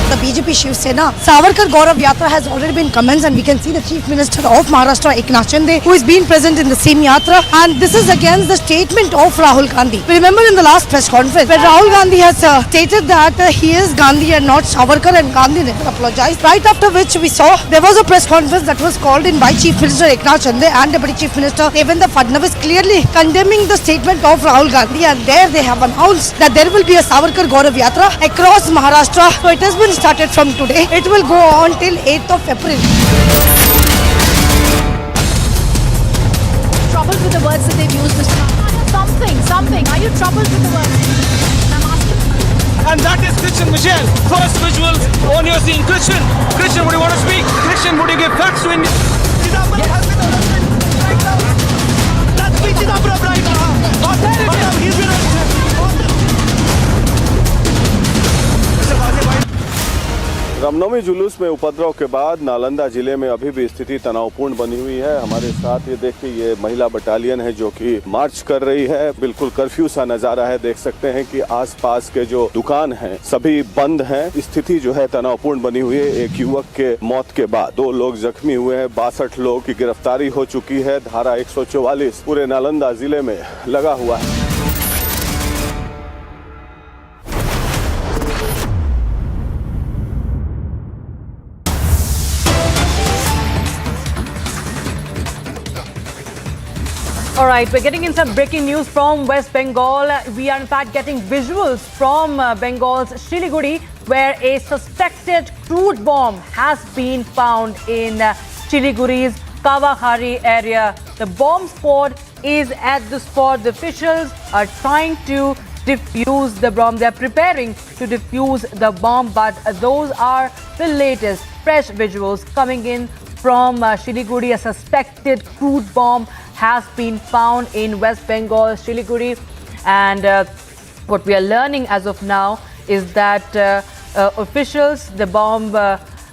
The BJP Shiv Sena Savarkar Gaurav Yatra has already been commenced, and we can see the Chief Minister of Maharashtra Eknath Shinde, who has been present in the same yatra, and this is against the statement of Rahul Gandhi. We remember in the last press conference where Rahul Gandhi has stated that he is Gandhi and not Savarkar, and Gandhi never apologized. Right after which we saw there was a press conference that was called in by Chief Minister Eknath Shinde and Deputy Chief Minister Devendra Fadnavis, clearly condemning the statement of Rahul Gandhi, and there they have announced that there will be a Savarkar Gaurav Yatra across Maharashtra. So it has been started from today. It will go on till 8th of April. Troubled with the words that they've used, Mr. Something. Are you troubled with the words? I'm asking. And that is Christian Michel. First visuals on your scene. Christian, would you want to speak? Christian, would you give facts to India? Chidambaram has been arrested right now. That's me, Chidambaram, right now. He's been arrested. Ramnavami जुलूस में उपद्रव के बाद नालंदा जिले में अभी भी स्थिति तनावपूर्ण बनी हुई है। हमारे साथ ये देखिए ये महिला बटालियन है जो कि मार्च कर रही है। बिल्कुल कर्फ्यू सा नजारा है। देख सकते हैं कि आसपास के जो दुकान हैं सभी बंद हैं। स्थिति जो है तनावपूर्ण बनी हुई है। एक युवक के मौत के बाद 2 लोग जख्मी हुए हैं। 62 लोग की गिरफ्तारी हो चुकी है। धारा 144 पूरे नालंदा जिले में लगा हुआ है। All right, we're getting in some breaking news from West Bengal. We are in fact getting visuals from Bengal's Siliguri, where a suspected crude bomb has been found in Siliguri's Kavahari area. The bomb squad is at the spot. The officials are trying to defuse the bomb. They're preparing to defuse the bomb, but those are the latest fresh visuals coming in from Siliguri. A suspected crude bomb has been found in West Bengal, Siliguri, and what we are learning as of now is that officials. The bomb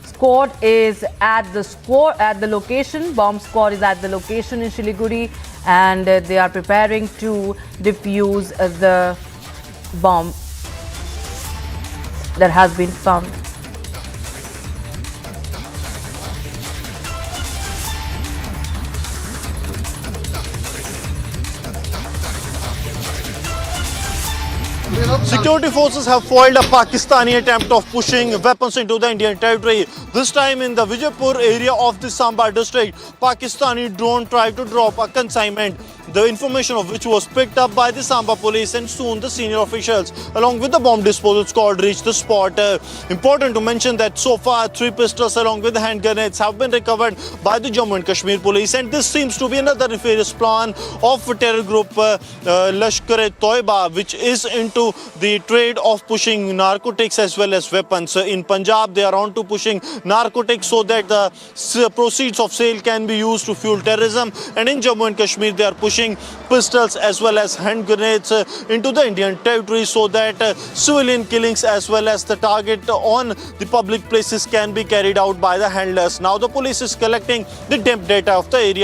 squad is at the location. Bomb squad is at the location in Siliguri, and they are preparing to defuse the bomb that has been found. Security forces have foiled a Pakistani attempt of pushing weapons into the Indian territory. This time in the Vijaypur area of the Samba district, Pakistani drone tried to drop a consignment, the information of which was picked up by the Samba police, and soon the senior officials along with the bomb disposal squad reached the spot. Important to mention that so far 3 pistols along with hand grenades have been recovered by the Jammu and Kashmir police, and this seems to be another nefarious plan of terror group Lashkar-e-Toiba, which is into the trade of pushing narcotics as well as weapons. In Punjab, they are on to pushing narcotics so that the proceeds of sale can be used to fuel terrorism, and in Jammu and Kashmir they are pushing pistols as well as hand grenades into the Indian territory so that civilian killings as well as the target on the public places can be carried out by the handlers. Now the police is collecting the data of the area